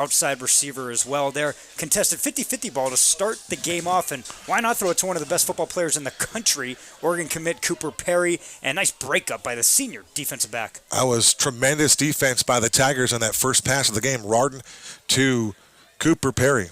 outside receiver as well there. Contested 50-50 ball to start the game off, and why not throw it to one of the best football players in the country, Oregon commit Cooper Perry, and nice breakup by the senior defensive back. That was tremendous defense by the Tigers on that first pass of the game. Rarden to Cooper Perry.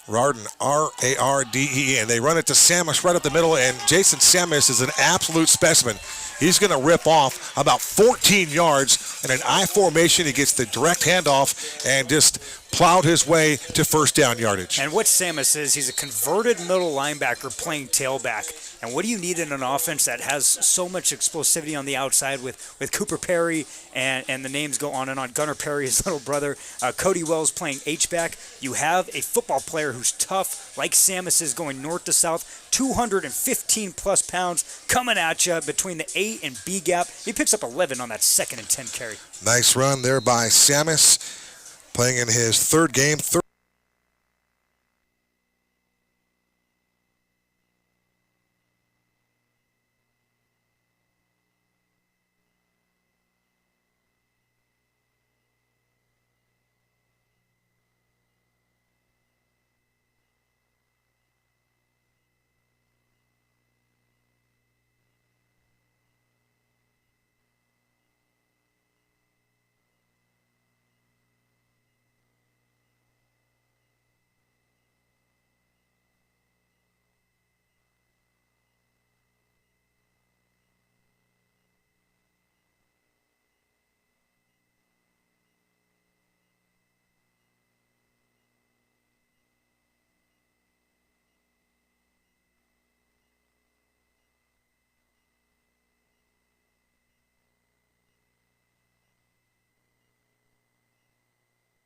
Rarden, R-A-R-D-E, and they run it to Samus right up the middle, and Jason Samus is an absolute specimen. He's going to rip off about 14 yards in an I formation. He gets the direct handoff and just plowed his way to first down yardage. And what Samus is, he's a converted middle linebacker playing tailback. And what do you need in an offense that has so much explosivity on the outside with Cooper Perry and the names go on and on. Gunnar Perry, his little brother. Cody Wells playing H-back. You have a football player who's tough, like Samus is, going north to south. 215-plus pounds coming at you between the A and B gap. He picks up 11 on that 2nd and 10 carry. Nice run there by Samus, playing in his third game.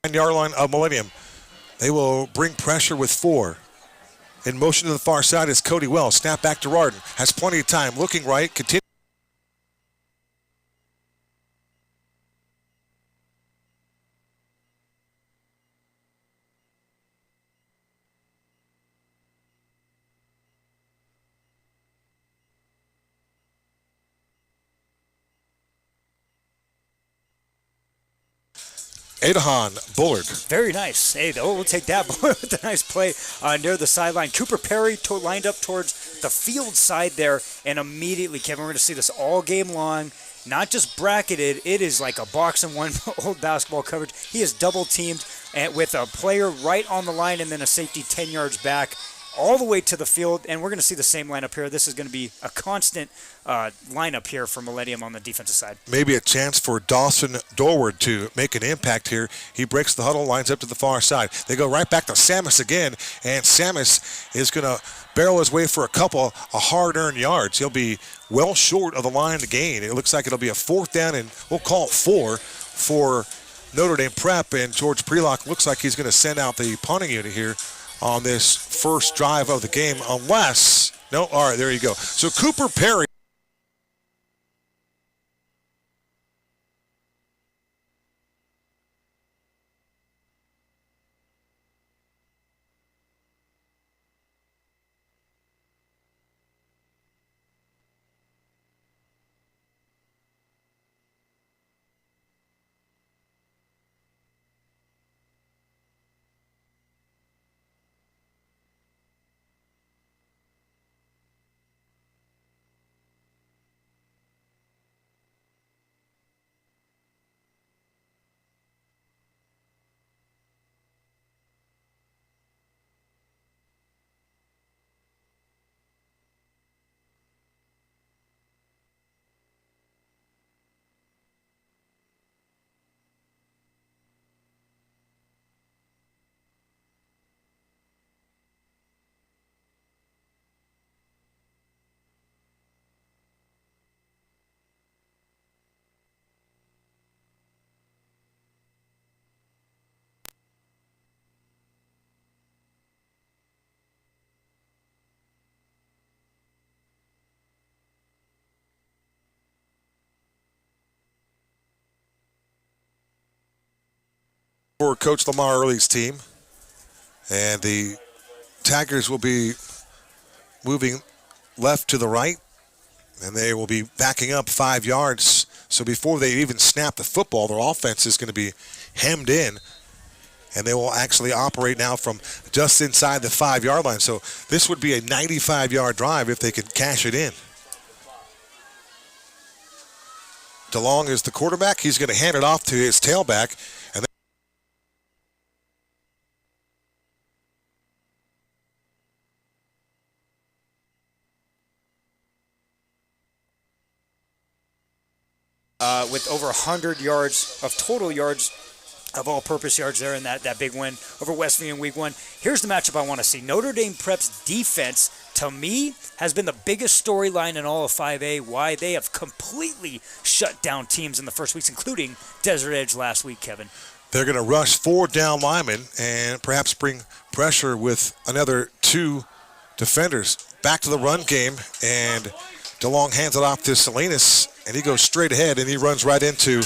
9-yard line of Millennium. They will bring pressure with 4. In motion to the far side is Cody Wells. Snap back to Rarden. Has plenty of time. Looking right. Continue. Adahan Bullard. Very nice. Hey, we'll take that with a nice play near the sideline. Cooper Perry lined up towards the field side there, and immediately, Kevin, we're going to see this all game long. Not just bracketed, it is like a box and one old basketball coverage. He is double teamed with a player right on the line and then a safety 10 yards back, all the way to the field, and we're going to see the same lineup here. This is going to be a constant lineup here for Millennium on the defensive side. Maybe a chance for Dawson Dorward to make an impact here. He breaks the huddle, lines up to the far side. They go right back to Samus again, and Samus is going to barrel his way for a couple of hard-earned yards. He'll be well short of the line to gain. It looks like it'll be a 4th down, and we'll call it 4 for Notre Dame Prep, and George Prelock looks like he's going to send out the punting unit here on this first drive of the game, unless, no, all right, there you go. So Cooper Perry. For Coach Lamar Early's team, and the Tigers will be moving left to the right, and they will be backing up 5 yards. So before they even snap the football, their offense is going to be hemmed in and they will actually operate now from just inside the 5-yard line. So this would be a 95-yard drive if they could cash it in. DeLong is the quarterback. He's going to hand it off to his tailback. And with over 100 yards of total yards of all-purpose yards there in that big win over Westview in Week 1. Here's the matchup I want to see. Notre Dame Prep's defense, to me, has been the biggest storyline in all of 5A, why they have completely shut down teams in the first weeks, including Desert Edge last week, Kevin. they're going to rush 4 down linemen and perhaps bring pressure with another 2 defenders. Back to the run game, and DeLong hands it off to Salinas, and he goes straight ahead, and he runs right into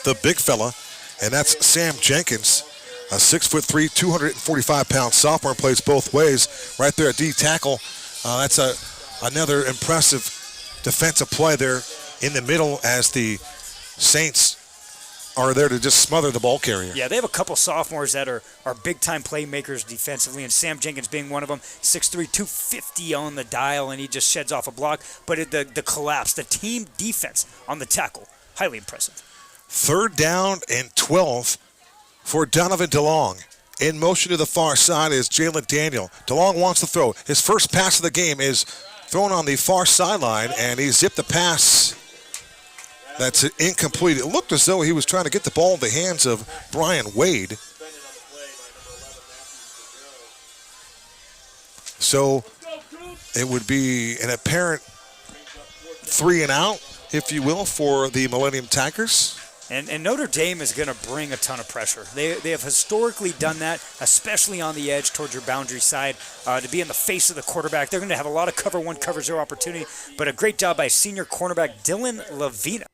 the big fella, and that's Sam Jenkins, a 6'3", 245-pound sophomore, plays both ways right there at D tackle. That's another impressive defensive play there in the middle as the Saints are there to just smother the ball carrier. Yeah, they have a couple sophomores that are big-time playmakers defensively, and Sam Jenkins being one of them, 6'3", 250 on the dial, and he just sheds off a block. But the collapse, the team defense on the tackle, highly impressive. 3rd down and 12 for Donovan DeLong. In motion to the far side is Jalen Daniel. DeLong wants to throw. His first pass of the game is thrown on the far sideline, and he zipped the pass. That's incomplete. It looked as though he was trying to get the ball in the hands of Brian Wade. So it would be an apparent 3 and out, if you will, for the Millennium Tigers. And Notre Dame is going to bring a ton of pressure. They have historically done that, especially on the edge towards your boundary side, to be in the face of the quarterback. They're going to have a lot of cover 1, cover 0 opportunity, but a great job by senior cornerback Dylan Lavina.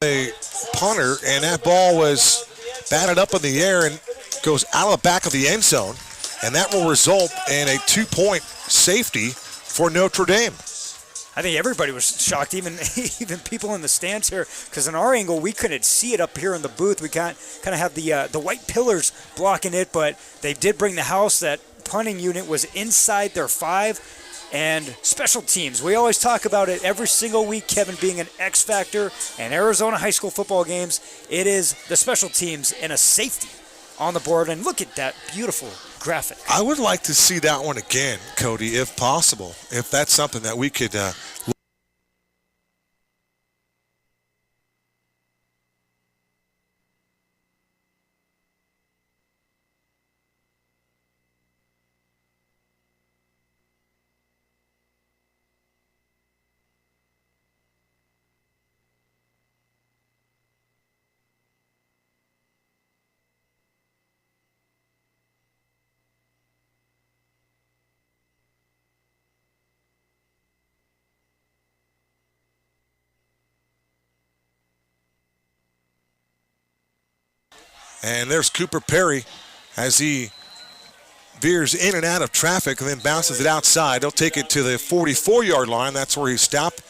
A punter, and that ball was batted up in the air and goes out of the back of the end zone, and that will result in a 2-point safety for Notre Dame. I think everybody was shocked, even people in the stands here, because in our angle we couldn't see it up here in the booth. We kind of have the white pillars blocking it, but they did bring the house. That punting unit was inside their 5. And special teams, we always talk about it every single week, Kevin, being an X factor in Arizona high school football games. It is the special teams and a safety on the board. And look at that beautiful graphic. I would like to see that one again, Cody, if possible, if that's something that we could And there's Cooper Perry as he veers in and out of traffic and then bounces it outside. He'll take it to the 44-yard line. That's where he stopped.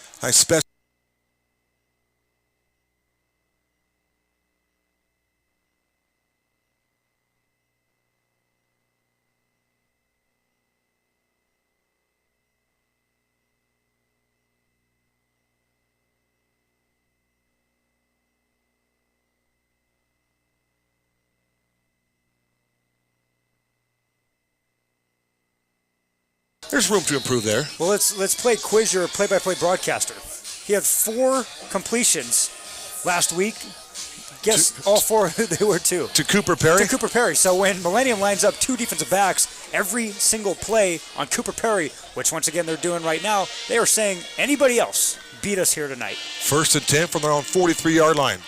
There's room to improve there. Well, let's play quiz your play-by-play broadcaster. He had 4 completions last week. Guess all 4 they were to. To Cooper Perry? To Cooper Perry. So when Millennium lines up 2 defensive backs, every single play on Cooper Perry, which once again they're doing right now, they are saying anybody else beat us here tonight. 1st and 10 from their own 43-yard line.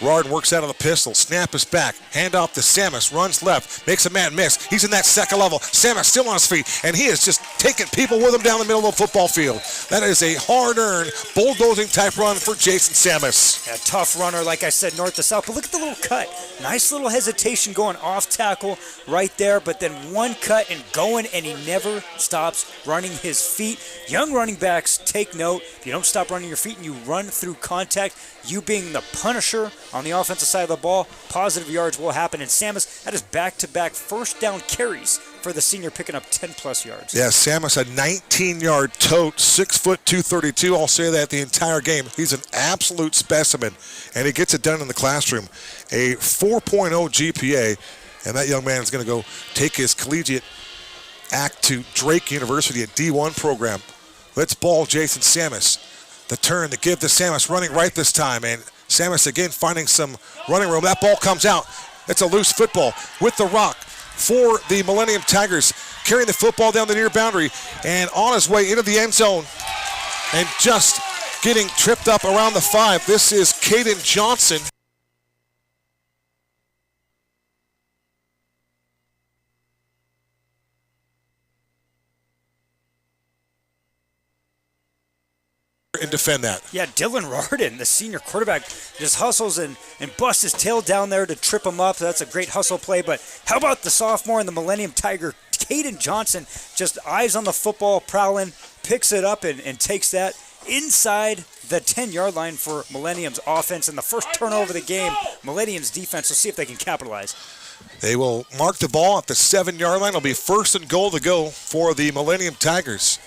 Rard works out of the pistol. Snap is back. Hand off to Samus. Runs left. Makes a man miss. He's in that second level. Samus still on his feet. And he is just taking people with him down the middle of the football field. That is a hard-earned, bulldozing type run for Jason Samus. A tough runner, like I said, north to south. But look at the little cut. Nice little hesitation going off tackle right there, but then one cut and going, and he never stops running his feet. Young running backs, take note. If you don't stop running your feet and you run through contact, you being the punisher on the offensive side of the ball, positive yards will happen. And Samus had his back-to-back first down carries for the senior, picking up 10-plus yards. Yeah, Samus, a 19-yard tote, 6', 232. I'll say that the entire game. He's an absolute specimen, and he gets it done in the classroom. A 4.0 GPA, and that young man is going to go take his collegiate act to Drake University, a D1 program. Let's ball Jason Samus. The turn, the give to Samus, running right this time, and Samus again finding some running room. That ball comes out. It's a loose football with the rock for the Millennium Tigers, carrying the football down the near boundary and on his way into the end zone and just getting tripped up around the 5. This is Caden Johnson. And defend that. Yeah, Dylan Rardin, the senior quarterback, just hustles and busts his tail down there to trip him up. That's a great hustle play. But how about the sophomore and the Millennium Tiger, Caden Johnson, just eyes on the football, prowling, picks it up and takes that inside the 10-yard line for Millennium's offense. And the first turnover of the game, Millennium's defense will see if they can capitalize. They will mark the ball at the 7-yard line. It'll be 1st and goal to go for the Millennium Tigers.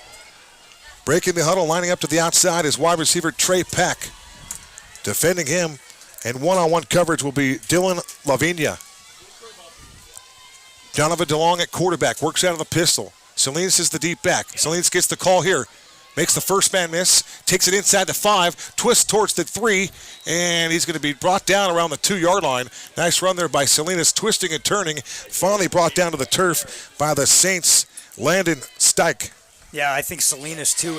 Breaking the huddle, lining up to the outside is wide receiver Trey Peck. Defending him, and one-on-one coverage will be Dylan Lavinia. Donovan DeLong at quarterback, works out of the pistol. Salinas is the deep back. Salinas gets the call here. Makes the first man miss, takes it inside the 5, twists towards the 3, and he's going to be brought down around the 2-yard line. Nice run there by Salinas, twisting and turning. Finally brought down to the turf by the Saints, Landon Stike. Yeah, I think Salinas, too,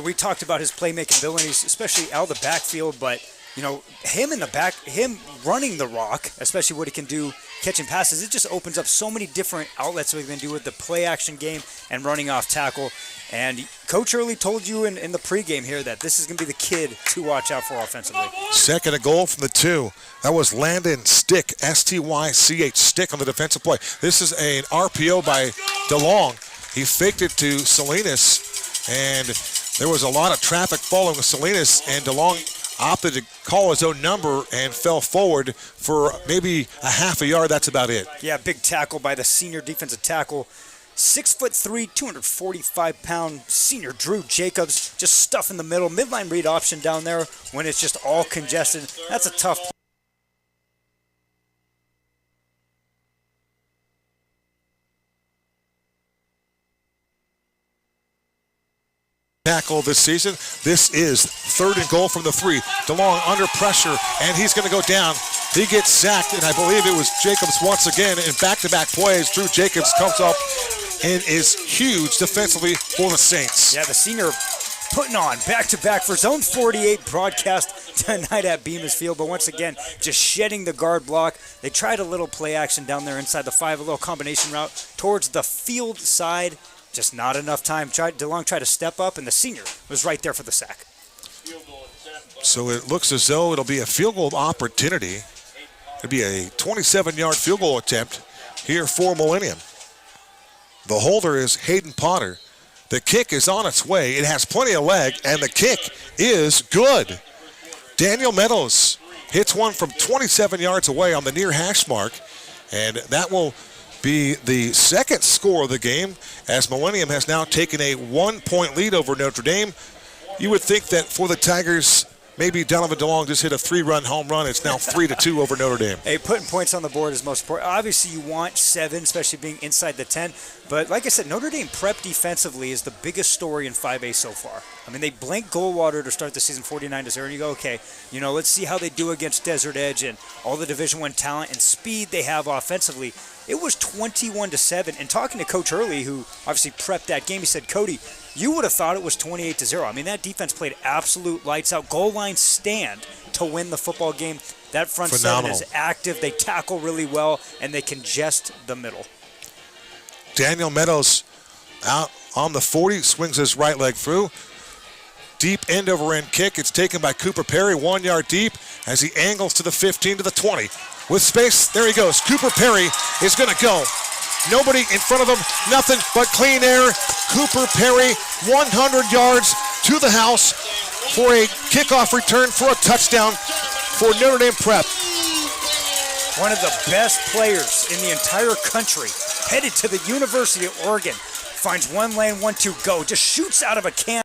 we talked about his playmaking abilities, especially out of the backfield, but, you know, him in the back, him running the rock, especially what he can do catching passes, it just opens up so many different outlets that we can do with the play-action game and running off tackle. And Coach Early told you in the pregame here that this is going to be the kid to watch out for offensively. 2nd and goal from the 2. That was Landon Stick, S-T-Y-C-H, Stick on the defensive play. This is an RPO by DeLong. He faked it to Salinas, and there was a lot of traffic following Salinas, and DeLong opted to call his own number and fell forward for maybe a half a yard. That's about it. Yeah, big tackle by the senior defensive tackle. 6'3", 245-pound senior Drew Jacobs, just stuff in the middle. Midline read option down there when it's just all congested. That's a tough play. Tackle this season. This is 3rd and goal from the 3. DeLong under pressure, and he's going to go down. He gets sacked, and I believe it was Jacobs once again. In back-to-back plays, Drew Jacobs comes up and is huge defensively for the Saints. Yeah, the senior putting on back-to-back for Zone 48 broadcast tonight at Bemis Field, but once again, just shedding the guard block. They tried a little play action down there inside the 5, a little combination route towards the field side. Just not enough time. DeLong tried to step up, and the senior was right there for the sack. So it looks as though it'll be a field goal opportunity. It'll be a 27-yard field goal attempt here for Millennium. The holder is Hayden Potter. The kick is on its way. It has plenty of leg, and the kick is good. Daniel Meadows hits one from 27 yards away on the near hash mark, and that will be the second score of the game, as Millennium has now taken a 1-point lead over Notre Dame. You would think that for the Tigers, maybe Donovan DeLong just hit a 3-run home run. It's now 3-2 over Notre Dame. Hey, putting points on the board is most important. Obviously, you want 7, especially being inside the 10. But like I said, Notre Dame Prep defensively is the biggest story in 5A so far. I mean, they blanked Goldwater to start the season 49-0, and you go, okay, you know, let's see how they do against Desert Edge and all the Division I talent and speed they have offensively. It was 21-7, and talking to Coach Early, who obviously prepped that game, he said, Cody, you would have thought it was 28-0. I mean, that defense played absolute lights out. Goal line stand to win the football game. That front Phenomenal. 7 is active. They tackle really well, and they congest the middle. Daniel Meadows out on the 40, swings his right leg through. deep end-over-end kick. It's taken by Cooper Perry, 1 yard deep, as he angles to the 15 to the 20. With space, there he goes. Cooper Perry is going to go. Nobody in front of him, nothing but clean air. Cooper Perry, 100 yards to the house for a kickoff return for a touchdown for Notre Dame Prep. One of the best players in the entire country, headed to the University of Oregon, finds one lane, 1-2, go, just shoots out of a can.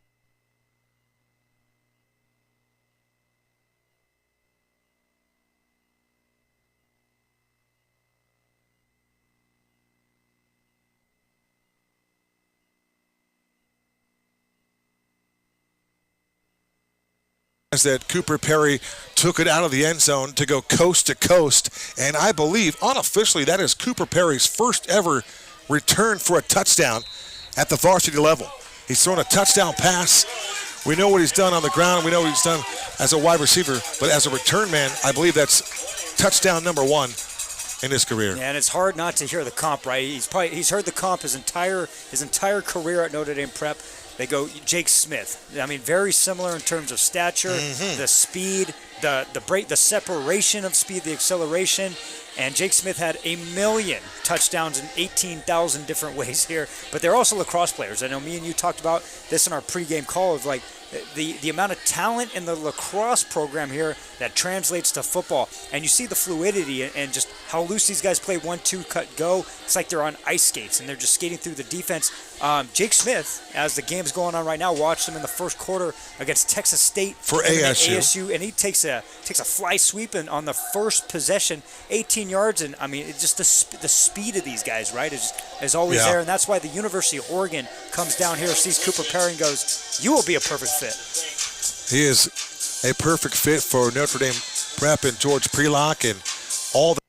That Cooper Perry took it out of the end zone to go coast to coast, and I believe unofficially that is Cooper Perry's first ever return for a touchdown at the varsity level. He's thrown a touchdown pass. We know what he's done on the ground. We know what he's done as a wide receiver, but as a return man, I believe that's touchdown number 1 in his career. Yeah, and it's hard not to hear the comp, right? He's heard the comp his entire career at Notre Dame Prep. They go Jake Smith. I mean, very similar in terms of stature, the speed, the separation of speed, the acceleration. And Jake Smith had 1 million touchdowns in 18,000 different ways here. But they're also lacrosse players. I know me and you talked about this in our pregame call of like the amount of talent in the lacrosse program here that translates to football. And you see the fluidity and just how loose these guys play 1-2 cut go. It's like they're on ice skates and they're just skating through the defense. Jake Smith, as the game's going on right now, watched him in the first quarter against Texas State for ASU, and he takes a fly sweep and on the first possession, 18 yards, and I mean, it's just the speed of these guys, right, is always there, and that's why the University of Oregon comes down here, sees Cooper Perry, and goes, "You will be a perfect fit." He is a perfect fit for Notre Dame Prep and George Prelock and all the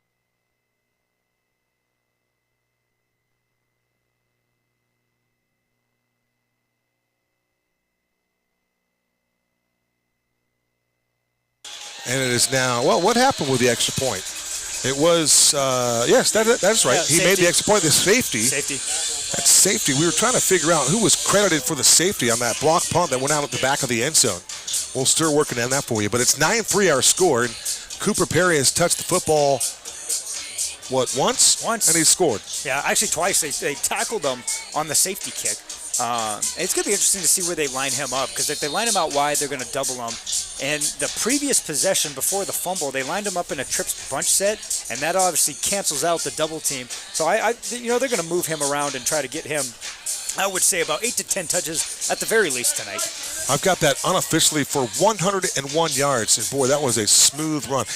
and it is now, well, what happened with the extra point? It was, yes, that's right. He made the extra point, the safety. That's safety. We were trying to figure out who was credited for the safety on that block punt that went out at the back of the end zone. We'll still working on that for you. But it's 9-3 our score, and Cooper Perry has touched the football, what, once? Once. And he scored. Yeah, actually twice. They tackled him on the safety kick. It's going to be interesting to see where they line him up, because if they line him out wide, they're going to double him. And the previous possession before the fumble, they lined him up in a trips bunch set, and that obviously cancels out the double team. So they're going to move him around and try to get him, I would say, about 8 to 10 touches at the very least tonight. I've got that unofficially for 101 yards, and boy, that was a smooth run.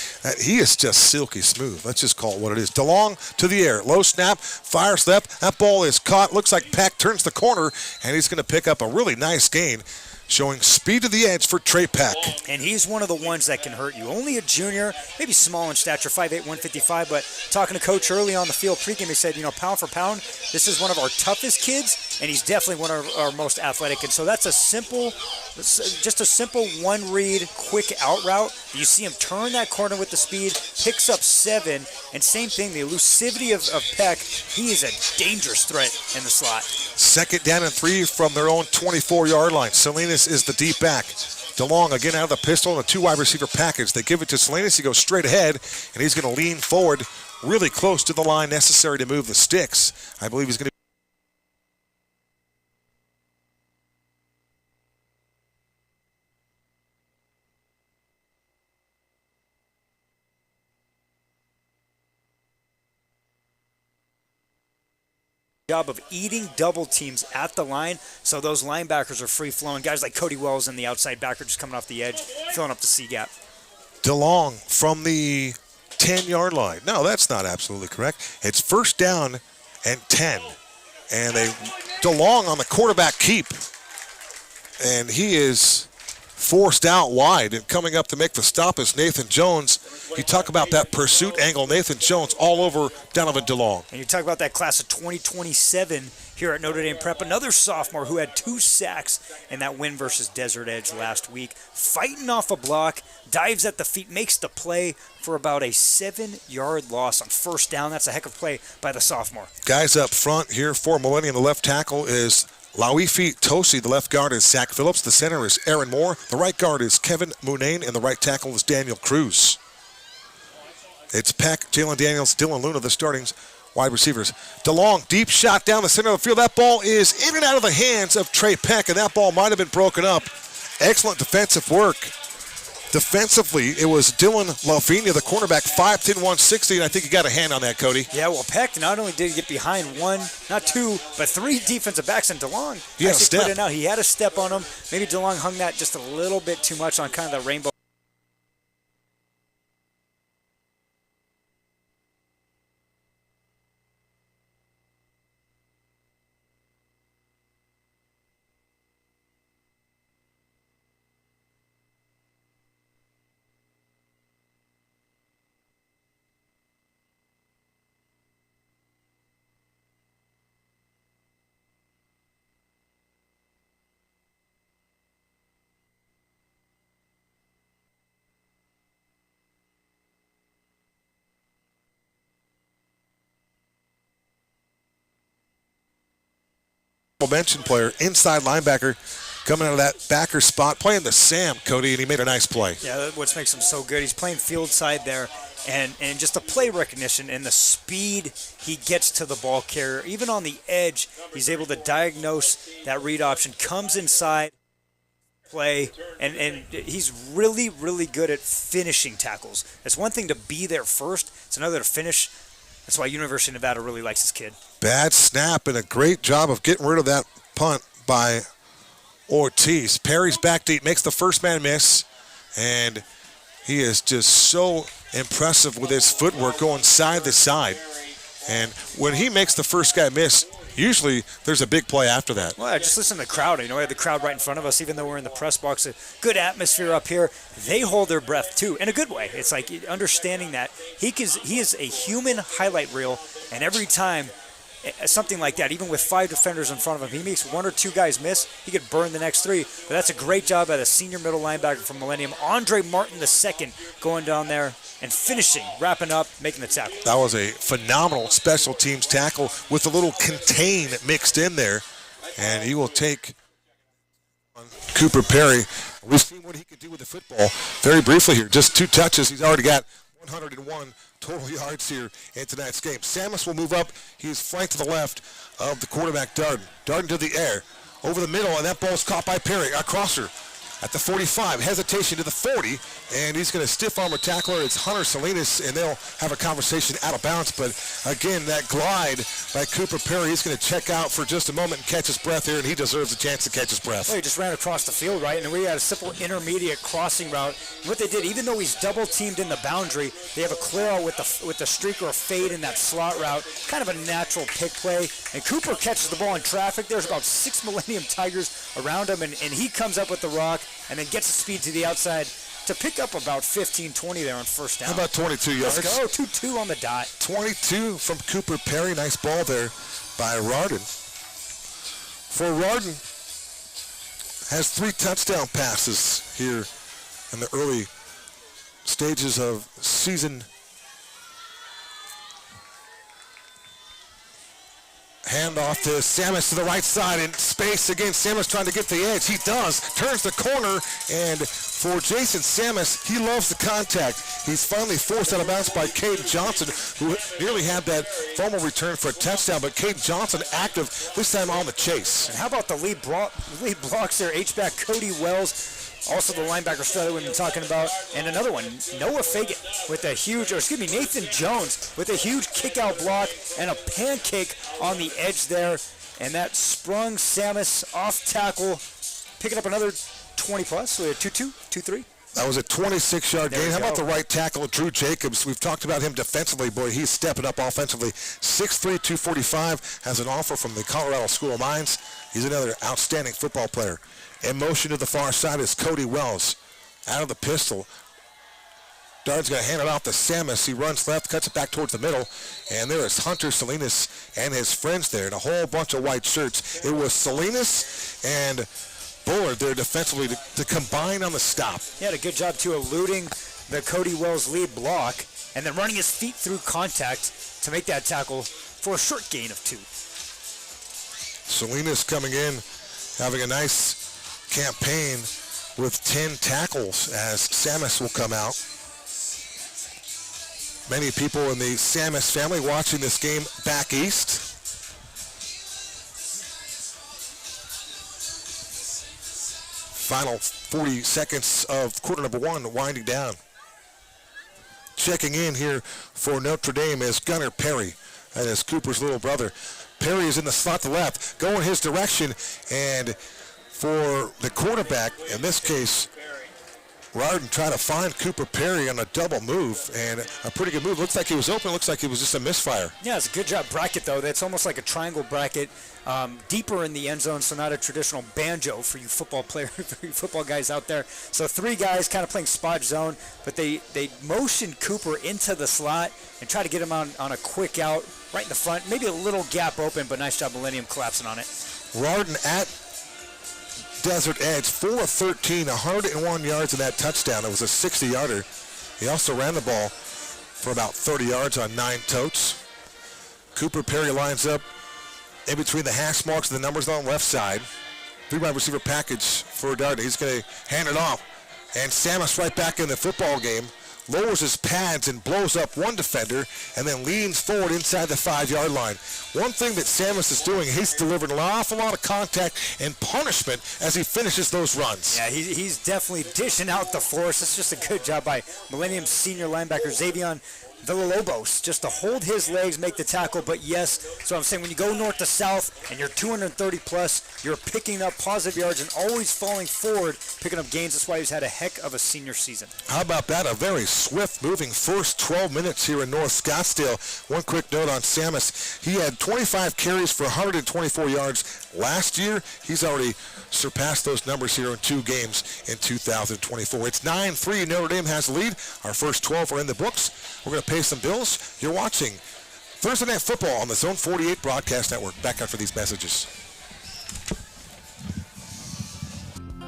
He is just silky smooth. Let's just call it what it is. DeLong to the air. Low snap, fire step. That ball is caught. Looks like Pack turns the corner, and he's going to pick up a really nice gain, showing speed to the edge for Trey Pack. And he's one of the ones that can hurt you. Only a junior, maybe small in stature, 5'8", 155, but talking to Coach early on the field pregame, he said, pound for pound, this is one of our toughest kids, and he's definitely one of our most athletic. And so that's just a simple one-read, quick out route. You see him turn that corner with the speed, picks up 7, and same thing, the elusivity of Peck, he is a dangerous threat in the slot. 2nd down and 3 from their own 24-yard line. Salinas is the deep back. DeLong again out of the pistol and a 2 wide receiver package. They give it to Salinas. He goes straight ahead, and he's going to lean forward really close to the line necessary to move the sticks. I believe he's going to job of eating double teams at the line, so those linebackers are free-flowing. Guys like Cody Wells and the outside backer just coming off the edge, filling up the C-gap. DeLong from the 10-yard line. No, that's not absolutely correct. It's 1st down and 10. And DeLong on the quarterback keep. And he is forced out wide, and coming up to make the stop is Nathan Jones. You talk about that pursuit angle, Nathan Jones all over Donovan DeLong. And you talk about that class of 2027 here at Notre Dame Prep, another sophomore who had 2 sacks in that win versus Desert Edge last week, fighting off a block, dives at the feet, makes the play for about a 7-yard loss on 1st down. That's a heck of a play by the sophomore. Guys up front here for Millennium, the left tackle is Lauifi Tosi, the left guard, is Zach Phillips. The center is Aaron Moore. The right guard is Kevin Munane, and the right tackle is Daniel Cruz. It's Peck, Jalen Daniels, Dylan Luna, the starting wide receivers. DeLong, deep shot down the center of the field. That ball is in and out of the hands of Trey Peck, and that ball might have been broken up. Excellent defensive work. Defensively, it was Dylan Lavinia, the cornerback, 5'10", 160, and I think he got a hand on that, Cody. Yeah, well, Peck not only did he get behind one, not two, but three defensive backs, and DeLong actually put it out. He had a step on him. Maybe DeLong hung that just a little bit too much on kind of the rainbow. Mention player, inside linebacker, coming out of that backer spot, playing the Sam, Cody, and he made a nice play. Yeah, that's what makes him so good. He's playing field side there, and just the play recognition and the speed he gets to the ball carrier. Even on the edge, he's able to diagnose that read option, comes inside, play, and he's really, really good at finishing tackles. It's one thing to be there first. It's another to finish. That's why University of Nevada really likes this kid. Bad snap and a great job of getting rid of that punt by Ortiz. Perry's back deep, makes the first man miss, and he is just so impressive with his footwork going side to side. And when he makes the first guy miss, usually there's a big play after that. Well, just listen to the crowd. We had the crowd right in front of us, even though we're in the press box. A good atmosphere up here. They hold their breath, too, in a good way. It's like understanding that he is a human highlight reel, and every time something like that, even with 5 defenders in front of him, he makes 1 or 2 guys miss, he could burn the next 3. But that's a great job by the senior middle linebacker from Millennium, Andre Martin II, going down there and finishing, wrapping up, making the tackle. That was a phenomenal special teams tackle with a little contain mixed in there. And he will take Cooper Perry. We've seen what he can do with the football very briefly here. Just 2 touches. He's already got 101 total yards here in tonight's game. Samus will move up. He's flanked to the left of the quarterback, Darden. Darden to the air, over the middle, and that ball's caught by Perry. Across her at the 45, hesitation to the 40, and he's going to stiff arm a tackler. It's Hunter Salinas, and they'll have a conversation out of bounds. But again, that glide by Cooper Perry, he's going to check out for just a moment and catch his breath here, and he deserves a chance to catch his breath. Well, he just ran across the field, right? And we had a simple intermediate crossing route. And what they did, even though he's double teamed in the boundary, they have a clear out with the streak or fade in that slot route. Kind of a natural pick play. And Cooper catches the ball in traffic. There's about 6 Millennium Tigers around him, and he comes up with the rock and then gets the speed to the outside to pick up about 15, 20 there on first down. How about 22 yards? Let's go, 2-2 on the dot. 22 from Cooper Perry. Nice ball there by Rardin. For Rardin, has 3 touchdown passes here in the early stages of season. Hand off to Samus to the right side in space again. Samus trying to get the edge. He does. Turns the corner, and for Jason Samus, he loves the contact. He's finally forced out of bounds by Cade Johnson, who nearly had that fumble return for a touchdown, but Cade Johnson active, this time on the chase. And how about the lead blocks there? H-back Cody Wells. Also the linebacker stud that we've been talking about. And another one, Noah Fagan with a huge, Nathan Jones with a huge kick-out block and a pancake on the edge there. And that sprung Samus off tackle, picking up another 20-plus. So we had 2-2, 2-3. That was a 26-yard gain. How about the right tackle, Drew Jacobs? We've talked about him defensively. Boy, he's stepping up offensively. 6'3", 245, has an offer from the Colorado School of Mines. He's another outstanding football player. In motion to the far side is Cody Wells. Out of the pistol. Darden's going to hand it off to Samus. He runs left, cuts it back towards the middle. And there is Hunter Salinas and his friends there in a whole bunch of white shirts. It was Salinas and Bullard there defensively to combine on the stop. He had a good job, too, eluding the Cody Wells lead block and then running his feet through contact to make that tackle for a short gain of 2. Salinas coming in, having a nice campaign with 10 tackles as Samus will come out. Many people in the Samus family watching this game back east. Final 40 seconds of quarter number one winding down. Checking in here for Notre Dame is Gunnar Perry. That is Cooper's little brother. Perry is in the slot to left, going his direction, and for the quarterback, in this case, Rarden tried to find Cooper Perry on a double move, and a pretty good move. Looks like he was open. Looks like it was just a misfire. Yeah, it's a good job bracket, though. That's almost like a triangle bracket, deeper in the end zone, so not a traditional banjo for you football players, for you football guys out there. So three guys kind of playing spot zone, but they motioned Cooper into the slot and try to get him on a quick out right in the front. Maybe a little gap open, but nice job Millennium collapsing on it. Rarden at Desert Edge, 4 of 13, 101 yards in that touchdown. It was a 60-yarder. He also ran the ball for about 30 yards on 9 totes. Cooper Perry lines up in between the hash marks and the numbers on the left side. 3-wide receiver package for Darden. He's going to hand it off. And Samus right back in the football game. Lowers his pads and blows up one defender and then leans forward inside the 5-yard line. One thing that Samus is doing, he's delivering an awful lot of contact and punishment as he finishes those runs. Yeah, he's definitely dishing out the force. It's just a good job by Millennium's senior linebacker, Xavion Villalobos, just to hold his legs, make the tackle. But yes, so I'm saying when you go north to south and you're 230 plus, you're picking up positive yards and always falling forward, picking up gains. That's why he's had a heck of a senior season. How about that? A very swift moving first 12 minutes here in North Scottsdale. One quick note on Samus. He had 25 carries for 124 yards last year. He's already surpassed those numbers here in 2 games in 2024. It's 9-3. Notre Dame has the lead. Our first 12 are in the books. We're going to pay some bills. You're watching Thursday Night Football on the Zone 48 Broadcast Network. Back after these messages.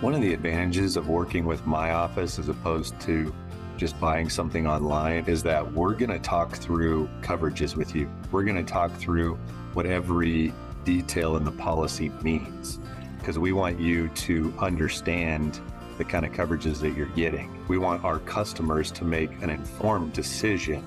One of the advantages of working with my office as opposed to just buying something online is that we're going to talk through coverages with you. We're going to talk through what every detail in the policy means, because we want you to understand the kind of coverages that you're getting. We want our customers to make an informed decision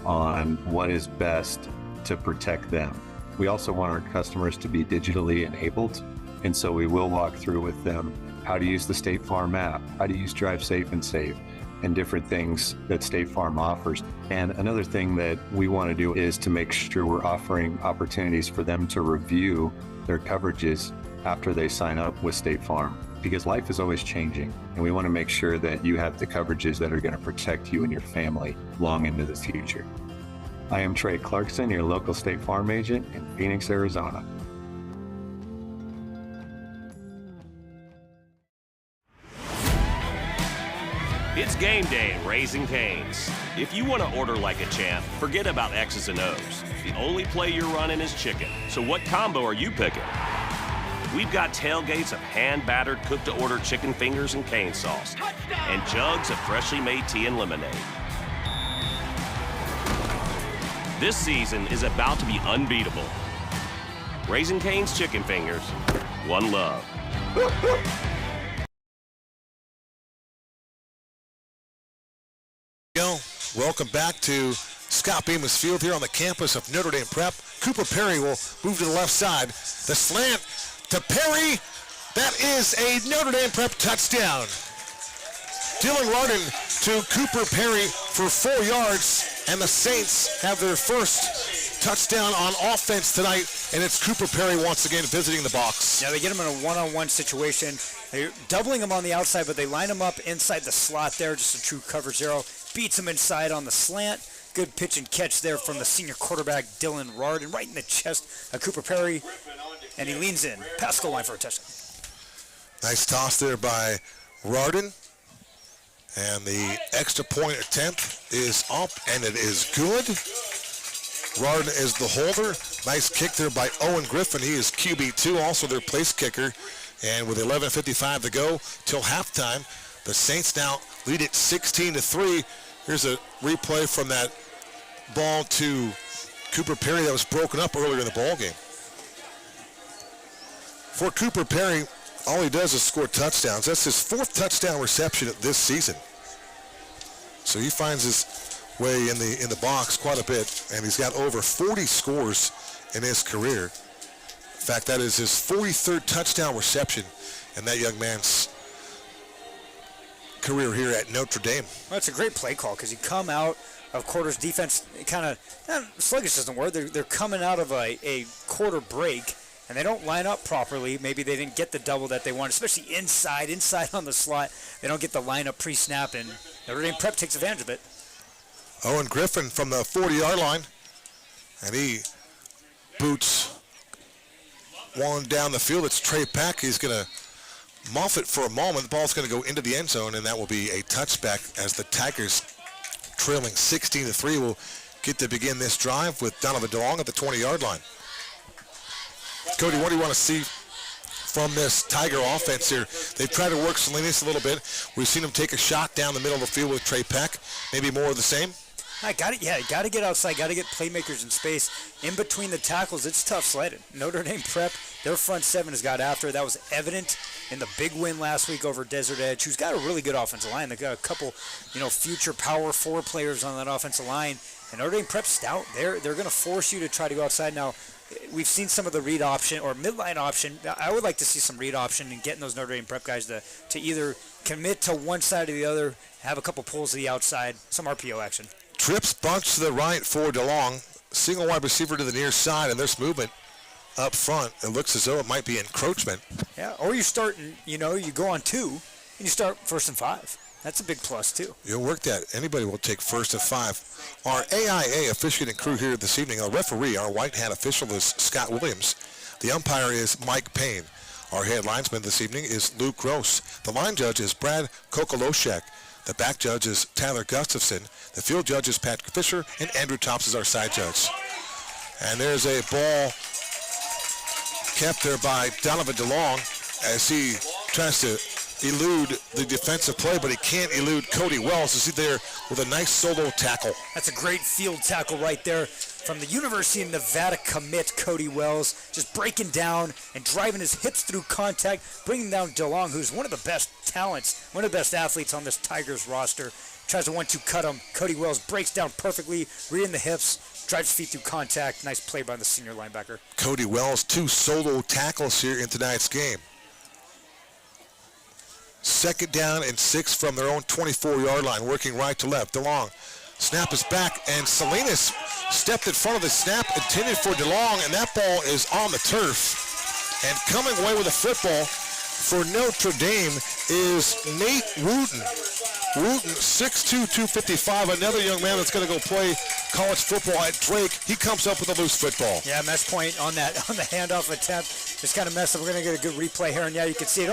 on what is best to protect them. We also want our customers to be digitally enabled, and so we will walk through with them how to use the State Farm app, how to use Drive Safe and Save, and different things that State Farm offers. And another thing that we want to do is to make sure we're offering opportunities for them to review their coverages after they sign up with State Farm, because life is always changing, and we want to make sure that you have the coverages that are going to protect you and your family long into the future. I am Trey Clarkson, your local State Farm agent in Phoenix, Arizona. It's game day at Raising Cane's. If you want to order like a champ, forget about X's and O's. The only play you're running is chicken. So what combo are you picking? We've got tailgates of hand-battered, cooked-to-order chicken fingers and cane sauce, and jugs of freshly made tea and lemonade. This season is about to be unbeatable. Raising Cane's chicken fingers, one love. Welcome back to Scott Bemis Field here on the campus of Notre Dame Prep. Cooper Perry will move to the left side. The slant to Perry. That is a Notre Dame Prep touchdown. Dylan Rarden to Cooper Perry for 4 yards, and the Saints have their first touchdown on offense tonight, and it's Cooper Perry once again visiting the box. Yeah, they get him in a one-on-one situation. They're doubling him on the outside, but they line him up inside the slot there, just a true cover zero. Beats him inside on the slant. Good pitch and catch there from the senior quarterback, Dylan Rarden, right in the chest of Cooper Perry, and he leans in. Past goal line for a touchdown. Nice toss there by Rarden. And the extra point attempt is up, and it is good. Rarden is the holder. Nice kick there by Owen Griffin. He is QB2, also their place kicker. And with 11:55 to go till halftime, the Saints now lead it 16-3. Here's a replay from that ball to Cooper Perry that was broken up earlier in the ball game. For Cooper Perry, all he does is score touchdowns. That's his 4th touchdown reception this season. So he finds his way in the box quite a bit, and he's got over 40 scores in his career. In fact, that is his 43rd touchdown reception in that young man's career here at Notre Dame. Well, it's a great play call because you come out of quarters defense kind of sluggish doesn't work. They're coming out of a quarter break, and they don't line up properly. Maybe they didn't get the double that they wanted, especially inside on the slot. They don't get the lineup pre-snap, and Notre Dame Prep takes advantage of it. Owen Griffin from the 40-yard line, and he boots one down the field. It's Trey Pack. He's going to muff it for a moment. The ball's going to go into the end zone, and that will be a touchback as the Tigers, trailing 16-3, will get to begin this drive with Donovan DeLong at the 20-yard line. Cody, what do you want to see from this Tiger offense here? They've tried to work Salinas a little bit. We've seen him take a shot down the middle of the field with Trey Peck. Maybe more of the same? Got to get outside, got to get playmakers in space. In between the tackles, it's tough sledding. Notre Dame Prep, their front seven has got after it. That was evident in the big win last week over Desert Edge, who's got a really good offensive line. They've got a couple, future Power 4 players on that offensive line. And Notre Dame Prep stout. They're going to force you to try to go outside. Now, we've seen some of the read option or midline option. I would like to see some read option and getting those Notre Dame Prep guys to either commit to one side or the other, have a couple pulls to the outside, some RPO action. Trips bunch to the right for DeLong. Single wide receiver to the near side, and there's movement up front. It looks as though it might be encroachment. Yeah, or you start, you go on 2, and you start 1st and 5. That's a big plus, too. You'll work that. Anybody will take 1st and 5. Our AIA officiating crew here this evening, our referee, our white hat official is Scott Williams. The umpire is Mike Payne. Our head linesman this evening is Luke Gross. The line judge is Brad Kokoloshek. The back judge is Tyler Gustafson. The field judge is Pat Fisher, and Andrew Tops is our side judge. And there's a ball kept there by Donovan DeLong as he tries to elude the defensive play, but he can't elude Cody Wells. Is he there with a nice solo tackle? That's a great field tackle right there from the University of Nevada commit, Cody Wells, just breaking down and driving his hips through contact, bringing down DeLong, who's one of the best talents, one of the best athletes on this Tigers roster. Tries to 1-2 cut him. Cody Wells breaks down perfectly, reading the hips, drives feet through contact. Nice play by the senior linebacker. Cody Wells, 2 solo tackles here in tonight's game. 2nd down and 6 from their own 24-yard line, working right to left. DeLong, snap is back, and Salinas stepped in front of the snap, intended for DeLong, and that ball is on the turf. And coming away with a football for Notre Dame is Nate Wooten. Wooten, 6'2", 255, another young man that's going to go play college football at Drake. He comes up with a loose football. Yeah, mesh point on the handoff attempt. Just kind of messed up. We're going to get a good replay here, and yeah, you can see it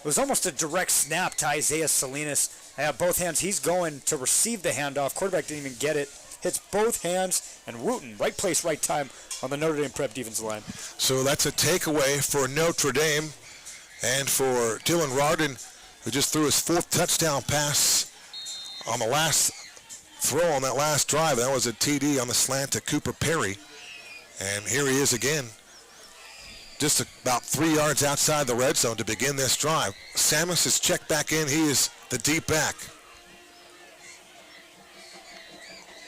was almost a direct snap to Isaiah Salinas. Both hands, he's going to receive the handoff. Quarterback didn't even get it. Hits both hands, and Wooten, right place, right time on the Notre Dame Prep defensive line. So that's a takeaway for Notre Dame and for Dylan Rardin, who just threw his 4th touchdown pass on the last throw on that last drive. That was a TD on the slant to Cooper Perry. And here he is again, just about 3 yards outside the red zone to begin this drive. Samus is checked back in. He is the deep back.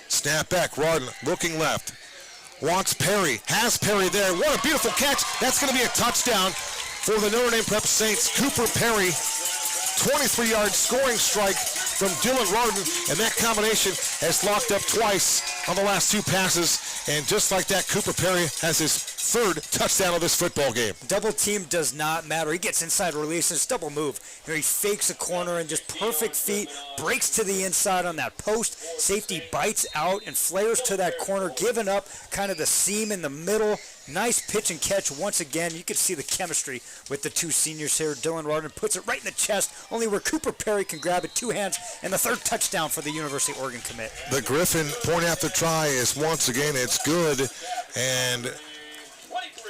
Snap back, Rardin looking left. Wants Perry, has Perry there. What a beautiful catch. That's going to be a touchdown for the Notre Dame Prep Saints. Cooper Perry, 23-yard scoring strike from Dylan Rardin, and that combination has locked up twice on the last 2 passes. And just like that, Cooper Perry has his 3rd touchdown of this football game. Double team does not matter. He gets inside releases, double move. He fakes a corner and just perfect feet, breaks to the inside on that post. Safety bites out and flares to that corner, giving up kind of the seam in the middle. Nice pitch and catch once again. You can see the chemistry with the 2 seniors here. Dylan Rardin puts it right in the chest, only where Cooper Perry can grab it, 2 hands, and the 3rd touchdown for the University of Oregon commit. The Griffin point after try is once again, it's good. And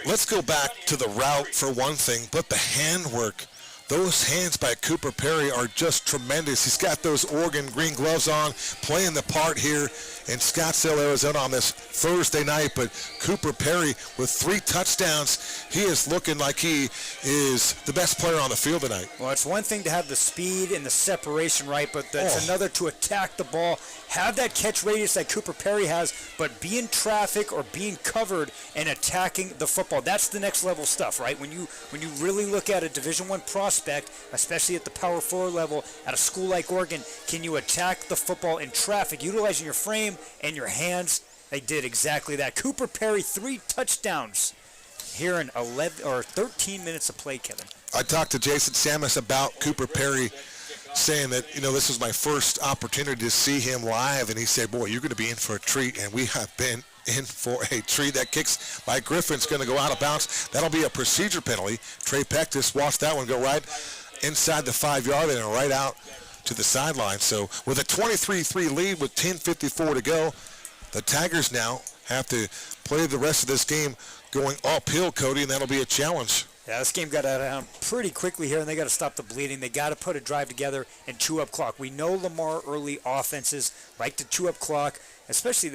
let's go back to the route for one thing, but the handwork, Those hands by Cooper Perry are just tremendous. He's got those Oregon green gloves on, playing the part here in Scottsdale, Arizona on this Thursday night. But Cooper Perry with 3 touchdowns, he is looking like he is the best player on the field tonight. Well, it's one thing to have the speed and the separation right, but it's another to attack the ball, have that catch radius that Cooper Perry has, but be in traffic or being covered and attacking the football. That's the next level stuff, right? When you really look at a Division I prospect, especially at the Power 4 level at a school like Oregon, can you attack the football in traffic, utilizing your frame and your hands? They did exactly that. Cooper Perry, 3 touchdowns here in 13 minutes of play, Kevin. I talked to Jason Samus about Cooper Perry, saying that, this was my first opportunity to see him live, and he said, boy, you're going to be in for a treat, and we have been in for a treat. That kicks by Griffin's going to go out of bounds. That'll be a procedure penalty. Trey Peck just watched that one go right inside the 5-yard line and right out to the sideline. So with a 23-3 lead with 10:54 to go, the Tigers now have to play the rest of this game going uphill, Cody, and that'll be a challenge. Yeah, this game got out of hand pretty quickly here, and they got to stop the bleeding. They got to put a drive together and chew up clock. We know Lamar early offenses like to chew up clock, especially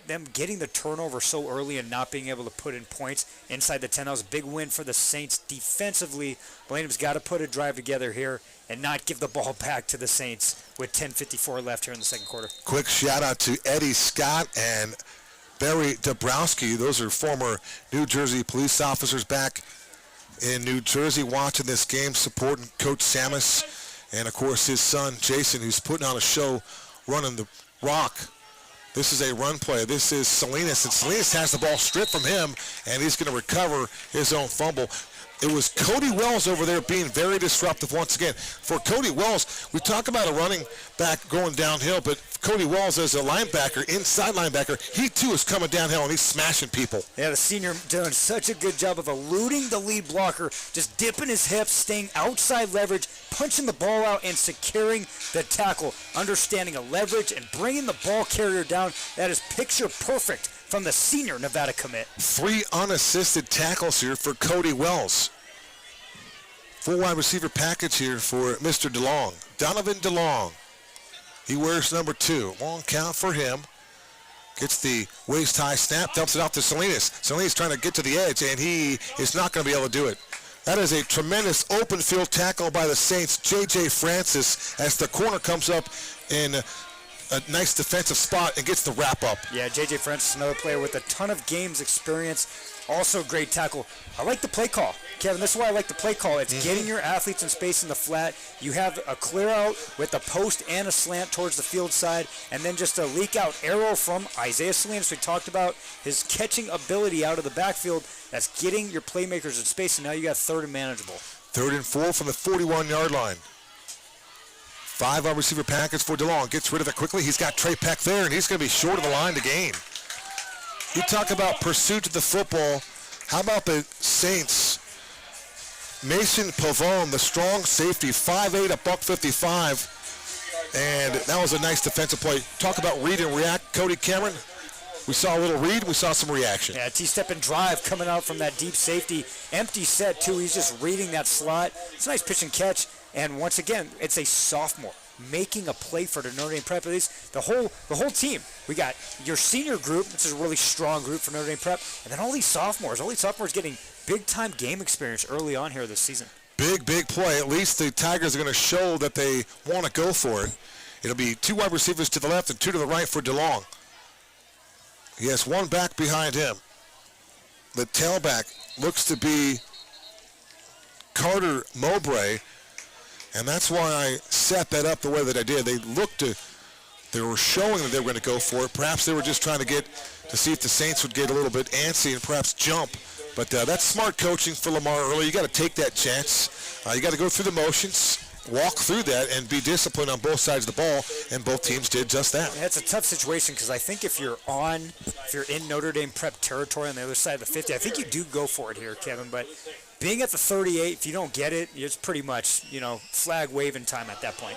them getting the turnover so early and not being able to put in points inside the 10. That was a big win for the Saints defensively. Millennium's got to put a drive together here and not give the ball back to the Saints with 10:54 left here in the second quarter. Quick shout out to Eddie Scott and Barry Dabrowski. Those are former New Jersey police officers back in New Jersey watching this game, supporting Coach Samus, and of course his son Jason, who's putting on a show running the rock. This is a run play. This is Salinas, and Salinas has the ball stripped from him, and he's going to recover his own fumble. It was Cody Wells over there being very disruptive once again. For Cody Wells, we talk about a running back going downhill, but Cody Wells as a linebacker, inside linebacker, he too is coming downhill and he's smashing people. Yeah, the senior doing such a good job of eluding the lead blocker, just dipping his hips, staying outside leverage, punching the ball out and securing the tackle, understanding a leverage and bringing the ball carrier down. That is picture perfect from the senior Nevada commit. 3 unassisted tackles here for Cody Wells. 4 wide receiver package here for Mr. DeLong. Donovan DeLong. He wears number 2. Long count for him. Gets the waist-high snap, dumps it off to Salinas. Salinas trying to get to the edge, and he is not going to be able to do it. That is a tremendous open field tackle by the Saints. J.J. Francis as the corner comes up in a nice defensive spot and gets the wrap up. Yeah, J.J. Francis, another player with a ton of games experience. Also great tackle. I like the play call. Kevin, this is why I like the play call. It's getting your athletes in space in the flat. You have a clear out with a post and a slant towards the field side, and then just a leak out arrow from Isaiah Salinas. We talked about his catching ability out of the backfield. That's getting your playmakers in space, and now you got 3rd and manageable. 3rd and 4 from the 41-yard line. 5 wide receiver package for DeLong. Gets rid of it quickly. He's got Trey Peck there, and he's going to be short of the line to gain. You talk about pursuit of the football. How about the Saints? Mason Pavone, the strong safety, 5'8", $155, and that was a nice defensive play. Talk about read and react, Cody Cameron. We saw a little read, we saw some reaction. Yeah, T-step and drive coming out from that deep safety. Empty set, too. He's just reading that slot. It's a nice pitch and catch, and once again, it's a sophomore making a play for the Notre Dame Prep. At least the whole team. We got your senior group, which is a really strong group for Notre Dame Prep, and then all these sophomores getting big-time game experience early on here this season. Big play. At least the Tigers are going to show that they want to go for it. It'll be 2 wide receivers to the left and 2 to the right for DeLong. He has 1 back behind him. The tailback looks to be Carter Mowbray, and that's why I set that up the way that I did. They were showing that they were going to go for it. Perhaps they were just trying to see if the Saints would get a little bit antsy and perhaps jump. But that's smart coaching for Lamar early. You got to take that chance. You got to go through the motions, walk through that, and be disciplined on both sides of the ball, and both teams did just that. Yeah, it's a tough situation because I think if you're in Notre Dame Prep territory on the other side of the 50, I think you do go for it here, Kevin. But being at the 38, if you don't get it, it's pretty much, flag waving time at that point.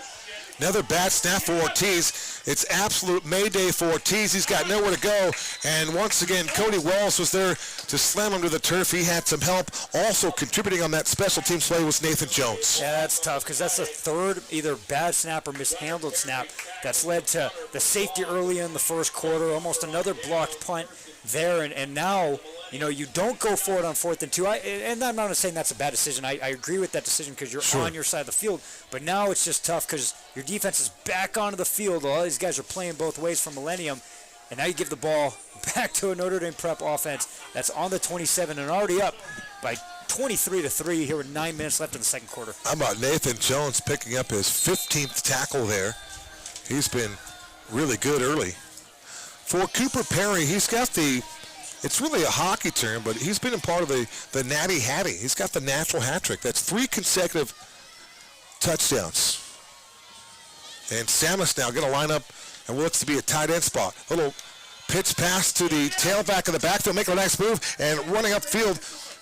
Another bad snap for Ortiz. It's absolute mayday for Ortiz. He's got nowhere to go. And once again, Cody Wells was there to slam him to the turf. He had some help. Also contributing on that special teams play was Nathan Jones. Yeah, that's tough because that's the third either bad snap or mishandled snap that's led to the safety early in the first quarter, almost another blocked punt there. And now, you know, you don't go for it on 4th and 2. And I'm not saying that's a bad decision. I agree with that decision because you're on your side of the field. But now it's just tough because your defense is back onto the field. All these guys are playing both ways from Millennium. And now you give the ball back to a Notre Dame Prep offense that's on the 27 and already up by 23-3 here with 9 minutes left in the second quarter. How about Nathan Jones picking up his 15th tackle there? He's been really good early. For Cooper Perry, he's got it's really a hockey term, but he's been a part of the Natty Hattie. He's got the natural hat trick. That's 3 consecutive touchdowns. And Samus now going to line up and looks to be a tight end spot. Little pitch pass to the tailback of the backfield, making a nice move, and running upfield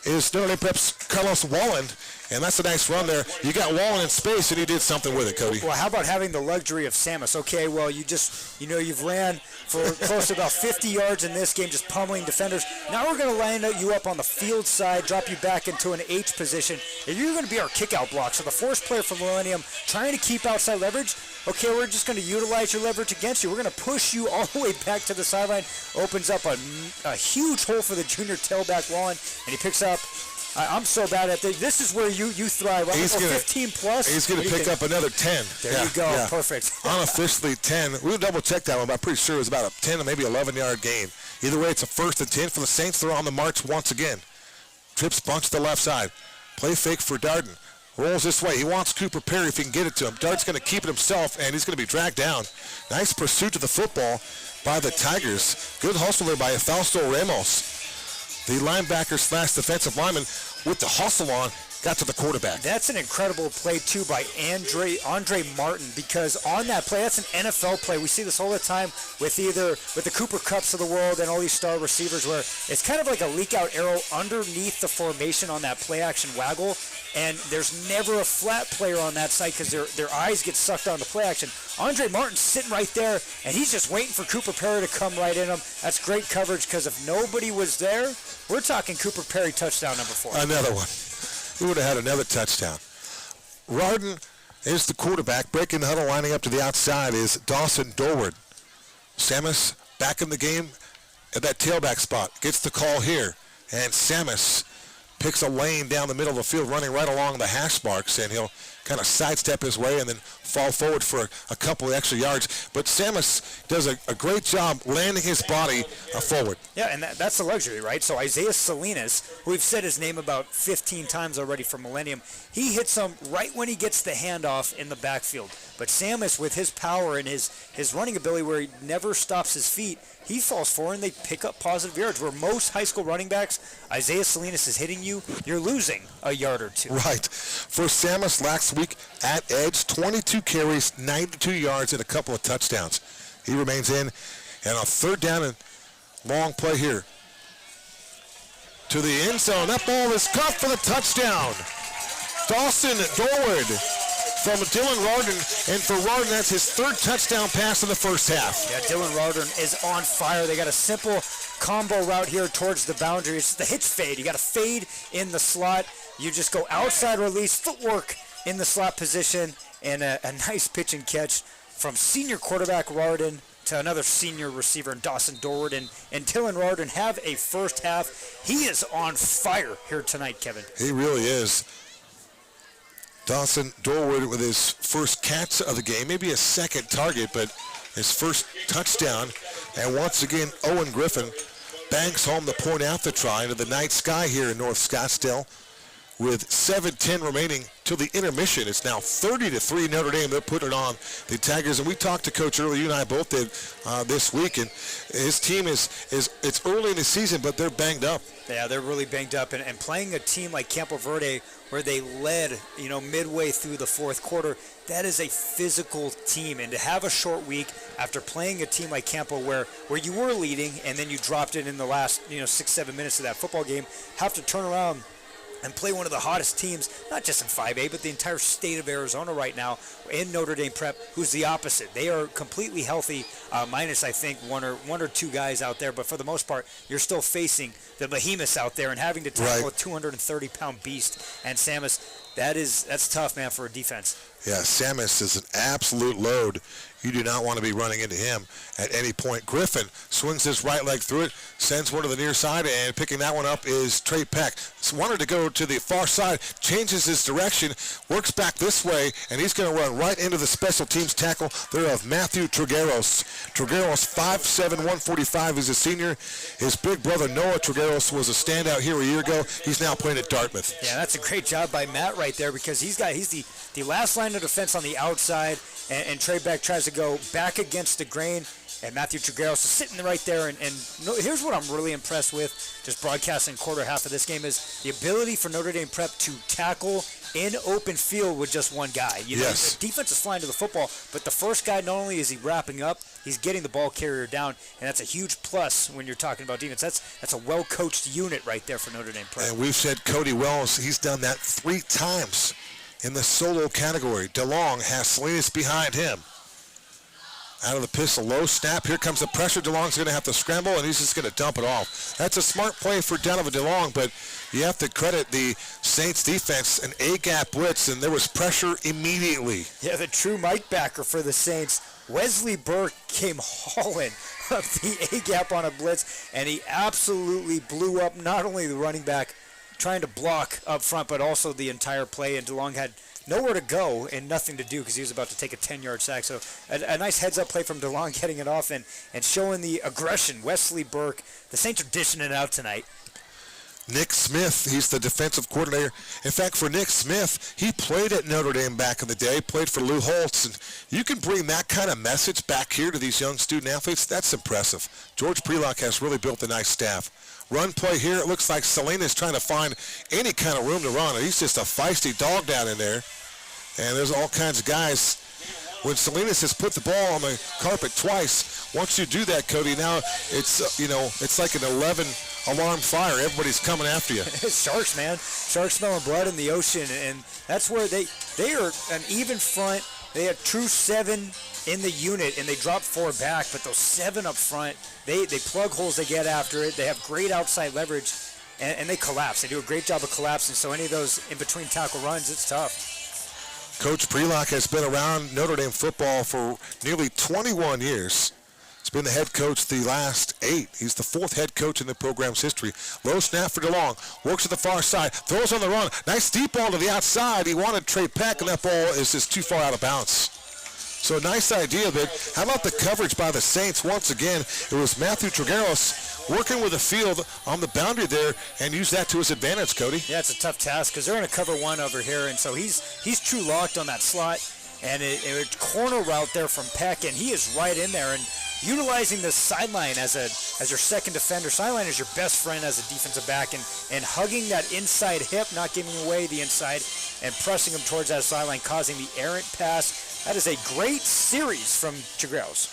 is Notre Dame Prep's Carlos Wallen, and that's a nice run there. You got Wallen in space, and he did something with it, Cody. Well, how about having the luxury of Samus? Okay, well, you've ran for close to about 50 yards in this game, just pummeling defenders. Now we're going to line you up on the field side, drop you back into an H position, and you're going to be our kick-out block. So the force player for Millennium trying to keep outside leverage, okay, we're just going to utilize your leverage against you. We're going to push you all the way back to the sideline. Opens up a huge hole for the junior tailback Wallen, and he picks up. I'm so bad at this. This is where you thrive. He's gonna, 15 plus. He's going to pick up another 10. There you go. Yeah. Perfect. Unofficially 10. We'll double check that one, but I'm pretty sure it was about a 10 or maybe 11-yard gain. Either way, it's a 1st and 10 for the Saints. They're on the march once again. Trips bunch to the left side. Play fake for Darden. Rolls this way. He wants Cooper Perry if he can get it to him. Dart's going to keep it himself, and he's going to be dragged down. Nice pursuit of the football by the Tigers. Good hustle there by Fausto Ramos. The linebacker / defensive lineman with the hustle on got to the quarterback. That's an incredible play, too, by Andre Martin, because on that play, that's an NFL play. We see this all the time with the Cooper Kupps of the world and all these star receivers where it's kind of like a leak-out arrow underneath the formation on that play-action waggle, and there's never a flat player on that side because their eyes get sucked on the play-action. Andre Martin's sitting right there, and he's just waiting for Cooper Perry to come right in him. That's great coverage because if nobody was there, we're talking Cooper Perry touchdown number 4. Another one. He would have had another touchdown. Rarden is the quarterback. Breaking the huddle, lining up to the outside is Dawson Dorward. Samus back in the game at that tailback spot. Gets the call here. And Samus picks a lane down the middle of the field, running right along the hash marks, and he'll kind of sidestep his way and then fall forward for a couple of extra yards. But Samus does a great job landing his body forward. Yeah, and that's the luxury, right? So Isaiah Salinas, who we've said his name about 15 times already for Millennium, he hits him right when he gets the handoff in the backfield. But Samus, with his power and his running ability where he never stops his feet, he falls forward and they pick up positive yards. Where most high school running backs, Isaiah Salinas is hitting you, you're losing a yard or two. Right. For Samus last week at edge, 22 carries, 92 yards, and a couple of touchdowns. He remains in, and a 3rd down and long play here to the end zone. That ball is caught for the touchdown. Dawson Dorward from Dylan Rarden, and for Rarden, that's his 3rd touchdown pass in the first half. Yeah, Dylan Rarden is on fire. They got a simple combo route here towards the boundary. It's the hitch fade. You got to fade in the slot. You just go outside release, footwork in the slot position, and a nice pitch and catch from senior quarterback Rarden to another senior receiver, Dawson Dorward. And Dylan Rarden have a first half. He is on fire here tonight, Kevin. He really is. Dawson Dorward with his first catch of the game, maybe a second target, but his first touchdown. And once again, Owen Griffin banks home the point out the try into the night sky here in North Scottsdale. With 7:10 remaining till the intermission, it's now 30-3 Notre Dame. They're putting it on the Tigers, and we talked to Coach earlier. You and I both did this week, and his team it's early in the season, but they're banged up. Yeah, they're really banged up, and playing a team like Campo Verde, where they led, midway through the fourth quarter, that is a physical team, and to have a short week after playing a team like Campo, where you were leading, and then you dropped it in the last 6-7 minutes of that football game, have to turn around and play one of the hottest teams, not just in 5A, but the entire state of Arizona right now in Notre Dame Prep, who's the opposite. They are completely healthy, minus, I think, one or two guys out there, but for the most part, you're still facing the behemoths out there and having to tackle a 230-pound beast. And Samus, that's tough, man, for a defense. Yeah, Samus is an absolute load. You do not want to be running into him at any point. Griffin swings his right leg through it, sends one to the near side, and picking that one up is Trey Peck. Wanted to go to the far side, changes his direction, works back this way, and he's going to run right into the special teams tackle there of Matthew Trigueros. Trigueros, 5'7", 145. He's a senior. His big brother Noah Trigueros was a standout here a year ago. He's now playing at Dartmouth. Yeah, that's a great job by Matt right there, because he's the last line of defense on the outside, and Trey Beck tries to go back against the grain, and Matthew Trigueros is sitting right there. And here's what I'm really impressed with, just broadcasting quarter half of this game, is the ability for Notre Dame Prep to tackle in open field with just one guy. Yes. The defense is flying to the football, but the first guy, not only is he wrapping up, he's getting the ball carrier down, and that's a huge plus when you're talking about defense. That's a well-coached unit right there for Notre Dame Prep. And we've said Cody Wells, he's done that 3 times in the solo category. DeLong has Salinas behind him. Out of the pistol, low snap. Here comes the pressure. DeLong's going to have to scramble, and he's just going to dump it off. That's a smart play for Donovan DeLong, but you have to credit the Saints defense, an A-gap blitz, and there was pressure immediately. Yeah, the true Mike backer for the Saints. Wesley Burke came hauling up the A-gap on a blitz, and he absolutely blew up not only the running back trying to block up front, but also the entire play, and DeLong had nowhere to go and nothing to do because he was about to take a 10-yard sack. So a nice heads-up play from DeLong, getting it off and showing the aggression. Wesley Burke, the Saints are dishing it out tonight. Nick Smith, he's the defensive coordinator. In fact, for Nick Smith, he played at Notre Dame back in the day, played for Lou Holtz, and you can bring that kind of message back here to these young student athletes. That's impressive. George Prelock has really built a nice staff. Run play here, it looks like Salinas trying to find any kind of room to run. He's just a feisty dog down in there. And there's all kinds of guys. When Salinas has put the ball on the carpet twice, once you do that, Cody, now it's it's like an 11-alarm fire. Everybody's coming after you. Sharks, man. Sharks smelling blood in the ocean, and that's where they are an even front. They have true 7 in the unit, and they drop 4 back, but those 7 up front, they plug holes, they get after it. They have great outside leverage, and they collapse. They do a great job of collapsing, so any of those in-between tackle runs, it's tough. Coach Prelock has been around Notre Dame football for nearly 21 years. He's been the head coach the last 8. He's the 4th head coach in the program's history. Low snap for DeLong. Works to the far side. Throws on the run. Nice deep ball to the outside. He wanted Trey Peck, and that ball is just too far out of bounds. So a nice idea, but how about the coverage by the Saints? Once again, it was Matthew Trigueros working with the field on the boundary there and use that to his advantage, Cody. Yeah, it's a tough task because they're in a cover 1 over here, and so he's true locked on that slot, and a corner route there from Peck, and he is right in there and utilizing the sideline as your second defender. Sideline is your best friend as a defensive back, and hugging that inside hip, not giving away the inside, and pressing him towards that sideline, causing the errant pass. That is a great series from Trigueros.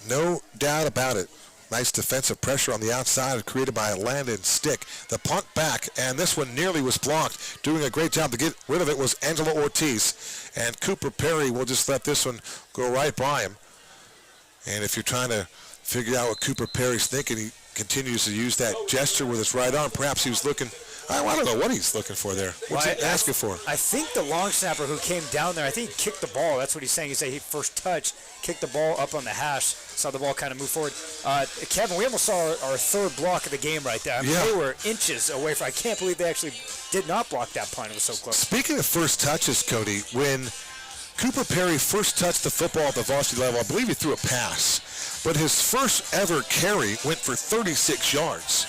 No doubt about it. Nice defensive pressure on the outside created by Landon Stick. The punt back, and this one nearly was blocked. Doing a great job to get rid of it was Angelo Ortiz. And Cooper Perry will just let this one go right by him. And if you're trying to figure out what Cooper Perry's thinking, he continues to use that gesture with his right arm. Perhaps he was looking, I don't know what he's looking for there. What's he asking for? I think the long snapper who came down there, I think he kicked the ball. That's what he's saying. He said he first touch, kicked the ball up on the hash, saw the ball kind of move forward. Kevin, we almost saw our third block of the game right there. I mean, they were inches away from. I can't believe they actually did not block that punt. It was so close. Speaking of first touches, Cody, when Cooper Perry first touched the football at the varsity level, I believe he threw a pass, but his first ever carry went for 36 yards.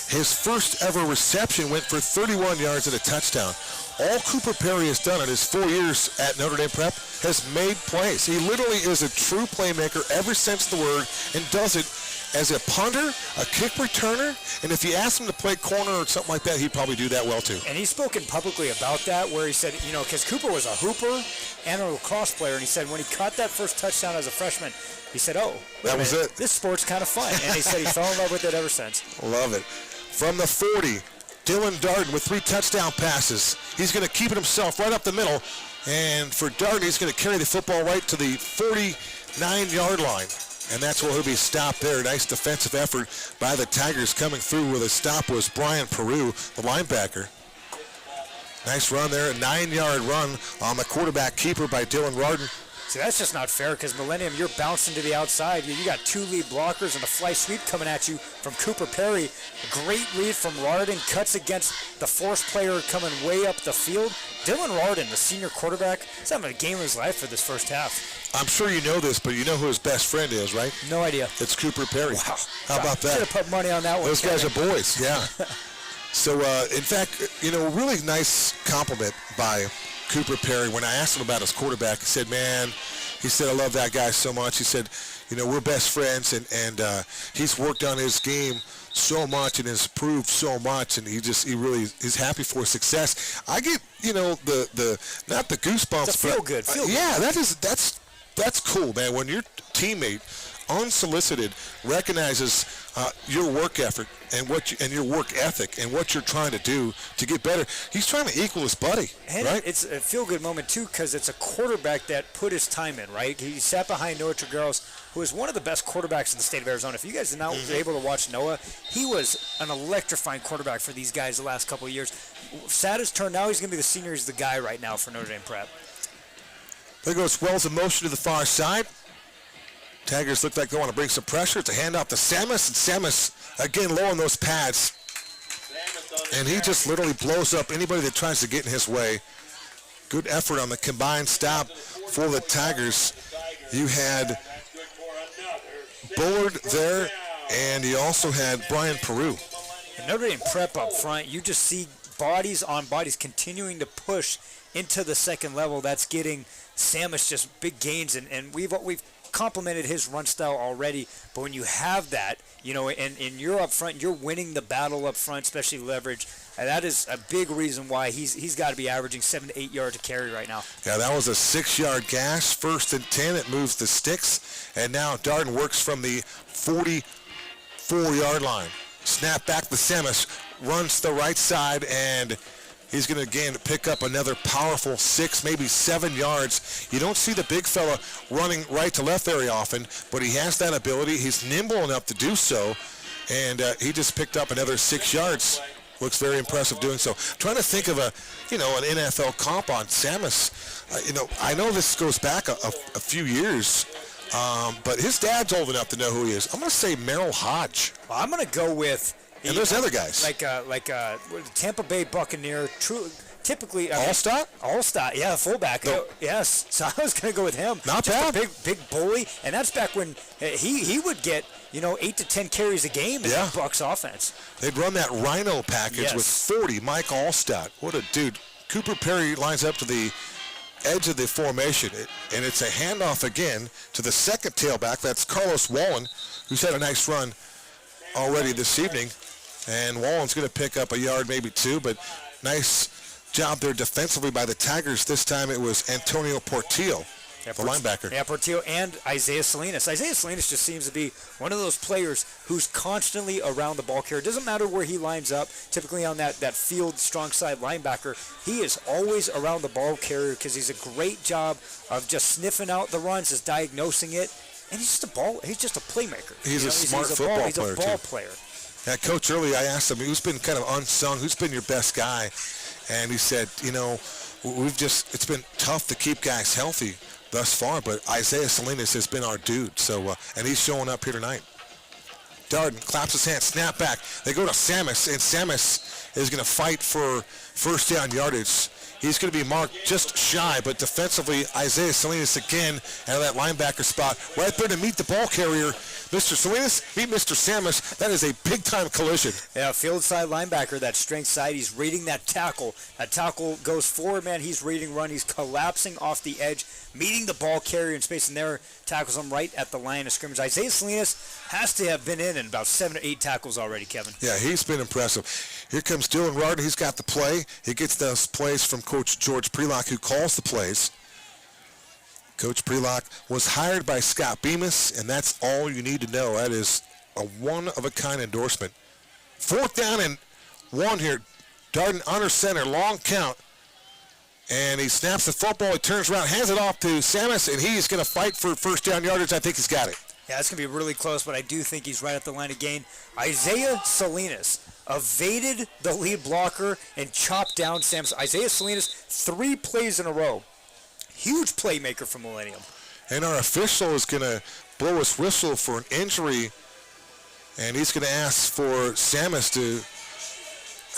His first ever reception went for 31 yards and a touchdown. All Cooper Perry has done in his 4 years at Notre Dame Prep has made plays. He literally is a true playmaker every sense of the word and does it as a punter, a kick returner, and if you ask him to play corner or something like that, he'd probably do that well too. And he's spoken publicly about that, where he said, because Cooper was a hooper and a lacrosse player, and he said when he caught that first touchdown as a freshman, he said, that was it. This sport's kind of fun. And he said he fell in love with it ever since. Love it. From the 40, Dylan Darden with 3 touchdown passes. He's going to keep it himself right up the middle. And for Darden, he's going to carry the football right to the 49-yard line. And that's where he'll be stopped there. Nice defensive effort by the Tigers coming through where the stop was Brian Peru, the linebacker. Nice run there, a 9-yard run on the quarterback keeper by Dylan Darden. See, that's just not fair because Millennium, you're bouncing to the outside. You got 2 lead blockers and a fly sweep coming at you from Cooper Perry. A great read from Rardin, cuts against the force player coming way up the field. Dylan Rardin, the senior quarterback, is having a game of his life for this first half. I'm sure you know this, but you know who his best friend is, right? No idea. It's Cooper Perry. Wow. How about that? Should have put money on that one. Those guys are boys, yeah. So, in fact, really nice compliment by Cooper Perry. When I asked him about his quarterback, he said, I love that guy so much. He said, we're best friends, and he's worked on his game so much and has improved so much, and he really is happy for success. I get, the not the goosebumps, it's a feel good. Yeah, that's cool, man. When your teammate, unsolicited, recognizes your work effort and your work ethic and what you're trying to do to get better. He's trying to equal his buddy, and right? It's a feel-good moment, too, because it's a quarterback that put his time in, right? He sat behind Noah Trigueros, who is one of the best quarterbacks in the state of Arizona. If you guys did not were able to watch Noah, he was an electrifying quarterback for these guys the last couple of years. Sad his turn. Now he's going to be the senior. He's the guy right now for Notre Dame Prep. There goes Wells in motion to the far side. Tigers look like they want to bring some pressure. It's a handoff to Samus, and Samus again low on those pads. And he just literally blows up anybody that tries to get in his way. Good effort on the combined stop for the Tigers. You had Bullard there, and you also had Brian Peru. And Notre Dame Prep up front, you just see bodies on bodies continuing to push into the second level. That's getting Samus just big gains, and we've complimented his run style already, but when you have that, and you're up front, you're winning the battle up front, especially leverage, and that is a big reason why he's got to be averaging 7 to 8 yards to carry right now. Yeah, that was a 6-yard gash, 1st and 10, it moves the sticks, and now Darden works from the 44-yard line. Snap back to Samus, runs to the right side, and he's going to again pick up another powerful 6, maybe 7 yards. You don't see the big fella running right to left very often, but he has that ability. He's nimble enough to do so, and he just picked up another 6 yards. Looks very impressive doing so. Trying to think of an NFL comp on Samus. I know this goes back a few years, but his dad's old enough to know who he is. I'm going to say Merrill Hodge. Well, I'm going to go with. And there's other guys. Like Tampa Bay Buccaneer, typically. Allstott, yeah, fullback. No. Yes, so I was going to go with him. Not just bad. A big bully, and that's back when he would get 8 to 10 carries a game in the Bucs offense. They'd run that Rhino package with 40. Mike Allstott, what a dude. Cooper Perry lines up to the edge of the formation, and it's a handoff again to the second tailback. That's Carlos Wallen, who's had a nice run already this evening. And Wallen's going to pick up a yard, maybe 2, but nice job there defensively by the Tigers. This time it was Antonio Portillo, the linebacker. Yeah, Portillo and Isaiah Salinas. Isaiah Salinas just seems to be one of those players who's constantly around the ball carrier. It doesn't matter where he lines up, typically on that field strong side linebacker. He is always around the ball carrier because he's a great job of just sniffing out the runs, just diagnosing it. And he's just a playmaker. He's a smart football player. He's a ball player. Yeah, Coach, earlier I asked him, who's been kind of unsung, who's been your best guy? And he said, it's been tough to keep guys healthy thus far, but Isaiah Salinas has been our dude. So, and he's showing up here tonight. Darden claps his hand, snap back. They go to Samus, and Samus is going to fight for first down yardage. He's going to be marked just shy, but defensively, Isaiah Salinas again out of that linebacker spot. Right there to meet the ball carrier. Mr. Salinas, meet Mr. Samus. That is a big-time collision. Yeah, field side linebacker, that strength side. He's reading that tackle. That tackle goes forward, man. He's reading run. He's collapsing off the edge, meeting the ball carrier in space, and there tackles him right at the line of scrimmage. Isaiah Salinas has to have been in about 7 or 8 tackles already, Kevin. Yeah, he's been impressive. Here comes Dylan Rardin. He's got the play. He gets those plays from Coach George Prelock, who calls the plays. Coach Prelock was hired by Scott Bemis, and that's all you need to know. That is a one-of-a-kind endorsement. 4th down and 1 here. Darden under center, long count. And he snaps the football, he turns around, hands it off to Samus, and he's going to fight for first down yardage. I think he's got it. Yeah, it's going to be really close, but I do think he's right at the line of gain. Isaiah Salinas evaded the lead blocker and chopped down Samus. Isaiah Salinas, 3 plays in a row. Huge playmaker for Millennium. And our official is going to blow his whistle for an injury, and he's going to ask for Samus to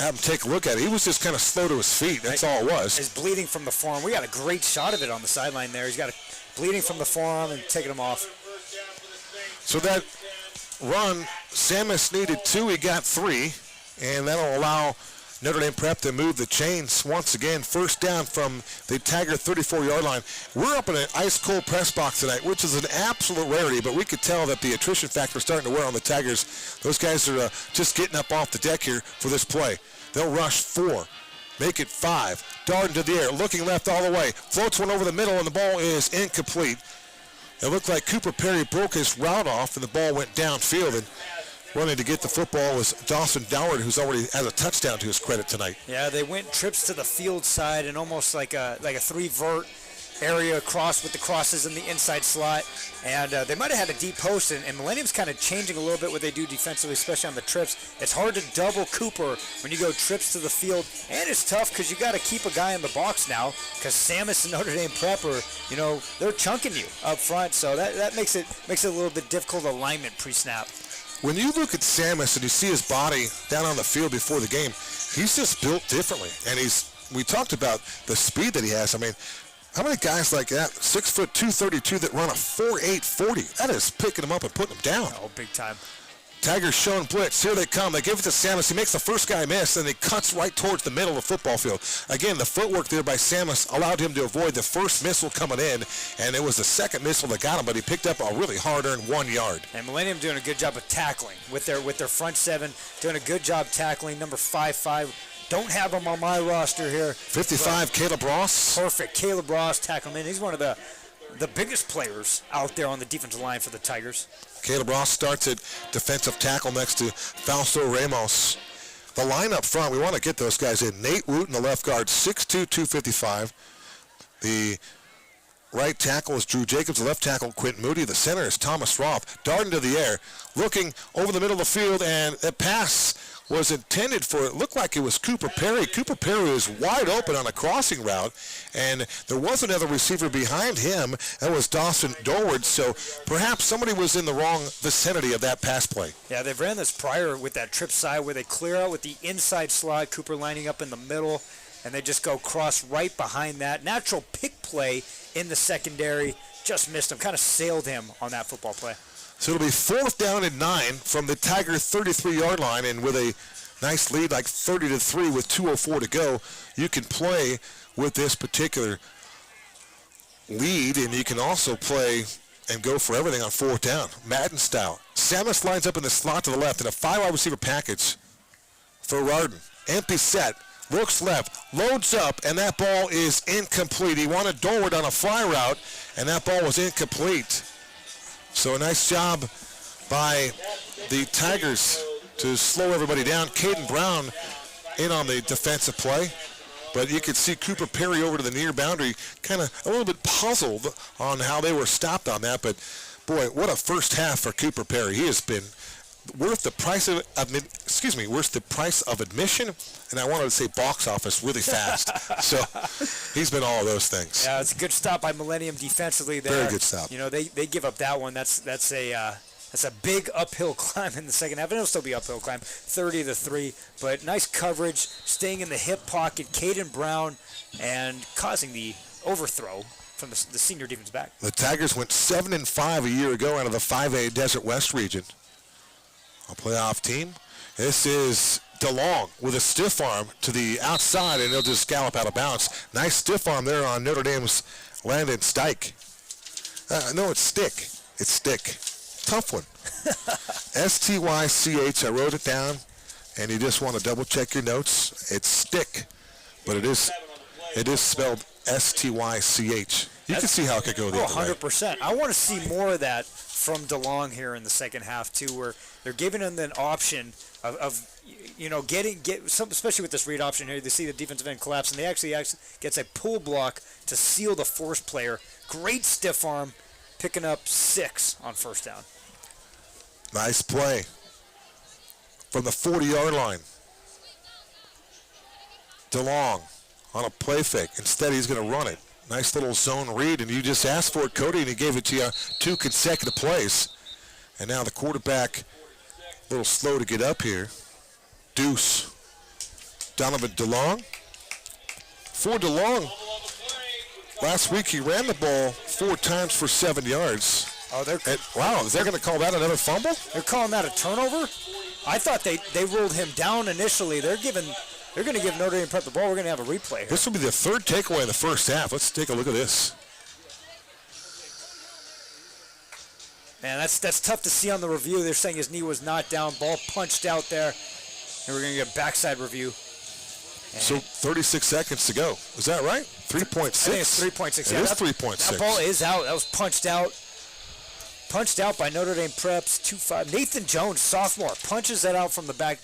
have him take a look at it. He was just kind of slow to his feet. That's all it was. He's bleeding from the forearm. We got a great shot of it on the sideline there. He's got a bleeding from the forearm and taking him off. So that run, Samus needed 2. He got 3. And that'll allow Notre Dame Prep to move the chains once again. First down from the Tiger 34-yard line. We're up in an ice-cold press box tonight, which is an absolute rarity, but we could tell that the attrition factor is starting to wear on the Tigers. Those guys are just getting up off the deck here for this play. They'll rush 4, make it 5. Darden to the air, looking left all the way. Floats one over the middle, and the ball is incomplete. It looked like Cooper Perry broke his route off, and the ball went downfield. And running to get the football was Dawson Doward, who's already has a touchdown to his credit tonight. Yeah, they went trips to the field side and almost like a 3-vert area across with the crosses in the inside slot. And they might have had a deep post, and Millennium's kind of changing a little bit what they do defensively, especially on the trips. It's hard to double Cooper when you go trips to the field, and it's tough because you got to keep a guy in the box now because Samus and Notre Dame Prep are, they're chunking you up front. So that makes it a little bit difficult alignment pre-snap. When you look at Samus and you see his body down on the field before the game, he's just built differently. And we talked about the speed that he has. I mean, how many guys like that, 6'2", 232, that run a 4.8 40? That is picking them up and putting them down. Oh, big time. Tigers showing blitz. Here they come. They give it to Samus. He makes the first guy miss, and he cuts right towards the middle of the football field. Again, the footwork there by Samus allowed him to avoid the first missile coming in, and it was the second missile that got him, but he picked up a really hard-earned 1 yard. And Millennium doing a good job of tackling with their front 7, doing a good job tackling. Number 5'5". Don't have him on my roster here. 55, Caleb Ross. Perfect. Caleb Ross tackle him in. He's one of the biggest players out there on the defensive line for the Tigers. Caleb Ross starts at defensive tackle next to Fausto Ramos. The line up front, we want to get those guys in. Nate Wooten, the left guard, 6'2", 255. The right tackle is Drew Jacobs. The left tackle, Quentin Moody. The center is Thomas Roth. Darting to the air, looking over the middle of the field, and that pass was intended for, it looked like it was Cooper Perry. Cooper Perry was wide open on a crossing route, and there was another receiver behind him. That was Dawson Dorward, so perhaps somebody was in the wrong vicinity of that pass play. Yeah, they've ran this prior with that trip side where they clear out with the inside slot, Cooper lining up in the middle, and they just go cross right behind that. Natural pick play in the secondary, just missed him, kind of sailed him on that football play. So it'll be 4th down and 9 from the Tiger 33-yard line, and with a nice lead like 30-3 with 2:04 to go, you can play with this particular lead, and you can also play and go for everything on 4th down, Madden style. Samus lines up in the slot to the left in a 5-wide receiver package for Rarden. Empty set, looks left, loads up, and that ball is incomplete. He wanted Dorward on a fly route, and that ball was incomplete. So a nice job by the Tigers to slow everybody down. Caden Brown in on the defensive play. But you could see Cooper Perry over to the near boundary, kind of a little bit puzzled on how they were stopped on that. But, boy, what a first half for Cooper Perry. He has been worth the price of admission, and I wanted to say box office really fast. So he's been all of those things. Yeah, it's a good stop by Millennium defensively there. Very good stop. They give up that one. That's a big uphill climb in the second half, and it'll still be uphill climb, 30-3. But nice coverage, staying in the hip pocket, Caden Brown, and causing the overthrow from the senior defense back. The Tigers went 7-5 a year ago out of the 5A Desert West region. A playoff team. This is DeLong with a stiff arm to the outside, and he'll just gallop out of bounds. Nice stiff arm there on Notre Dame's Landon Stike. No, it's Stick. It's Stick. Tough one. S-T-Y-C-H. I wrote it down, and you just want to double-check your notes. It's Stick, but it is spelled S-T-Y-C-H. You can see how it could go the other way. 100%. I want to see more of that from DeLong here in the second half, too, where they're giving him an option especially with this read option here. They see the defensive end collapse, and they actually gets a pull block to seal the force player. Great stiff arm, picking up 6 on first down. Nice play from the 40-yard line. DeLong on a play fake. Instead, he's going to run it. Nice little zone read, and you just asked for it, Cody, and he gave it to you 2 consecutive plays. And now the quarterback, a little slow to get up here. Deuce. Donovan DeLong. For DeLong, last week he ran the ball 4 times for 7 yards. Oh, wow, is that going to call that another fumble? They're calling that a turnover? I thought they ruled him down initially. They're going to give Notre Dame Prep the ball. We're going to have a replay here. This will be the 3rd takeaway in the first half. Let's take a look at this. Man, that's tough to see on the review. They're saying his knee was not down, ball punched out there, and we're going to get a backside review. So 36 seconds to go. Is that right? 3.6? I think it's 3.6. It is 3.6. That ball is out. That was punched out. Punched out by Notre Dame Prep's 2-5. Nathan Jones, sophomore, punches that out from the back.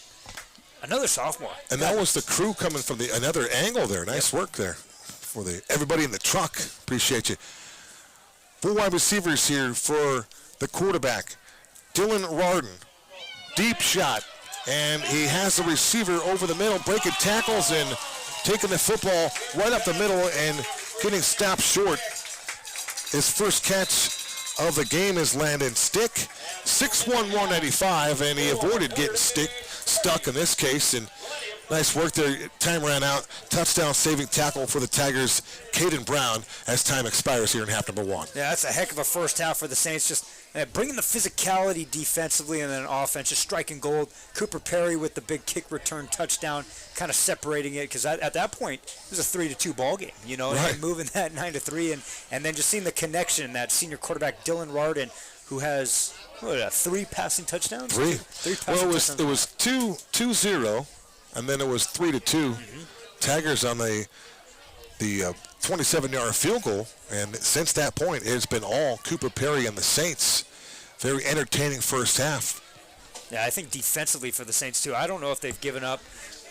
Another sophomore. And that was the crew coming from another angle there. Nice work there for everybody in the truck. Appreciate you. 4 wide receivers here for the quarterback. Dylan Rardin. Deep shot. And he has the receiver over the middle, breaking tackles and taking the football right up the middle and getting stopped short. His first catch of the game is Landon Stick. 6'1", 195, and he avoided getting stuck in this case. And nice work there. Time ran out. Touchdown saving tackle for the Tigers, Caden Brown, as time expires here in half number 1. Yeah, that's a heck of a first half for the Saints. Just bringing the physicality defensively and then offense, just striking gold. Cooper Perry with the big kick return touchdown, kind of separating it, because at that point it was a 3-2 ball game, Right. and moving that 9-3, and then just seeing the connection, that senior quarterback Dylan Rardin, who has 3 passing touchdowns. 3. Passing It was 2-0, and then it was 3-2. Tigers on the 27-yard field goal, and since that point, it's been all Cooper Perry and the Saints. Very entertaining first half. Yeah, I think defensively for the Saints, too. I don't know if they've given up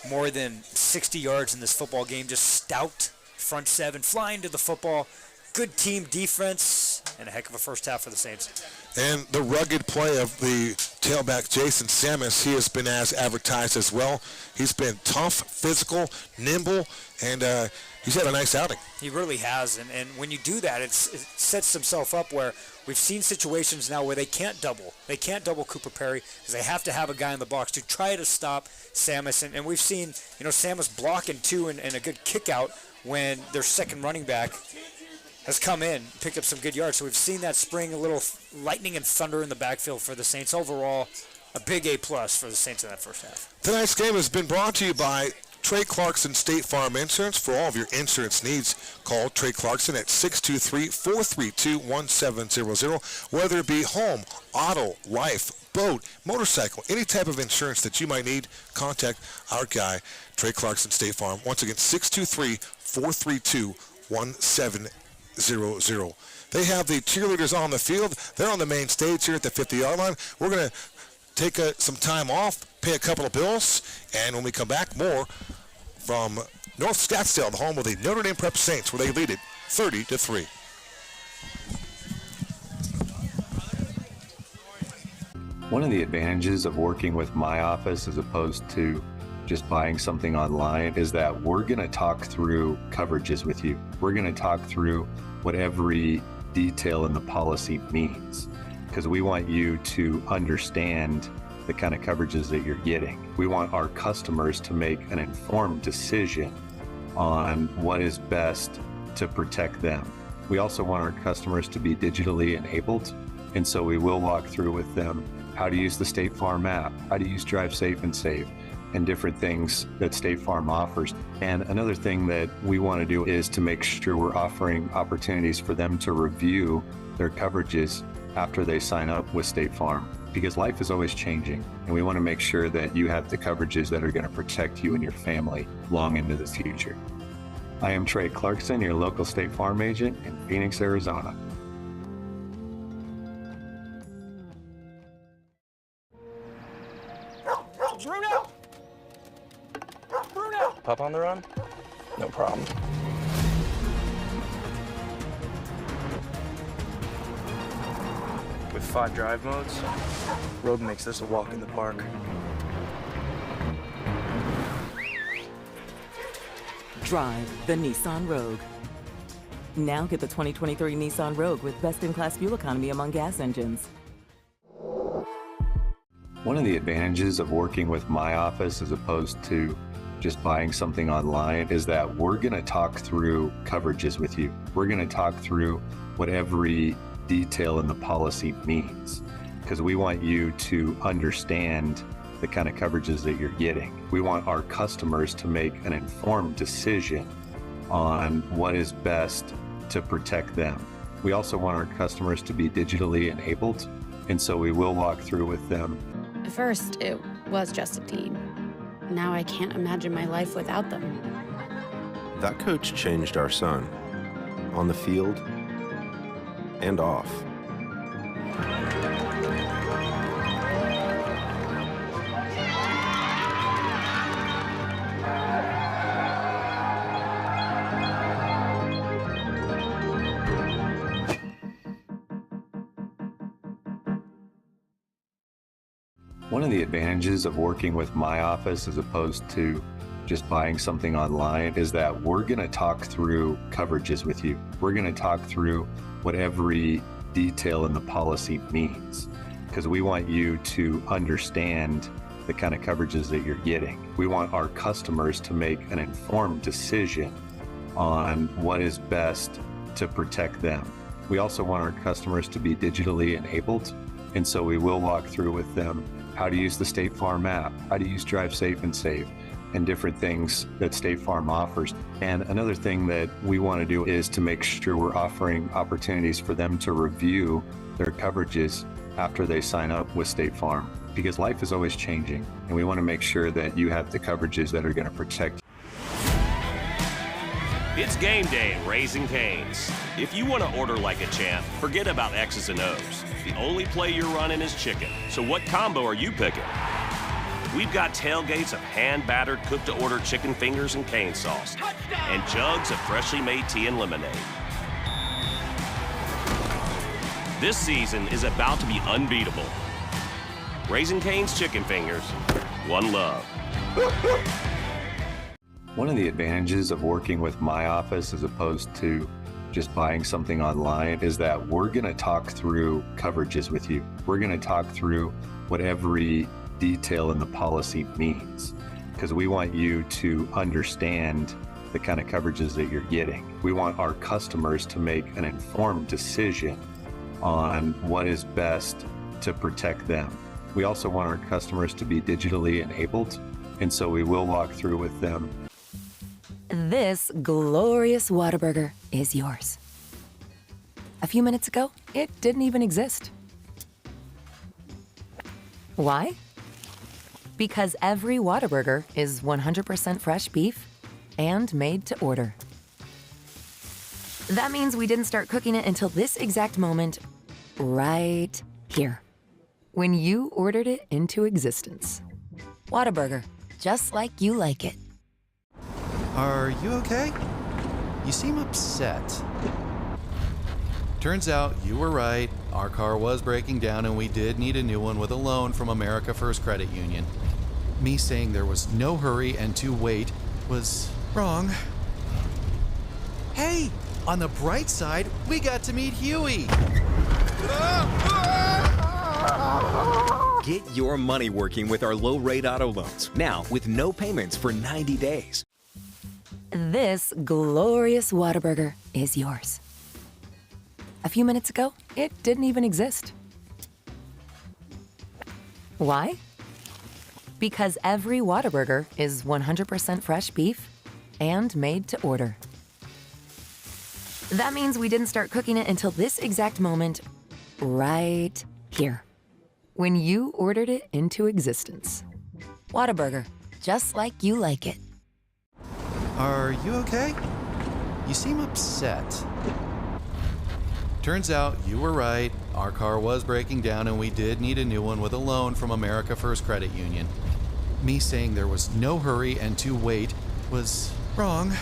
more than 60 yards in this football game. Just stout front 7, flying to the football. Good team defense, and a heck of a first half for the Saints. And the rugged play of the tailback, Jason Samus, he has been as advertised as well. He's been tough, physical, nimble, and he's had a nice outing. He really has, and when you do that, it sets himself up where we've seen situations now where they can't double. They can't double Cooper Perry because they have to have a guy in the box to try to stop Samus. And we've seen, Samus blocking too and a good kick out when their second running back has come in, picked up some good yards. So we've seen that spring a little lightning and thunder in the backfield for the Saints. Overall, a big A+ for the Saints in that first half. Tonight's game has been brought to you by Trey Clarkson State Farm Insurance. For all of your insurance needs, call Trey Clarkson at 623-432-1700. Whether it be home, auto, life, boat, motorcycle, any type of insurance that you might need, contact our guy, Trey Clarkson State Farm. Once again, 623-432-1700. They have the cheerleaders on the field. They're on the main stage here at the 50-yard line. We're going to take some time off, pay a couple of bills, and when we come back, more from North Scottsdale, the home of the Notre Dame Prep Saints, where they lead it 30-3. One of the advantages of working with my office as opposed to just buying something online is that we're going to talk through coverages with you. We're going to talk through what every detail in the policy means, because we want you to understand the kind of coverages that you're getting. We want our customers to make an informed decision on what is best to protect them. We also want our customers to be digitally enabled, and so we will walk through with them how to use the State Farm app, how to use Drive Safe and Save, and different things that State Farm offers. And another thing that we want to do is to make sure we're offering opportunities for them to review their coverages after they sign up with State Farm, because life is always changing, and we want to make sure that you have the coverages that are going to protect you and your family long into the future. I am Trey Clarkson, your local State Farm agent in Phoenix, Arizona. Bruno pup on the run? No problem. With 5 drive modes, Rogue makes this a walk in the park. Drive the Nissan Rogue. Now get the 2023 Nissan Rogue with best-in-class fuel economy among gas engines. One of the advantages of working with my office as opposed to just buying something online is that we're going to talk through coverages with you. We're going to talk through what every detail in the policy means, because we want you to understand the kind of coverages that you're getting. We want our customers to make an informed decision on what is best to protect them. We also want our customers to be digitally enabled, and so we will walk through with them. At first, it was just a team. Now I can't imagine my life without them. That coach changed our son, on the field and off. One of the advantages of working with my office as opposed to just buying something online is that we're going to talk through coverages with you. We're going to talk through what every detail in the policy means, because we want you to understand the kind of coverages that you're getting. We want our customers to make an informed decision on what is best to protect them. We also want our customers to be digitally enabled, and so we will walk through with them how to use the State Farm app, how to use Drive Safe and Save, and different things that State Farm offers. And another thing that we want to do is to make sure we're offering opportunities for them to review their coverages after they sign up with State Farm, because life is always changing, and we want to make sure that you have the coverages that are going to protect you. It's game day at Raising Cane's. If you want to order like a champ, forget about X's and O's. The only play you're running is chicken. So what combo are you picking? We've got tailgates of hand-battered, cooked-to-order chicken fingers and cane sauce, and jugs of freshly made tea and lemonade. This season is about to be unbeatable. Raising Cane's chicken fingers, one love. One of the advantages of working with my office as opposed to just buying something online is that we're going to talk through coverages with you. We're going to talk through what every detail in the policy means, because we want you to understand the kind of coverages that you're getting. We want our customers to make an informed decision on what is best to protect them. We also want our customers to be digitally enabled, and so we will walk through with them. This glorious Whataburger is yours. A few minutes ago, it didn't even exist. Why? Because every Whataburger is 100% fresh beef and made to order. That means we didn't start cooking it until this exact moment, right here, when you ordered it into existence. Whataburger, just like you like it. Are you okay? You seem upset. Turns out you were right. Our car was breaking down and we did need a new one with a loan from America First Credit Union. Me saying there was no hurry and to wait was wrong. Hey, on the bright side, we got to meet Huey. Get your money working with our low-rate auto loans, now with no payments for 90 days. This glorious Whataburger is yours. A few minutes ago, it didn't even exist. Why? Because every Whataburger is 100% fresh beef and made to order. That means we didn't start cooking it until this exact moment, right here, when you ordered it into existence. Whataburger, just like you like it. Are you okay? You seem upset. Turns out you were right. Our car was breaking down and we did need a new one with a loan from America First Credit Union. Me saying there was no hurry and to wait was wrong.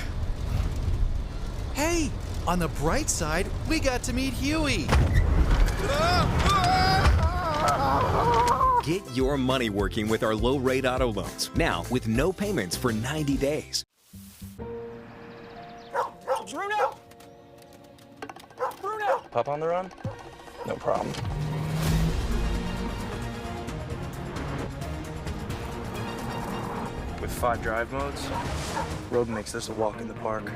Hey, on the bright side, we got to meet Huey. Get your money working with our low-rate auto loans. Now, with no payments for 90 days. Bruno! Bruno! Pup on the run? No problem. With 5 drive modes, Rogue makes this a walk in the park.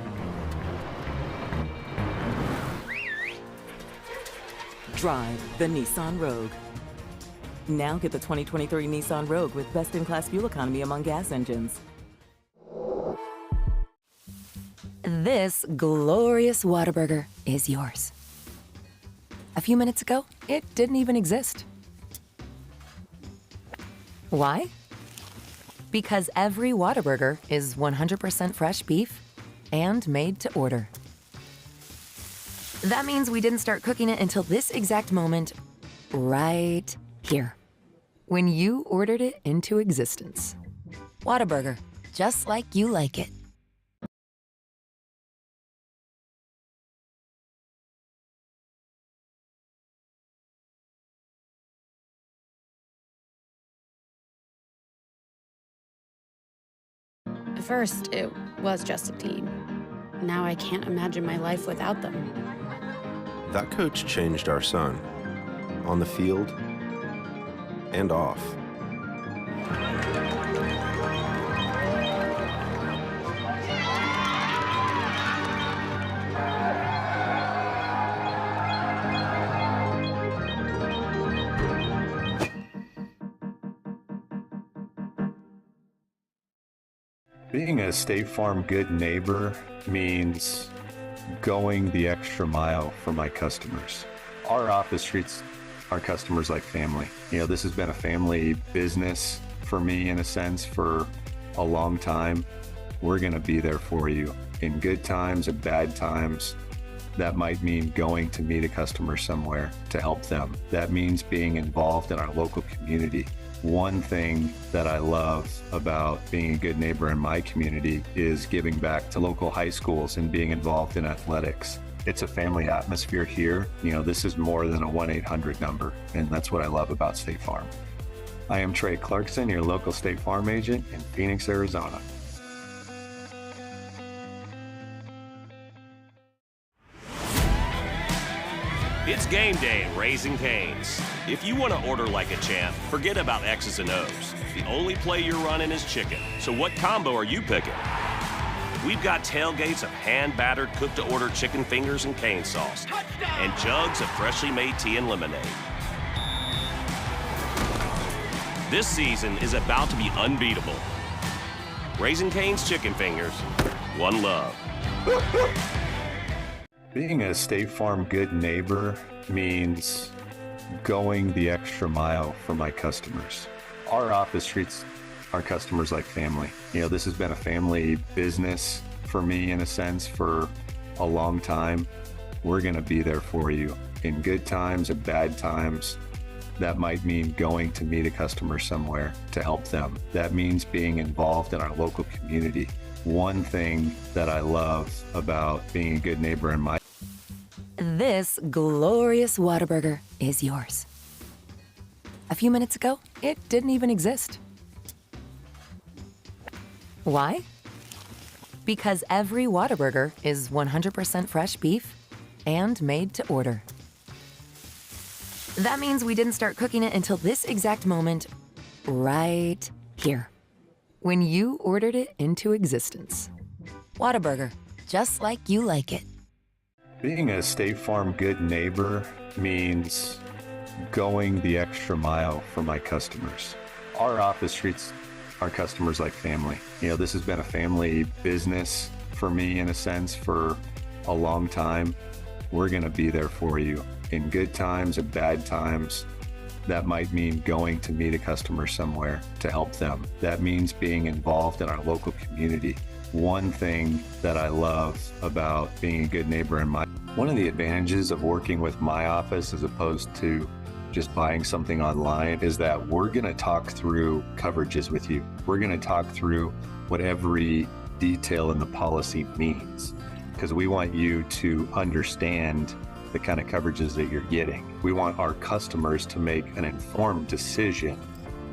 Drive the Nissan Rogue. Now get the 2023 Nissan Rogue with best-in-class fuel economy among gas engines. This glorious Whataburger is yours. A few minutes ago, it didn't even exist. Why? Because every Whataburger is 100% fresh beef and made to order. That means we didn't start cooking it until this exact moment, right here, when you ordered it into existence. Whataburger, just like you like it. At first, it was just a team. Now I can't imagine my life without them. That coach changed our son. On the field and off. Being a State Farm good neighbor means going the extra mile for my customers. Our office treats our customers like family. This has been a family business for me in a sense for a long time. We're going to be there for you in good times and bad times. That might mean going to meet a customer somewhere to help them. That means being involved in our local community. One thing that I love about being a good neighbor in my community is giving back to local high schools and being involved in athletics. It's a family atmosphere here. This is more than a 1-800 number, and that's what I love about State Farm. I am Trey Clarkson, your local State Farm agent in Phoenix, Arizona. It's game day at Raising Cane's. If you want to order like a champ, forget about X's and O's. The only play you're running is chicken. So what combo are you picking? We've got tailgates of hand-battered, cooked-to-order chicken fingers and cane sauce, and jugs of freshly made tea and lemonade. This season is about to be unbeatable. Raising Cane's chicken fingers, one love. Being a State Farm good neighbor means going the extra mile for my customers. Our office treats our customers like family. This has been a family business for me in a sense for a long time. We're going to be there for you in good times and bad times. That might mean going to meet a customer somewhere to help them. That means being involved in our local community. One thing that I love about being a good neighbor in my This glorious Whataburger is yours. A few minutes ago, it didn't even exist. Why? Because every Whataburger is 100% fresh beef and made to order. That means we didn't start cooking it until this exact moment, right here, when you ordered it into existence. Whataburger, just like you like it. Being a State Farm good neighbor means going the extra mile for my customers. Our office treats our customers like family. This has been a family business for me in a sense for a long time. We're going to be there for you in good times and bad times. That might mean going to meet a customer somewhere to help them. That means being involved in our local community. One thing that I love about being a good neighbor in one of the advantages of working with my office as opposed to just buying something online is that we're going to talk through coverages with you. We're going to talk through what every detail in the policy means, because we want you to understand the kind of coverages that you're getting. We want our customers to make an informed decision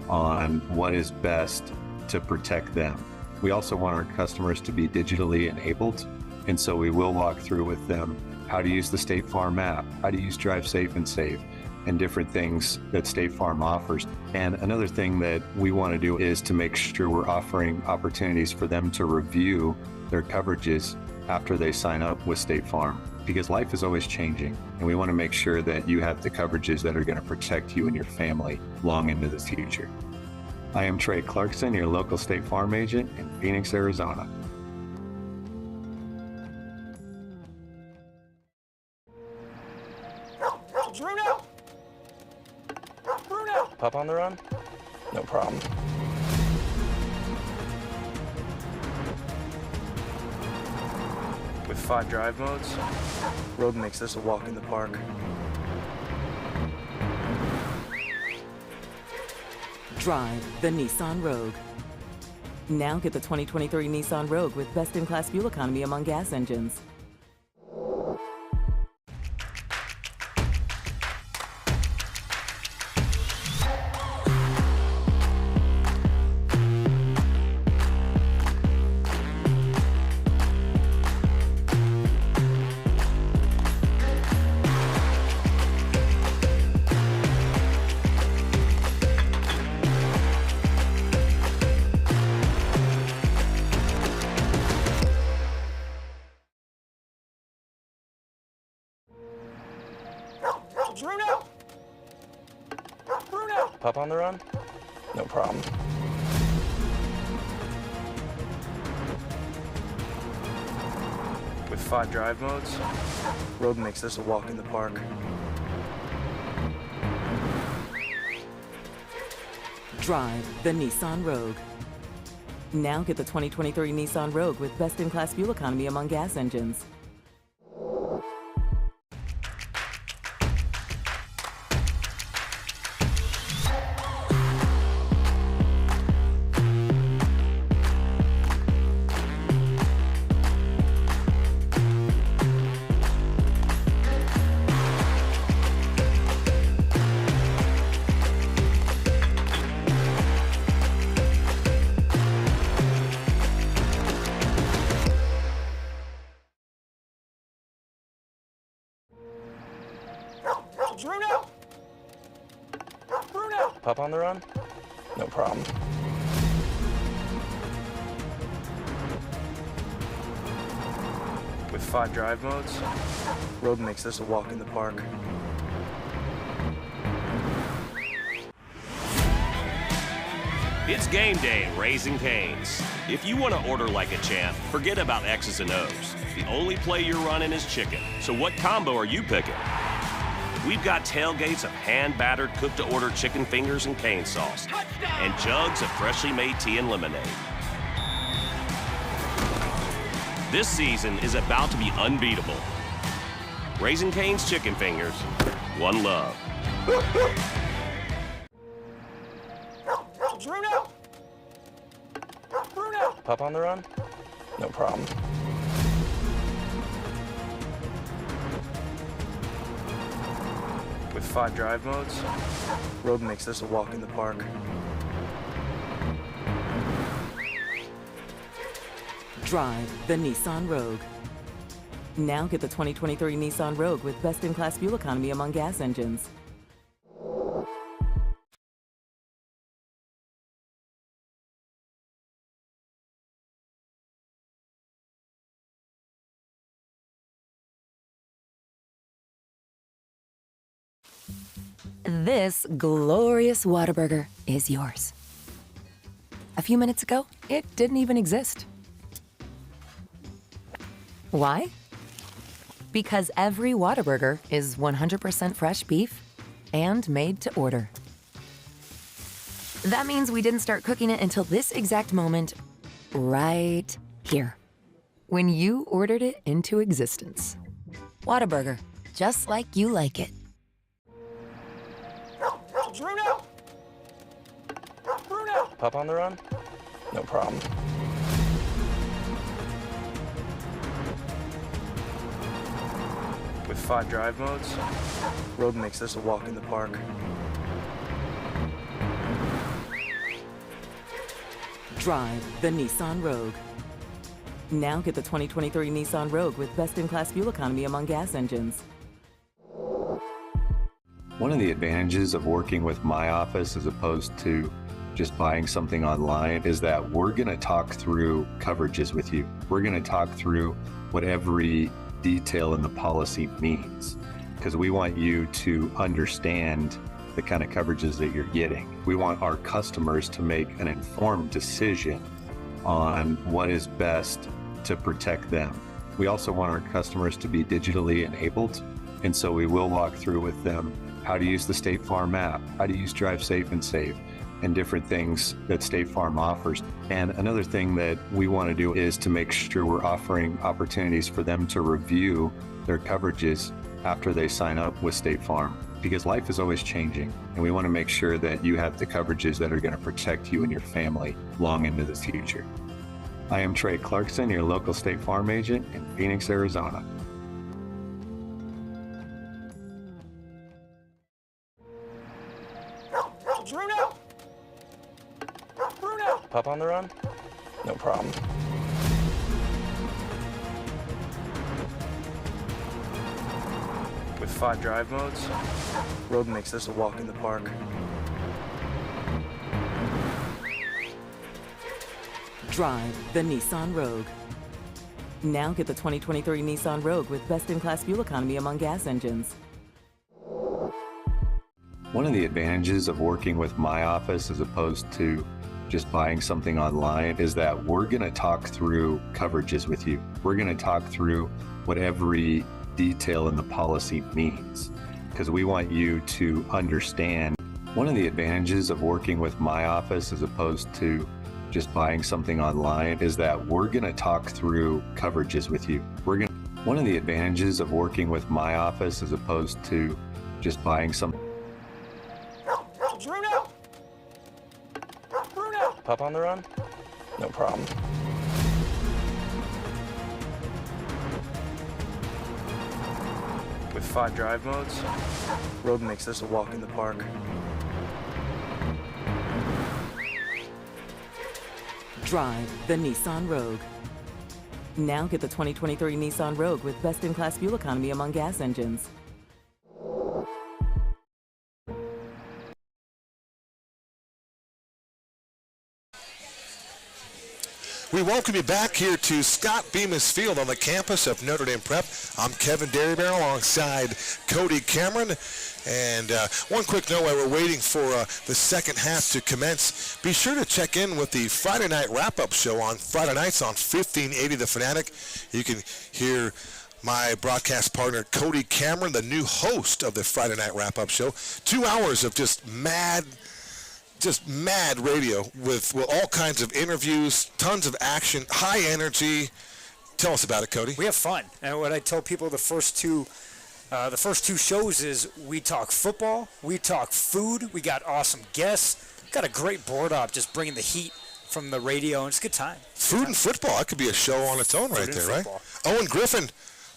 on what is best to protect them. We also want our customers to be digitally enabled, and so we will walk through with them how to use the State Farm app, how to use Drive Safe and Save, and different things that State Farm offers. And another thing that we want to do is to make sure we're offering opportunities for them to review their coverages after they sign up with State Farm, because life is always changing, and we want to make sure that you have the coverages that are going to protect you and your family long into the future. I am Trey Clarkson, your local State Farm agent in Phoenix, Arizona. Bruno! Bruno! Pup on the run? No problem. With 5 drive modes, Road makes this a walk in the park. Drive the Nissan Rogue. Now get the 2023 Nissan Rogue with best-in-class fuel economy among gas engines. Bruno! Bruno! Pup on the run? No problem. With 5 drive modes, Road makes this a walk in the park. Drive the Nissan Rogue. Now get the 2023 Nissan Rogue with best-in-class fuel economy among gas engines. Bruno! Bruno! Pup on the run? No problem. With 5 drive modes, Road makes this a walk in the park. It's game day at Raising Cane's. If you want to order like a champ, forget about X's and O's. The only play you're running is chicken. So what combo are you picking? We've got tailgates of hand-battered, cooked-to-order chicken fingers and cane sauce, and jugs of freshly made tea and lemonade. This season is about to be unbeatable. Raising Cane's chicken fingers, one love. Bruno! Bruno! Pup on the run? No problem. With 5 drive modes, Road makes this a walk in the park. Drive the Nissan Rogue. Now get the 2023 Nissan Rogue with best-in-class fuel economy among gas engines. This glorious Whataburger is yours. A few minutes ago, it didn't even exist. Why? Because every Whataburger is 100% fresh beef and made to order. That means we didn't start cooking it until this exact moment, right here, when you ordered it into existence. Whataburger, just like you like it. Bruno! Bruno! Pup on the run? No problem. With 5 drive modes, Rogue makes this a walk in the park. Drive the Nissan Rogue. Now get the 2023 Nissan Rogue with best-in-class fuel economy among gas engines. One of the advantages of working with my office as opposed to just buying something online is that we're going to talk through coverages with you. We're going to talk through what every detail in the policy means, because we want you to understand the kind of coverages that you're getting. We want our customers to make an informed decision on what is best to protect them. We also want our customers to be digitally enabled, and so we will walk through with them how to use the State Farm app, how to use Drive Safe and Save, and different things that State Farm offers. And another thing that we want to do is to make sure we're offering opportunities for them to review their coverages after they sign up with State Farm, because life is always changing, and we want to make sure that you have the coverages that are going to protect you and your family long into the future. I am Trey Clarkson, your local State Farm agent in Phoenix, Arizona. Pup on the run? No problem. With 5 drive modes, Rogue makes this a walk in the park. Drive the Nissan Rogue. Now get the 2023 Nissan Rogue with best-in-class fuel economy among gas engines. One of the advantages of working with my office as opposed to just buying something online is that we're going to talk through coverages with you. We're going to talk through what every detail in the policy means, because we want you to understand. One of the advantages of working with my office as opposed to just buying something online is that we're going to talk through coverages with you. One of the advantages of working with my office as opposed to just buying something. Pup on the run? No problem. With 5 drive modes, Rogue makes this a walk in the park. Drive the Nissan Rogue. Now get the 2023 Nissan Rogue with best-in-class fuel economy among gas engines. We welcome you back here to Scott Bemis Field on the campus of Notre Dame Prep. I'm Kevin Derryberry alongside Cody Cameron. And one quick note while we're waiting for the second half to commence, be sure to check in with the Friday night wrap-up show on Friday nights on 1580 The Fanatic. You can hear my broadcast partner Cody Cameron, the new host of the Friday night wrap-up show. 2 hours of just mad radio with all kinds of interviews, tons of action, high energy. Tell us about it, Cody. We have fun. And what I tell people the first two shows is we talk football, we talk food, we got awesome guests, got a great board op just bringing the heat from the radio, and it's a good time. Food and football, that could be a show on its own right there, right? Owen Griffin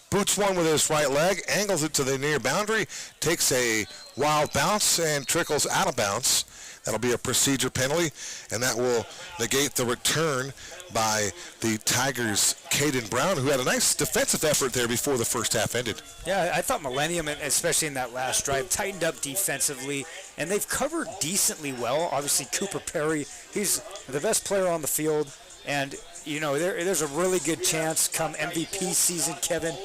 boots one with his right leg, angles it to the near boundary, takes a wild bounce, and trickles out of bounds. That'll be a procedure penalty, and that will negate the return by the Tigers' Caden Brown, who had a nice defensive effort there before the first half ended. Yeah, I thought Millennium, especially in that last drive, tightened up defensively, and they've covered decently well. Obviously, Cooper Perry, he's the best player on the field, and, you know, there's a really good chance come MVP season, Kevin,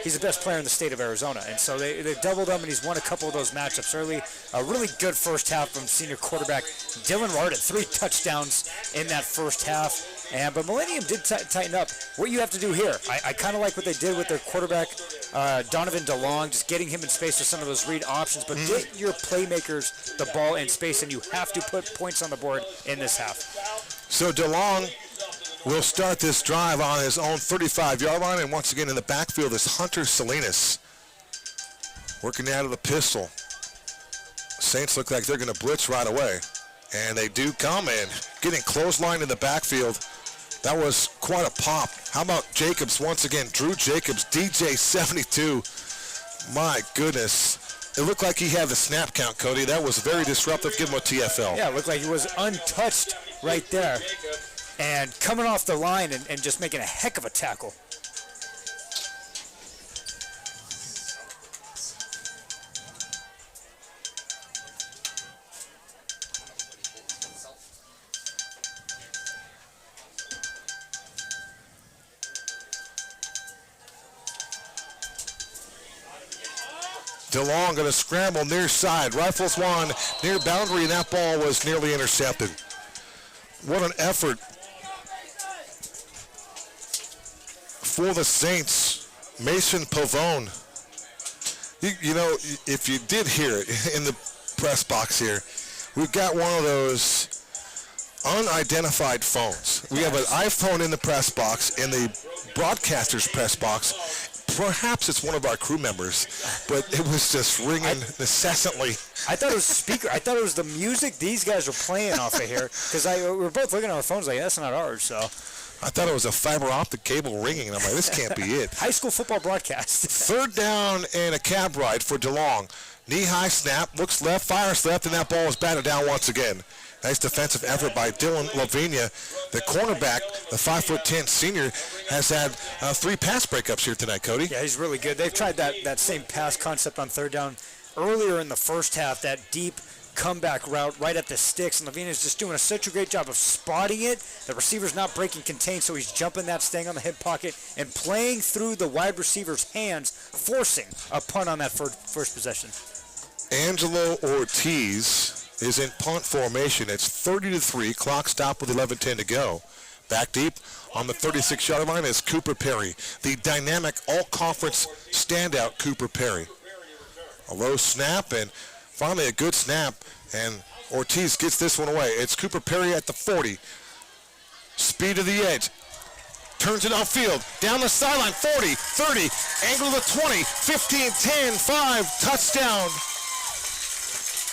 he's the best player in the state of Arizona. And so they doubled him, and he's won a couple of those matchups early. A really good first half from senior quarterback Dylan Martin, 3 touchdowns in that first half. But Millennium did tighten up. What you have to do here, I kind of like what they did with their quarterback, Donovan DeLong, just getting him in space with some of those read options. But get your playmakers the ball in space, and you have to put points on the board in this half. So DeLong will start this drive on his own 35-yard line, and once again in the backfield is Hunter Salinas working out of the pistol. Saints look like they're going to blitz right away, and they do come in, getting clotheslined in the backfield. That was quite a pop. How about Jacobs once again? Drew Jacobs, DJ 72, My goodness. It looked like he had the snap count, Cody. That was very disruptive. Give him a TFL. Yeah, it looked like he was untouched right there. And coming off the line and just making a heck of a tackle. DeLong going to scramble near side. Rifles one near boundary, and that ball was nearly intercepted. What an effort for the Saints. Mason Pavone. You know, if you did hear it in the press box here, we've got one of those unidentified phones. We have an iPhone in the press box, in the broadcaster's press box. Perhaps it's one of our crew members, but it was just ringing incessantly. I thought it was speaker. I thought it was the music these guys were playing off of here, because we were both looking at our phones like, that's not ours, so. I thought it was a fiber optic cable ringing, and I'm like, this can't be it. High school football broadcast. Third down and a cab ride for DeLong. Knee-high snap, looks left, fires left, and that ball is batted down once again. Nice defensive effort by Dylan Lavinia. The cornerback, the 5'10" senior, has had 3 pass breakups here tonight, Cody. Yeah, he's really good. They've tried that same pass concept on third down earlier in the first half, that deep comeback route right at the sticks, and Lavinia's just doing such a great job of spotting it. The receiver's not breaking contain, so he's jumping that, staying on the hip pocket, and playing through the wide receiver's hands, forcing a punt on that first possession. Angelo Ortiz is in punt formation. It's 30-3. Clock stop with 11:10 to go. Back deep on the 36-yard line is Cooper Perry, the dynamic all-conference standout Cooper Perry. A low snap, and finally a good snap, and Ortiz gets this one away. It's Cooper Perry at the 40. Speed to the edge. Turns it outfield. Down the sideline. 40, 30. Angle to the 20. 15, 10, 5. Touchdown.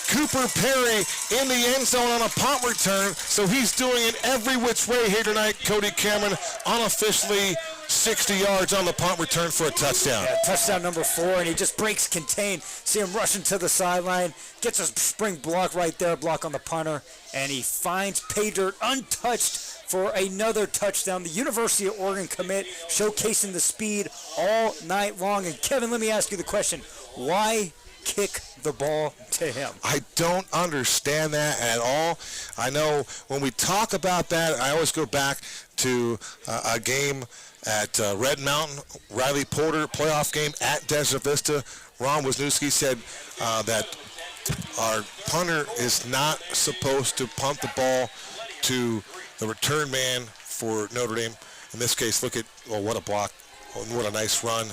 Cooper Perry in the end zone on a punt return, so he's doing it every which way here tonight. Cody Cameron unofficially 60 yards on the punt return for a touchdown. Yeah, touchdown number 4, and he just breaks contain. See him rushing to the sideline, gets a spring block right there, block on the punter, and he finds pay dirt untouched for another touchdown. The University of Oregon commit showcasing the speed all night long. And Kevin, let me ask you the question, why kick the ball to him? I don't understand that at all. I know when we talk about that, I always go back to a game at Red Mountain, Riley Porter playoff game at Desert Vista. Ron Wisniewski said that our punter is not supposed to punt the ball to the return man for Notre Dame. In this case, look at, well, what a block. What a nice run.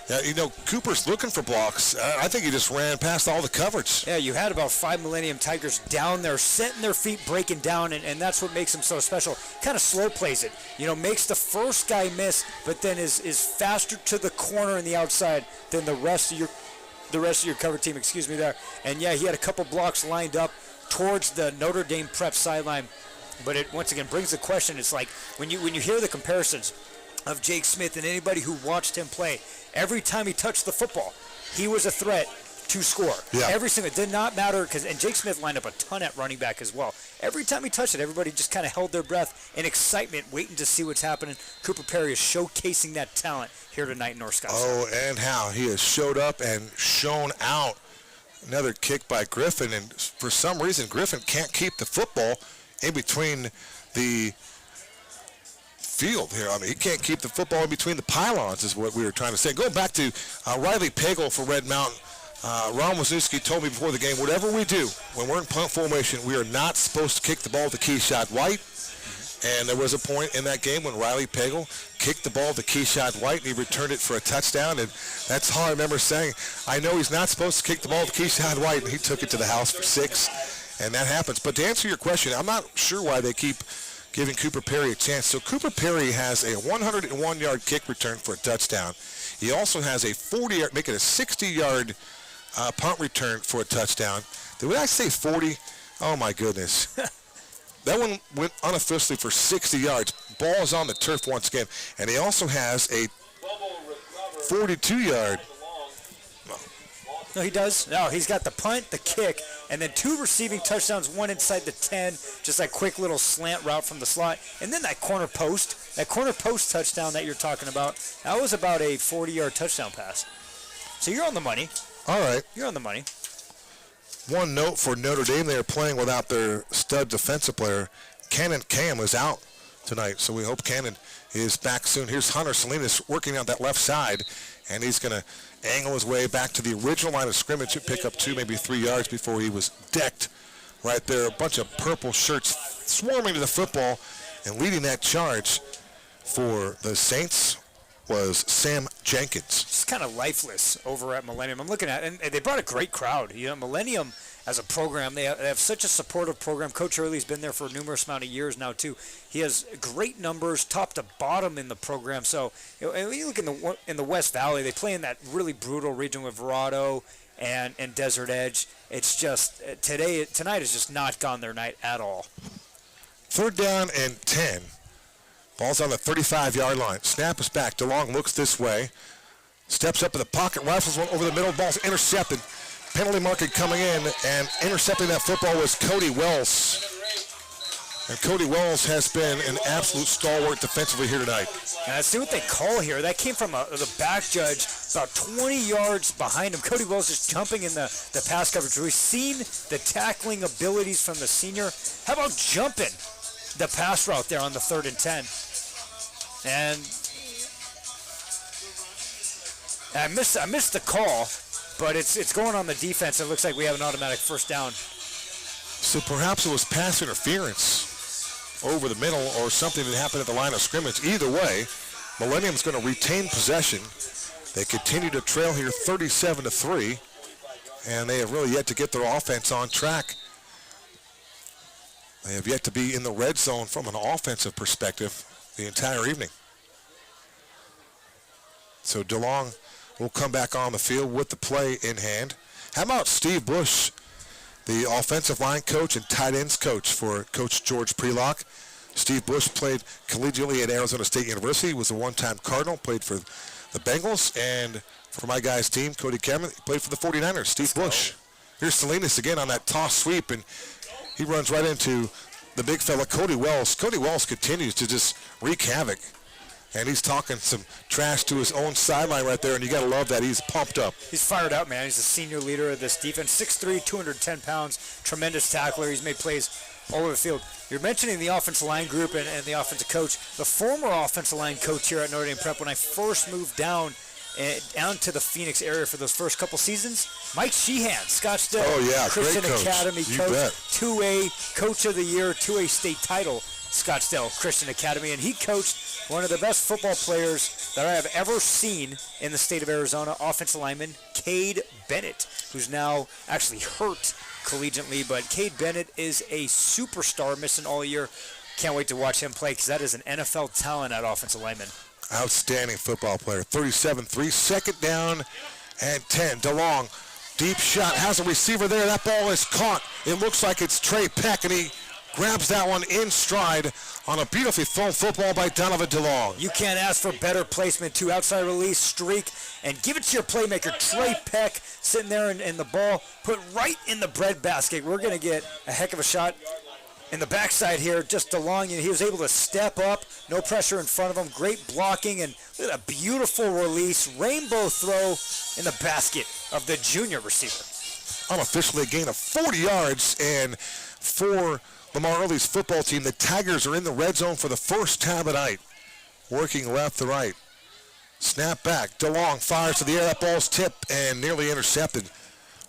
Yeah, you know, Cooper's looking for blocks. I think he just ran past all the coverage. Yeah, you had about 5 Millennium Tigers down there, setting their feet, breaking down, and that's what makes him so special. Kind of slow plays it. You know, makes the first guy miss, but then is faster to the corner and the outside than the rest of your cover team, excuse me there. And yeah, he had a couple blocks lined up towards the Notre Dame Prep sideline. But it once again brings the question, it's like when you hear the comparisons of Jake Smith and anybody who watched him play, every time he touched the football, he was a threat to score. Yeah. Every single, it did not matter, and Jake Smith lined up a ton at running back as well. Every time he touched it, everybody just kind of held their breath in excitement, waiting to see what's happening. Cooper Perry is showcasing that talent here tonight in North Scottsdale. Oh, and how he has showed up and shown out. Another kick by Griffin, and for some reason, Griffin can't keep the football in between the field here. I mean, he can't keep the football in between the pylons is what we were trying to say. Going back to Riley Pagel for Red Mountain, Ron Wisniewski told me before the game, whatever we do, when we're in punt formation, we are not supposed to kick the ball to Keyshot White. And there was a point in that game when Riley Pagel kicked the ball to Keyshot White, and he returned it for a touchdown. And that's all I remember saying. I know he's not supposed to kick the ball to Keyshot White, and he took it to the house for 6. And that happens. But to answer your question, I'm not sure why they keep giving Cooper Perry a chance. So Cooper Perry has a 101-yard kick return for a touchdown. He also has a 40-yard, make it a 60-yard punt return for a touchdown. Did I say 40? Oh, my goodness. That one went unofficially for 60 yards. Ball is on the turf once again. And he also has a 42-yard No, he does. No, he's got the punt, the kick, and then 2 receiving touchdowns, 1 inside the 10, just that quick little slant route from the slot. And then that corner post touchdown that you're talking about, that was about a 40-yard touchdown pass. So you're on the money. All right. You're on the money. One note for Notre Dame, they are playing without their stud defensive player. Cannon Cam is out tonight, so we hope Cannon is back soon. Here's Hunter Salinas working out that left side, and he's going to angle his way back to the original line of scrimmage to pick up 2, maybe 3 yards before he was decked right there. A bunch of purple shirts swarming to the football, and leading that charge for the Saints was Sam Jenkins. Just kind of lifeless over at Millennium. I'm looking at it, and they brought a great crowd. You know, Millennium as a program, they have such a supportive program. Coach Early's been there for a numerous amount of years now, too. He has great numbers top to bottom in the program. So, you know, and when you look in the West Valley, they play in that really brutal region with Verrado and Desert Edge. It's just, tonight has just not gone their night at all. 3rd down and 10. Ball's on the 35-yard line. Snap is back. DeLong looks this way. Steps up in the pocket. Rifles one over the middle. Ball's intercepted. Penalty marking coming in. And intercepting that football was Cody Wells. And Cody Wells has been an absolute stalwart defensively here tonight. And let's see what they call here. That came from the back judge about 20 yards behind him. Cody Wells just jumping in the pass coverage. We've seen the tackling abilities from the senior. How about jumping the pass route there on the 3rd and 10? And I missed the call, but it's going on the defense. It looks like we have an automatic 1st down. So perhaps it was pass interference over the middle or something that happened at the line of scrimmage. Either way, Millennium's going to retain possession. They continue to trail here 37-3, and they have really yet to get their offense on track. They have yet to be in the red zone from an offensive perspective the entire evening. So DeLong will come back on the field with the play in hand. How about Steve Bush, the offensive line coach and tight ends coach for Coach George Prelock? Steve Bush played collegiately at Arizona State University, was a one-time Cardinal, played for the Bengals, and for my guy's team, Cody Cameron, played for the 49ers. Steve Bush. Here's Salinas again on that toss sweep, and he runs right into the big fella, Cody Wells. Cody Wells continues to just wreak havoc. And he's talking some trash to his own sideline right there, and you got to love that. He's pumped up. He's fired up, man. He's the senior leader of this defense. 6'3", 210 pounds, tremendous tackler. He's made plays all over the field. You're mentioning the offensive line group and the offensive coach. The former offensive line coach here at Notre Dame Prep, when I first moved down to the Phoenix area for those first couple seasons, Mike Sheehan, Scottsdale Christian Academy coach, 2A Coach of the Year, 2A state title, Scottsdale Christian Academy, and he coached one of the best football players that I have ever seen in the state of Arizona, offensive lineman Cade Bennett, who's now actually hurt collegiately, but Cade Bennett is a superstar, missing all year. Can't wait to watch him play because that is an NFL talent at offensive lineman. Outstanding football player. 37-3, 2nd down and 10. DeLong, deep shot, has a receiver there. That ball is caught. It looks like it's Trey Peck, and he grabs that one in stride on a beautifully thrown football by Donovan DeLong. You can't ask for better placement, too. Outside release, streak, and give it to your playmaker, Trey Peck, sitting there in the ball, put right in the breadbasket. We're going to get a heck of a shot in the backside here, just DeLong. He was able to step up, no pressure in front of him, great blocking, and look at a beautiful release, rainbow throw in the basket of the junior receiver. Unofficially a gain of 40 yards, and for Lamar Early's football team, the Tigers are in the red zone for the first time tonight, working left to right. Snap back, DeLong fires to the air, that ball's tipped and nearly intercepted.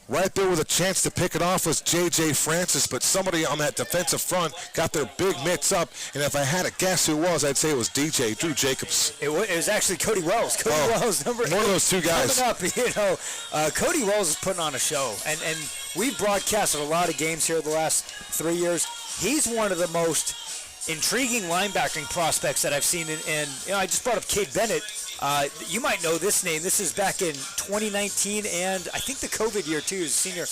Right there with a chance to pick it off was J.J. Francis, but somebody on that defensive front got their big mitts up, and if I had to guess who it was, I'd say it was DJ, Drew Jacobs. It was actually Cody Wells. Cody Wells, number 8. One of those two guys. Coming up, Cody Wells is putting on a show, and we've broadcasted a lot of games here the last 3 years. He's one of the most intriguing linebacking prospects that I've seen, and I just brought up Cade Bennett. You might know this name. This is back in 2019 and I think the COVID year too. His senior,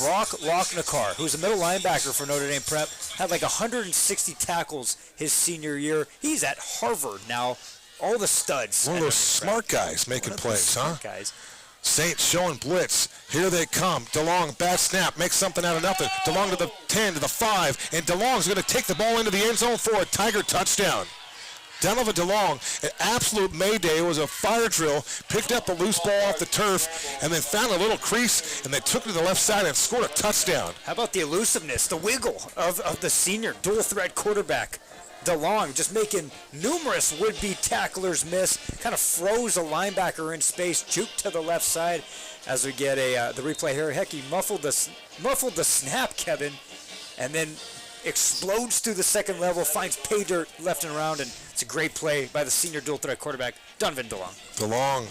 Brock Lochnikar, who's a middle linebacker for Notre Dame Prep, had like 160 tackles his senior year. He's at Harvard now. All the studs. One of those smart guys making plays, huh? Guys. Saints showing blitz. Here they come. DeLong, bad snap, makes something out of nothing. DeLong to the 10, to the 5, and DeLong's going to take the ball into the end zone for a Tiger touchdown. Donovan DeLong, an absolute mayday. It was a fire drill, picked up a loose ball off the turf, and then found a little crease, and they took it to the left side and scored a touchdown. How about the elusiveness, the wiggle of the senior dual-threat quarterback? DeLong just making numerous would-be tacklers miss, kind of froze a linebacker in space, juked to the left side as we get the replay here. Heck, he muffled the snap, Kevin, and then explodes through the second level, finds pay dirt left and around, and it's a great play by the senior dual-threat quarterback, Donovan DeLong. DeLong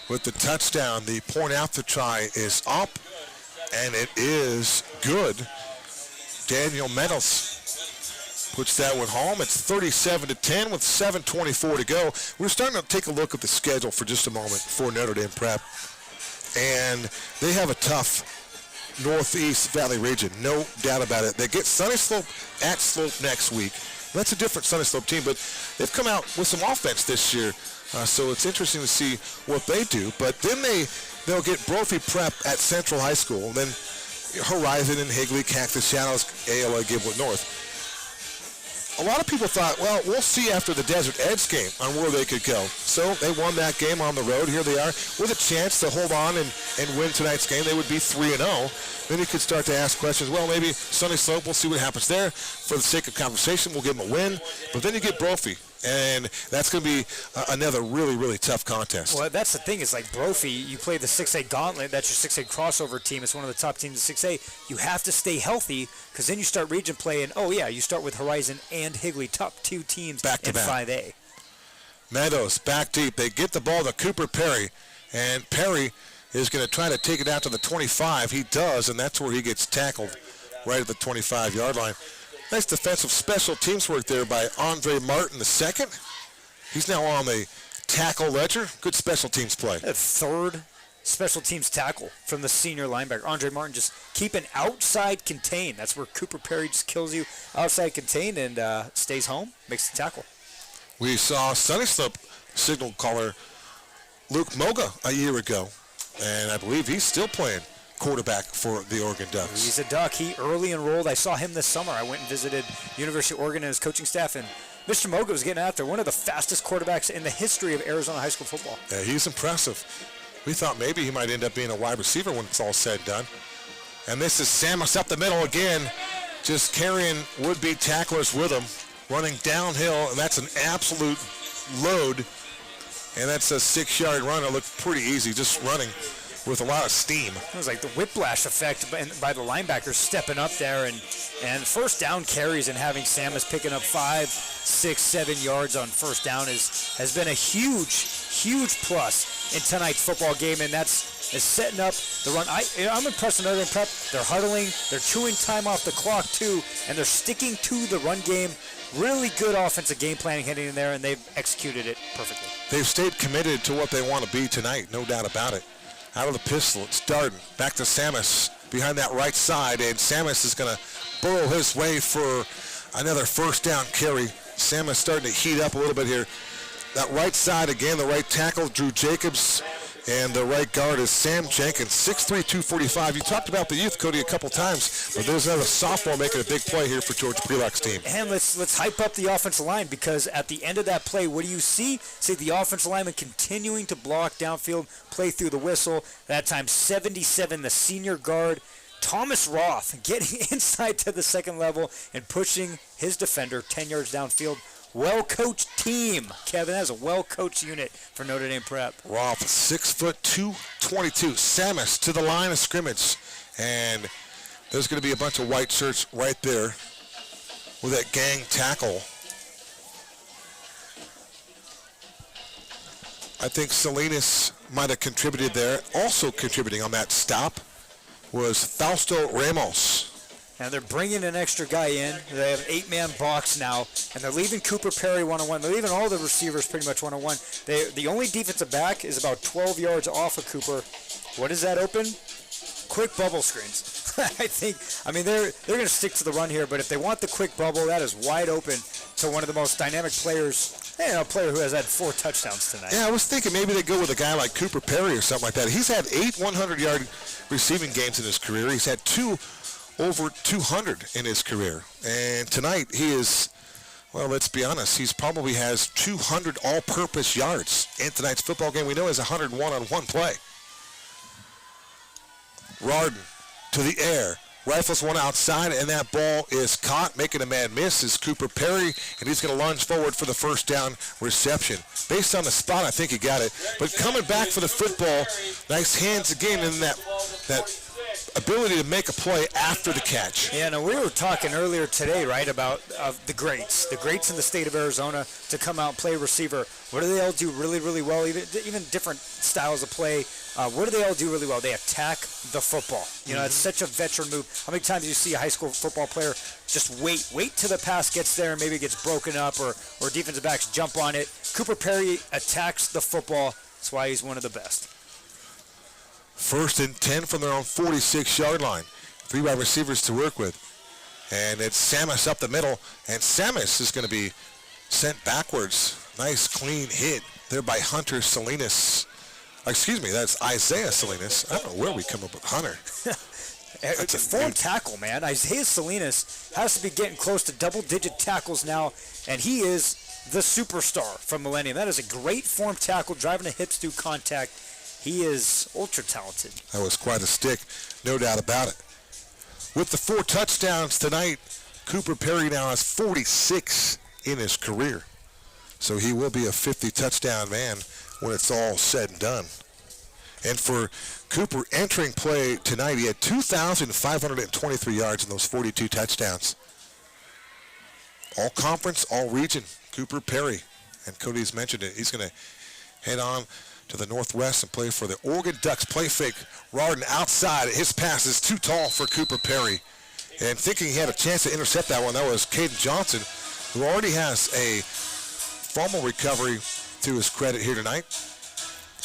with the touchdown. The point after try is up, and it is good. Daniel Meadows puts that one home. It's 37-10 with 7:24 to go. We're starting to take a look at the schedule for just a moment for Notre Dame Prep. And they have a tough Northeast Valley region, no doubt about it. They get Sunny Slope at Slope next week. That's a different Sunny Slope team, but they've come out with some offense this year. So it's interesting to see what they do. But then they'll get Brophy Prep at Central High School. And then Horizon and Higley, Cactus Shadows, ALA Giblet North. A lot of people thought, well, we'll see after the Desert Edge game on where they could go. So they won that game on the road. Here they are with a chance to hold on and win tonight's game. They would be 3-0. Then you could start to ask questions. Well, maybe Sunny Slope, we'll see what happens there. For the sake of conversation, we'll give them a win. But then you get Brophy, and that's going to be another really, really tough contest. Well, that's the thing is like Brophy, you play the 6A gauntlet. That's your 6A crossover team. It's one of the top teams in 6A. You have to stay healthy because then you start region play, and you start with Horizon and Higley, top two teams back to in back. 5A. Meadows back deep. They get the ball to Cooper Perry, and Perry is going to try to take it out to the 25. He does, and that's where he gets tackled, right at the 25-yard line. Nice defensive special teams work there by Andre Martin II. He's now on the tackle ledger. Good special teams play. A third special teams tackle from the senior linebacker. Andre Martin just keeping outside contained. That's where Cooper Perry just kills you. Outside contained and stays home, makes the tackle. We saw Sunny Slope signal caller Luke Moga a year ago, and I believe he's still playing quarterback for the Oregon Ducks. He's a Duck. He early enrolled. I saw him this summer. I went and visited University of Oregon and his coaching staff, and Mr. Moga was getting out there. One of the fastest quarterbacks in the history of Arizona high school football. Yeah, he's impressive. We thought maybe he might end up being a wide receiver when it's all said and done. And this is Samus up the middle again, just carrying would-be tacklers with him, running downhill, and that's an absolute load. And that's a 6-yard run. It looked pretty easy, just running with a lot of steam. It was like the whiplash effect by the linebackers stepping up there, and first down carries and having Samus picking up 5, 6, 7 yards on first down has been a huge plus in tonight's football game, and is setting up the run. I'm impressed with Notre Dame Prep. They're huddling, they're chewing time off the clock too, and they're sticking to the run game. Really good offensive game planning heading in there, and they've executed it perfectly. They've stayed committed to what they want to be tonight, no doubt about it. Out of the pistol, it's Darden. Back to Samus behind that right side, and Samus is going to burrow his way for another first down carry. Samus starting to heat up a little bit here. That right side, again, the right tackle, Drew Jacobs, and the right guard is Sam Jenkins, 6'3", 245. You talked about the youth, Cody, a couple times, but there's another sophomore making a big play here for George Prelock's team. And let's hype up the offensive line, because at the end of that play, what do you see? See the offensive lineman continuing to block downfield, play through the whistle. That time, 77, the senior guard, Thomas Roth, getting inside to the second level and pushing his defender 10 yards downfield. Well-coached team, Kevin. That's a well-coached unit for Notre Dame Prep. Roth, 6'2", 222. Samus to the line of scrimmage. And there's going to be a bunch of white shirts right there with that gang tackle. I think Salinas might have contributed there. Also contributing on that stop was Fausto Ramos. And they're bringing an extra guy in. They have an 8-man box now, and they're leaving Cooper Perry one-on-one. They're leaving all the receivers pretty much one-on-one. The only defensive back is about 12 yards off of Cooper. What is that open? Quick bubble screens. They're going to stick to the run here, but if they want the quick bubble, that is wide open to one of the most dynamic players And a player who has had 4 touchdowns tonight. Yeah, I was thinking maybe they go with a guy like Cooper Perry or something like that. He's had 8 100-yard receiving games in his career. He's had 2 over 200 in his career. And tonight he is, well, let's be honest, he's probably has 200 all-purpose yards in tonight's football game. We know he has 101 on one play. Rardin to the air. Rifles one outside, and that ball is caught. Making a man miss is Cooper Perry, and he's going to lunge forward for the first down reception. Based on the spot, I think he got it. But coming back for the football, nice hands again, and that ability to make a play after the catch. Yeah, no, we were talking earlier today, right, about the greats in the state of Arizona to come out and play receiver. What do they all do really, really well? Even different styles of play. What do they all do really well? They attack the football. You know, it's such a veteran move. How many times do you see a high school football player just wait till the pass gets there and maybe it gets broken up or defensive backs jump on it? Cooper Perry attacks the football. That's why he's one of the best. 1st and 10 from their own 46-yard line. 3 wide receivers to work with. And it's Samus up the middle, and Samus is going to be sent backwards. Nice clean hit there by Hunter Salinas. Excuse me, that's Isaiah Salinas. I don't know where we come up with Hunter. It's a form tackle, man. Isaiah Salinas has to be getting close to double-digit tackles now, and he is the superstar from Millennium. That is a great form tackle, driving the hips through contact. He is ultra-talented. That was quite a stick, no doubt about it. With the 4 touchdowns tonight, Cooper Perry now has 46 in his career. So he will be a 50-touchdown man when it's all said and done. And for Cooper entering play tonight, he had 2,523 yards in those 42 touchdowns. All conference, all region, Cooper Perry. And Cody's mentioned it. He's going to head on to the Northwest and play for the Oregon Ducks. Play fake. Rardin outside. His pass is too tall for Cooper Perry. And thinking he had a chance to intercept that one, that was Caden Johnson, who already has a fumble recovery to his credit here tonight.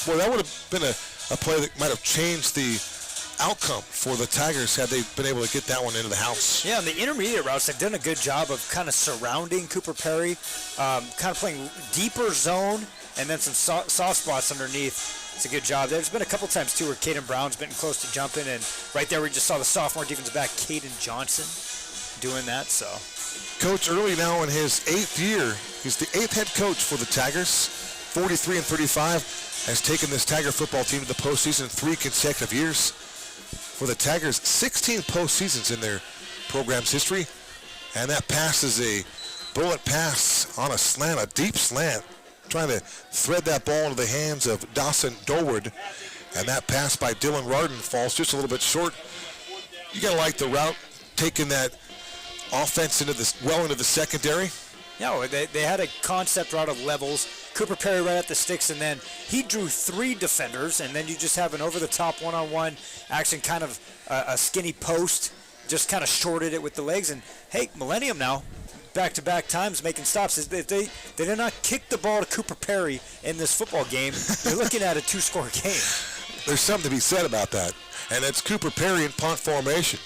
Boy, that would have been a play that might have changed the outcome for the Tigers had they been able to get that one into the house. Yeah, on the intermediate routes, they've done a good job of kind of surrounding Cooper Perry, kind of playing deeper zone, and then some soft spots underneath. It's a good job. There's been a couple times, too, where Caden Brown's been close to jumping, and right there we just saw the sophomore defensive back, Caden Johnson, doing that, so. Coach early now in his 8th year. He's the 8th head coach for the Tigers. 43 and 35, has taken this Tiger football team to the postseason in 3 consecutive years. For the Tigers, 16 postseasons in their program's history, and that pass is a bullet pass on a slant, a deep slant, trying to thread that ball into the hands of Dawson Dorward, and that pass by Dylan Rardin falls just a little bit short. You gotta like the route, taking that offense into the secondary. No, they had a concept route of levels. Cooper Perry right at the sticks, and then he drew 3 defenders, and then you just have an over-the-top one-on-one action, kind of a skinny post, just kind of shorted it with the legs. And, hey, Millennium now, back-to-back times making stops. They did not kick the ball to Cooper Perry in this football game. You're looking at a 2-score game. There's something to be said about that, and it's Cooper Perry in punt formation.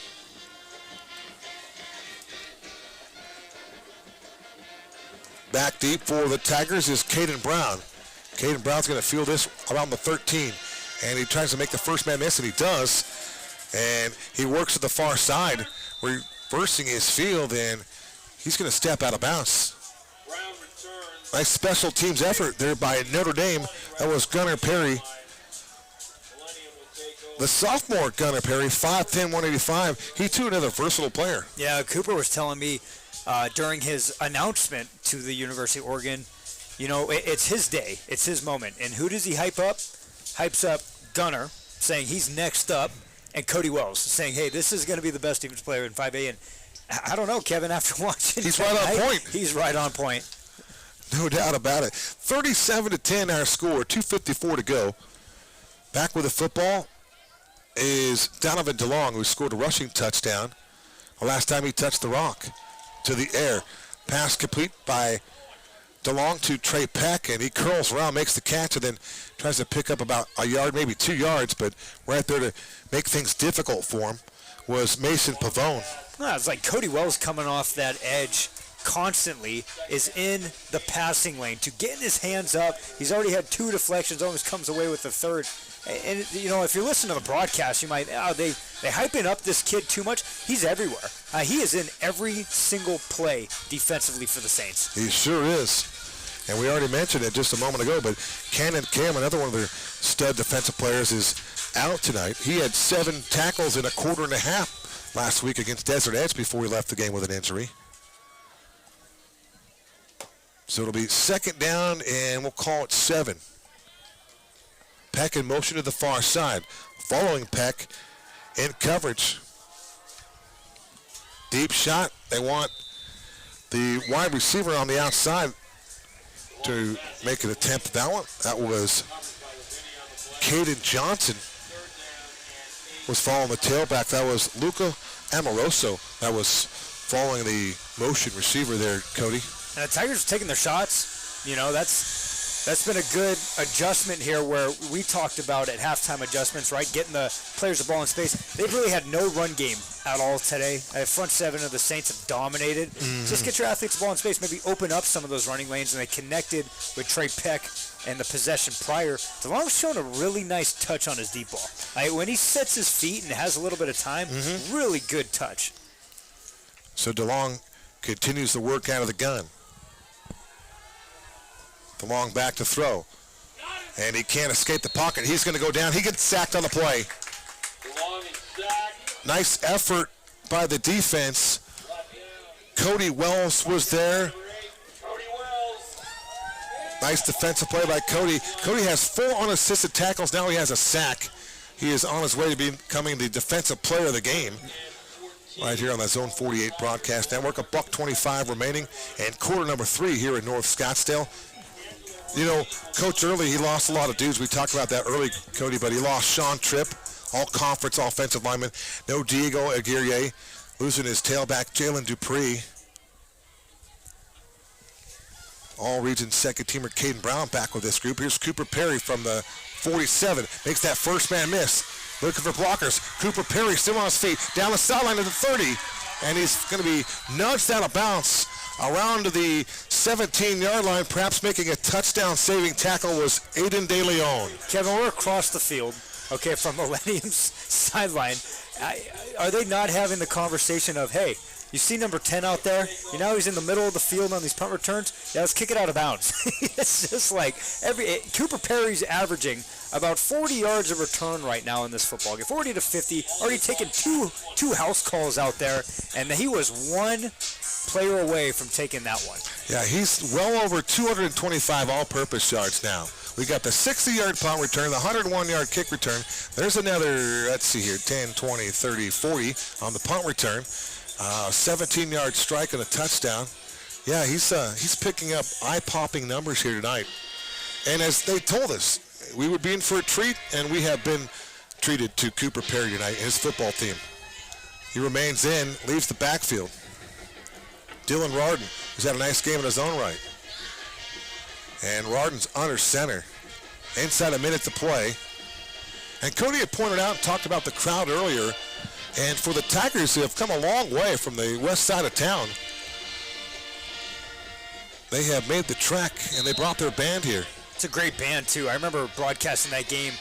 Back deep for the Tigers is Caden Brown. Caden Brown's going to field this around the 13, and he tries to make the first man miss, and he does. And he works to the far side, reversing his field, and he's going to step out of bounds. Nice special teams effort there by Notre Dame. That was Gunnar Perry. The sophomore Gunnar Perry, 5'10", 185. He too another versatile player. Yeah, Cooper was telling me during his announcement to the University of Oregon, you know, it's his day. It's his moment. And who does he hype up? Hypes up Gunnar, saying he's next up, and Cody Wells, saying, hey, this is going to be the best defense player in 5A. And I don't know, Kevin, after watching he's right on point. He's right on point. No doubt about it. 37-10 our score, 2:54 to go. Back with the football is Donovan DeLong, who scored a rushing touchdown the last time he touched the rock. To the air. Pass complete by DeLong to Trey Peck, and he curls around, makes the catch, and then tries to pick up about a yard, maybe 2 yards, but right there to make things difficult for him was Mason Pavone. It's like Cody Wells coming off that edge constantly is in the passing lane to getting his hands up. He's already had 2 deflections, almost comes away with the third. And if you listen to the broadcast, you might, they hyping up this kid too much. He's everywhere. He is in every single play defensively for the Saints. He sure is. And we already mentioned it just a moment ago, but Cannon Cam, another one of their stud defensive players, is out tonight. He had 7 tackles in a quarter and a half last week against Desert Edge before he left the game with an injury. So it'll be 2nd down, and we'll call it 7. Peck in motion to the far side. Following Peck in coverage. Deep shot. They want the wide receiver on the outside to make an attempt. That was Caden Johnson was following the tailback. That was Luca Amoroso that was following the motion receiver there, Cody. And the Tigers are taking their shots. That's been a good adjustment here where we talked about at halftime adjustments, right? Getting the players the ball in space. They've really had no run game at all today. Front 7 of the Saints have dominated. Just get your athletes the ball in space. Maybe open up some of those running lanes, and they connected with Trey Peck and the possession prior. DeLong's shown a really nice touch on his deep ball. When he sets his feet and has a little bit of time, really good touch. So DeLong continues the work out of the gun. DeLong back to throw. And he can't escape the pocket. He's going to go down. He gets sacked on the play. Nice effort by the defense. Cody Wells was there. Nice defensive play by Cody. Cody has 4 unassisted tackles. Now he has a sack. He is on his way to becoming the defensive player of the game. Right here on the Zone 48 broadcast network. $1:25 remaining. And quarter number 3 here in North Scottsdale. Coach Early, he lost a lot of dudes. We talked about that early, Cody, but he lost Sean Tripp, all-conference offensive lineman. No Diego Aguirre, losing his tailback, Jalen Dupree. All-region second-teamer Caden Brown back with this group. Here's Cooper Perry from the 47. Makes that first man miss. Looking for blockers. Cooper Perry still on his feet. Down the sideline to the 30. And he's going to be nudged out of bounds around to the 17-yard line. Perhaps making a touchdown-saving tackle was Aiden De Leon. Kevin, we're across the field, from Millennium's sideline. Are they not having the conversation of, hey, you see number 10 out there? He's in the middle of the field on these punt returns? Yeah, let's kick it out of bounds. It's just like Cooper Perry's averaging about 40 yards of return right now in this football game. 40 to 50. Already taken two house calls out there, and he was 1 player away from taking that one. Yeah, he's well over 225 all-purpose yards now. We got the 60-yard punt return, the 101-yard kick return. There's another, let's see here, 10, 20, 30, 40 on the punt return. 17-yard strike and a touchdown. Yeah, he's picking up eye-popping numbers here tonight. And as they told us, we would be in for a treat, and we have been treated to Cooper Perry tonight, his football team. He remains in, leaves the backfield. Dylan Rarden, who's had a nice game in his own right. And Rarden's under center. Inside a minute to play. And Cody had pointed out and talked about the crowd earlier. And for the Tigers, who have come a long way from the west side of town, they have made the trek, and they brought their band here. It's a great band, too. I remember broadcasting that game.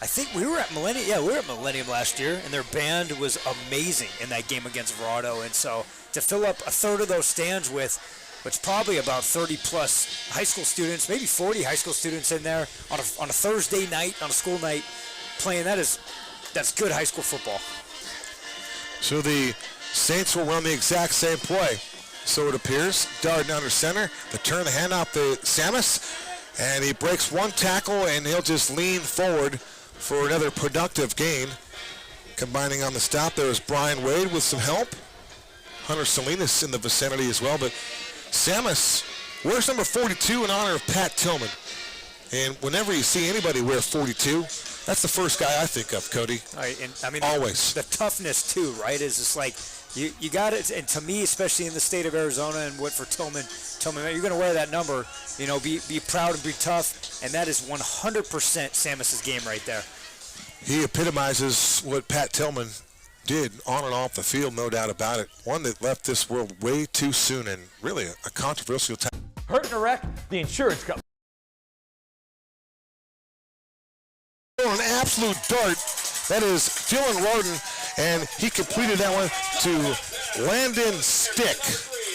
I think we were at Millennium. Yeah, we were at Millennium last year, and their band was amazing in that game against Verado. And so to fill up a third of those stands with which probably about 30-plus high school students, maybe 40 high school students in there on a Thursday night, on a school night, playing, that's good high school football. So the Saints will run the exact same play. So it appears. Darden under center. The turn, the handoff to Samus. And he breaks 1 tackle, and he'll just lean forward for another productive gain. Combining on the stop, there is Brian Wade with some help. Hunter Salinas in the vicinity as well. But Samus wears number 42 in honor of Pat Tillman. And whenever you see anybody wear 42, that's the first guy I think of, Cody. Always. The toughness, too, right, is just like, you got it. And to me, especially in the state of Arizona and what for Tillman, you're going to wear that number, be proud and be tough. And that is 100% Samus's game right there. He epitomizes what Pat Tillman did on and off the field, no doubt about it. One that left this world way too soon, and really a controversial time. Hurt in a wreck, the insurance company. An absolute dart. That is Dylan Roden, and he completed that one to Landon Stick.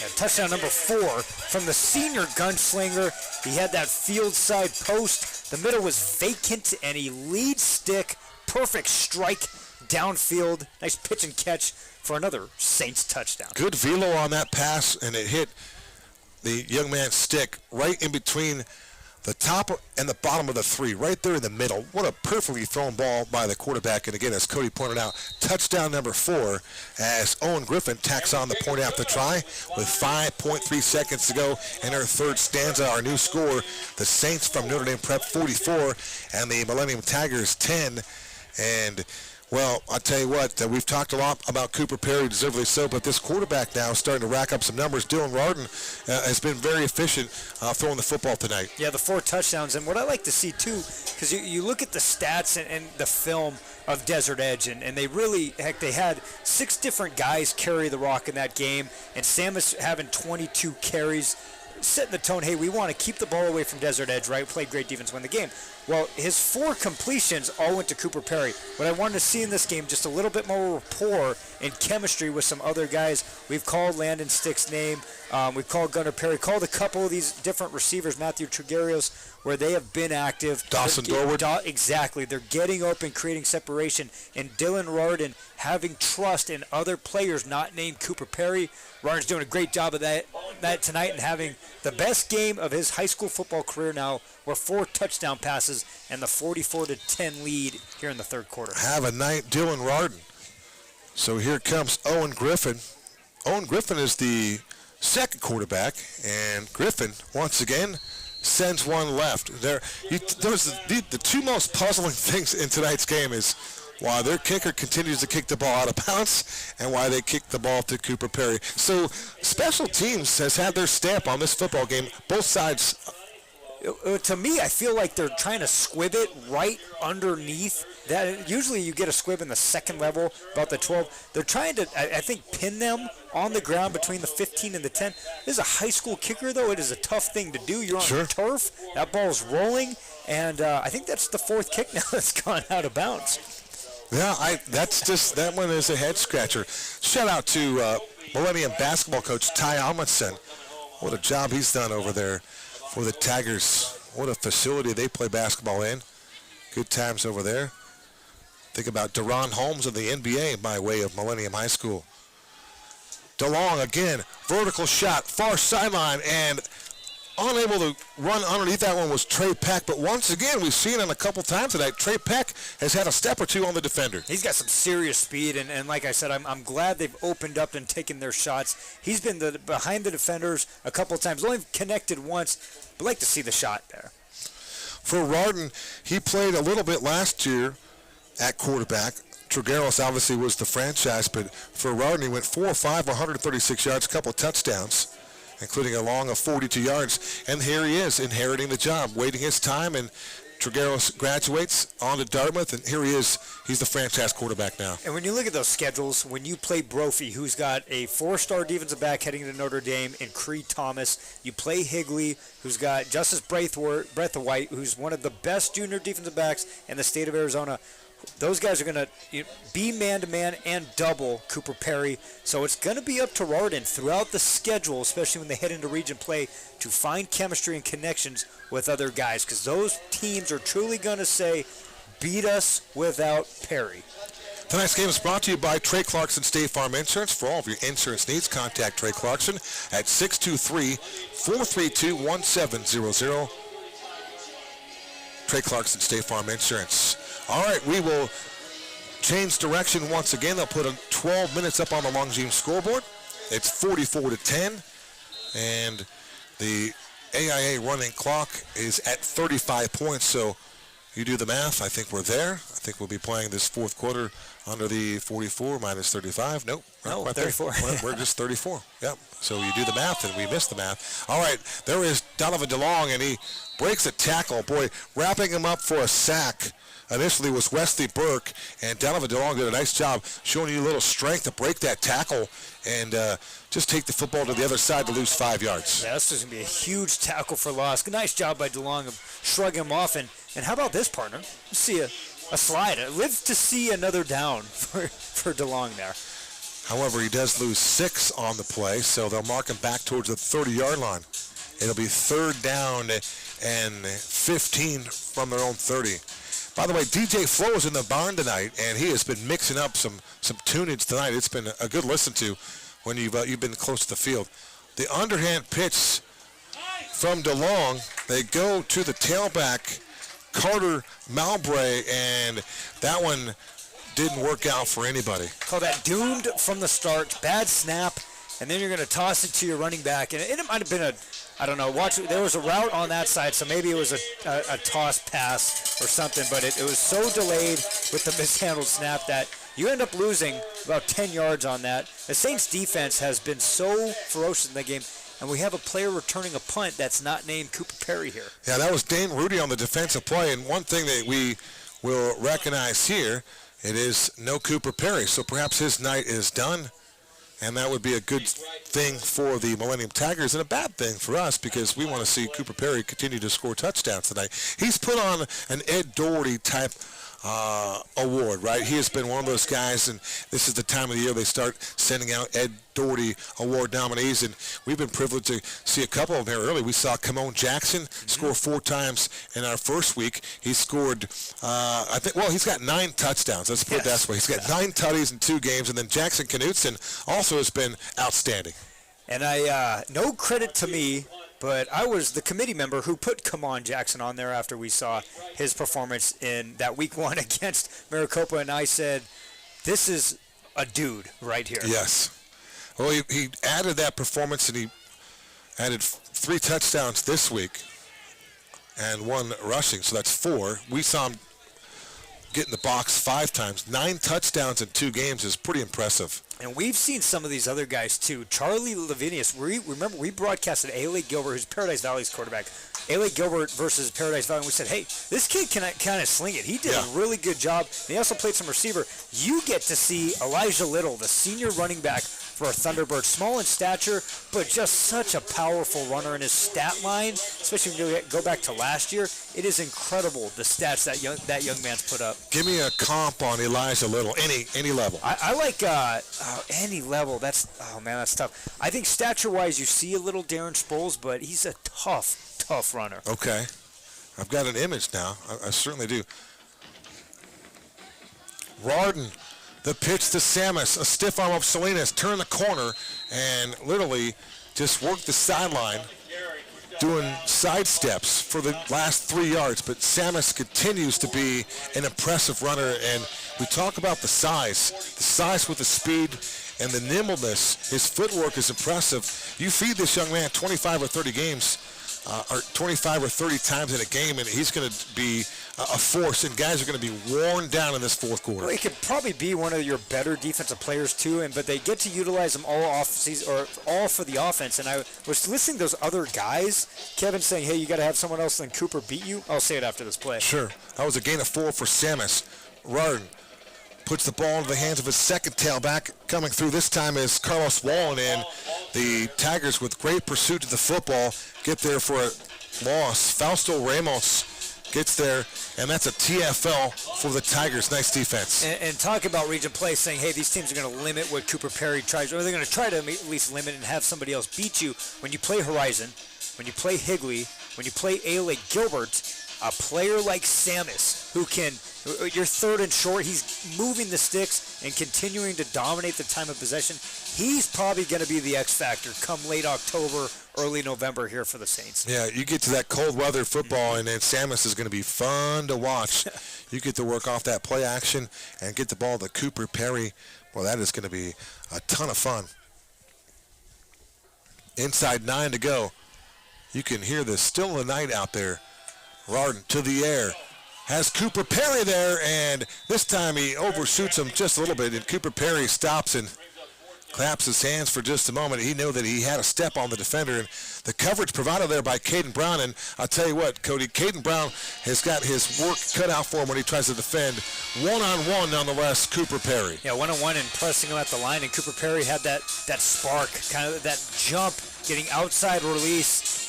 And touchdown number 4 from the senior gunslinger. He had that field side post. The middle was vacant, and he leads Stick. Perfect strike downfield. Nice pitch and catch for another Saints touchdown. Good velo on that pass, and it hit the young man's Stick right in between the top and the bottom of the 3, right there in the middle. What a perfectly thrown ball by the quarterback. And again, as Cody pointed out, touchdown number 4 as Owen Griffin tacks on the point after try with 5.3 seconds to go in our third stanza. Our new score, the Saints from Notre Dame Prep 44 and the Millennium Tigers 10. And well, I'll tell you what, we've talked a lot about Cooper Perry, deservedly so, but this quarterback now is starting to rack up some numbers. Dylan Rarden has been very efficient throwing the football tonight. Yeah, the 4 touchdowns. And what I like to see, too, because you look at the stats and the film of Desert Edge, and they really, heck, they had 6 different guys carry the rock in that game, and Samus having 22 carries, setting the tone, hey, we want to keep the ball away from Desert Edge, right? Played great defense, win the game. Well, his 4 completions all went to Cooper Perry. What I wanted to see in this game, just a little bit more rapport and chemistry with some other guys. We've called Landon Stick's name. We've called Gunnar Perry. Called a couple of these different receivers, Matthew Trugarios, where they have been active. Dawson Dorward. Exactly. They're getting open, creating separation. And Dylan Rarden having trust in other players not named Cooper Perry. Rarden's doing a great job of that tonight and having the best game of his high school football career now, where 4 touchdown passes and the 44-10 lead here in the third quarter. Have a night, Dylan Rarden. So here comes Owen Griffin. Owen Griffin is the second quarterback, and Griffin, once again, sends one left. The 2 most puzzling things in tonight's game is why their kicker continues to kick the ball out of bounds and why they kick the ball to Cooper Perry. So special teams has had their stamp on this football game, both sides. To me, I feel like they're trying to squib it right underneath that. Usually you get a squib in the second level, about the 12. They're trying to, I think, pin them on the ground between the 15 and the 10. This is a high school kicker, though. It is a tough thing to do. You're on turf. That ball's rolling, and I think that's the 4th kick now that's gone out of bounds. Yeah, that one is a head scratcher. Shout out to Millennium basketball coach Ty Amundsen. What a job he's done over there for the Tigers. What a facility they play basketball in. Good times over there. Think about Deron Holmes of the NBA by way of Millennium High School. DeLong again, vertical shot, far sideline, and unable to run underneath that one was Trey Peck. But once again, we've seen it a couple times tonight. Trey Peck has had a step or 2 on the defender. He's got some serious speed, and like I said, I'm glad they've opened up and taken their shots. He's been behind the defenders a couple times, only connected once, but like to see the shot there. For Rarden, he played a little bit last year at quarterback. Trugarios obviously was the franchise, but for Rarden, he went 4-5, 136 yards, a couple of touchdowns, including a long of 42 yards. And here he is, inheriting the job, waiting his time, and Trugarios graduates on to Dartmouth, and here he is. He's the franchise quarterback now. And when you look at those schedules, when you play Brophy, who's got a 4-star defensive back heading to Notre Dame, and Creed Thomas, you play Higley, who's got Justice Braithwaite, who's one of the best junior defensive backs in the state of Arizona. Those guys are going to be man-to-man and double Cooper Perry. So it's going to be up to Rarden throughout the schedule, especially when they head into region play, to find chemistry and connections with other guys, because those teams are truly going to say, beat us without Perry. Tonight's game is brought to you by Trey Clarkson State Farm Insurance. For all of your insurance needs, contact Trey Clarkson at 623-432-1700. Trey Clarkson State Farm Insurance. All right, we will change direction once again. They'll put 12 minutes up on the Longines scoreboard. It's 44-10, and the AIA running clock is at 35 points. So you do the math. I think we're there. I think we'll be playing this fourth quarter under the 44 minus 35. Nope. No, quite 34. We're just 34. Yep. So you do the math, and we missed the math. All right, there is Donovan DeLong, and he breaks a tackle. Boy, wrapping him up for a sack initially was Wesley Burke, and Donovan DeLong did a nice job showing you a little strength to break that tackle and just take the football to the other side to lose 5 yards. Yeah, this is going to be a huge tackle for loss. Nice job by DeLong of shrugging him off. And how about this, partner? You see a slide. Live to see another down for DeLong there. However, he does lose 6 on the play, so they'll mark him back towards the 30-yard line. It'll be 3rd down and 15 from their own 30. By the way, DJ Flo is in the barn tonight, and he has been mixing up some tunage tonight. It's been a good listen to when you've been close to the field. The underhand pitch from DeLong. They go to the tailback, Carter Malbray, and that one didn't work out for anybody. Call that doomed from the start. Bad snap, and then you're going to toss it to your running back. And it might have been I don't know, there was a route on that side, so maybe it was a toss pass or something, but it was so delayed with the mishandled snap that you end up losing about 10 yards on that. The Saints defense has been so ferocious in the game, and we have a player returning a punt that's not named Cooper Perry here. Yeah, that was Dane Rudy on the defensive play, and one thing that we will recognize here, it is no Cooper Perry, so perhaps his night is done. And that would be a good thing for the Millennium Tigers and a bad thing for us because we want to see Cooper Perry continue to score touchdowns tonight. He's put on an Ed Doherty type award, right? He has been one of those guys, and this is the time of the year they start sending out Ed Doherty award nominees, and we've been privileged to see a couple of them here early. We saw Kamon Jackson score 4 times in our first week. He scored, he's got 9 touchdowns. Let's put it that way. He's got 9 tutties in 2 games, and then Jackson Knutson also has been outstanding. And no credit to me, but I was the committee member who put Kamon Jackson on there after we saw his performance in that week 1 against Maricopa, and I said, this is a dude right here. Yes. Well, he added that performance, and he added 3 touchdowns this week and 1 rushing, so that's 4. We saw him get in the box 5 times. 9 touchdowns in 2 games is pretty impressive. And we've seen some of these other guys, too. Charlie Lavinius, remember we broadcasted A.L.A. Gilbert, who's Paradise Valley's quarterback. A.L.A. Gilbert versus Paradise Valley, and we said, hey, this kid can kind of sling it. He did a really good job. And he also played some receiver. You get to see Elijah Little, the senior running back for our Thunderbirds. Small in stature, but just such a powerful runner in his stat line, especially when you go back to last year. It is incredible, the stats that young man's put up. Give me a comp on Elijah Little, any level. I like any level. That's tough. I think stature-wise, you see a little Darren Sproles, but he's a tough runner. Okay. I've got an image now. I certainly do. Rardon, the pitch to Samus, a stiff arm of Salinas, turn the corner, and literally just work the sideline, doing side steps for the last 3 yards. But Samus continues to be an impressive runner, and we talk about the size with the speed and the nimbleness. His footwork is impressive. You feed this young man 25 or 30 games, or 25 or 30 times in a game, and he's going to be a force, and guys are going to be worn down in this fourth quarter. Well, he could probably be one of your better defensive players too, but they get to utilize him all for the offense. And I was listening to those other guys, Kevin saying, hey, you got to have someone else than Cooper beat you. I'll say it after this play. Sure. That was a gain of 4 for Samus. Rardon puts the ball into the hands of his second tailback. Coming through this time is Carlos Wallen, and the Tigers, with great pursuit of the football, get there for a loss. Fausto Ramos gets there, and that's a TFL for the Tigers. Nice defense. And talk about region play, saying, hey, these teams are going to limit what Cooper Perry tries, or they're going to try to at least limit and have somebody else beat you. When you play Horizon, when you play Higley, when you play A.L.A. Gilbert, a player like Samus, who can, you're 3rd and short, he's moving the sticks and continuing to dominate the time of possession. He's probably going to be the X factor come late October, early November here for the Saints. Yeah, you get to that cold weather football, and then Samus is going to be fun to watch. You get to work off that play action and get the ball to Cooper Perry. Well, that is going to be a ton of fun. Inside 9 to go. You can hear the still of the night out there. Rardon to the air. has Cooper Perry there, and this time he overshoots him just a little bit, and Cooper Perry stops and claps his hands for just a moment. He knew that he had a step on the defender, and the coverage provided there by Caden Brown. And I'll tell you what, Cody, Caden Brown has got his work cut out for him when he tries to defend one-on-one, nonetheless, Cooper Perry. Yeah, one-on-one and pressing him at the line, and Cooper Perry had that spark, kind of that jump, getting outside release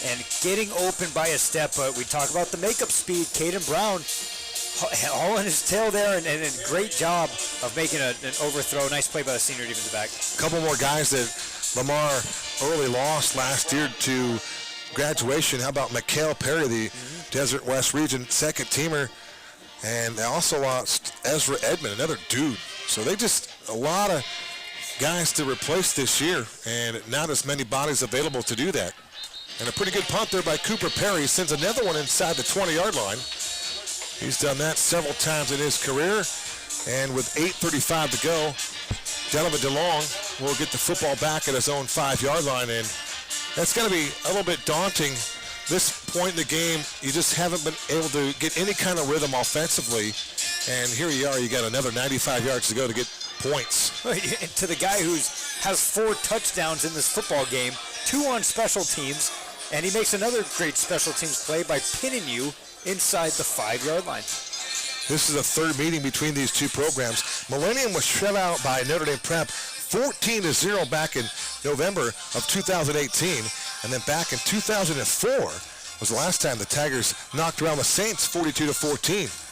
and getting open by a step. But we talk about the makeup speed. Caden Brown all in his tail there, and a great job of making an overthrow. Nice play by the senior defensive back. A couple more guys that Lamar early lost last year to graduation. How about Mikhail Perry, the Desert West Region second teamer, and they also lost Ezra Edmond, another dude. So they just a lot of guys to replace this year, and not as many bodies available to do that. And a pretty good punt there by Cooper Perry. Sends another one inside the 20-yard line. He's done that several times in his career. And with 8:35 to go, Donovan DeLong will get the football back at his own 5-yard line. And that's going to be a little bit daunting. This point in the game, you just haven't been able to get any kind of rhythm offensively. And here you are, you got another 95 yards to go to get points. To the guy who has 4 touchdowns in this football game, 2 on special teams, and he makes another great special teams play by pinning you inside the 5-yard line. This is the third meeting between these two programs. Millennium was shut out by Notre Dame Prep 14-0 back in November of 2018. And then back in 2004 was the last time the Tigers knocked around the Saints 42-14.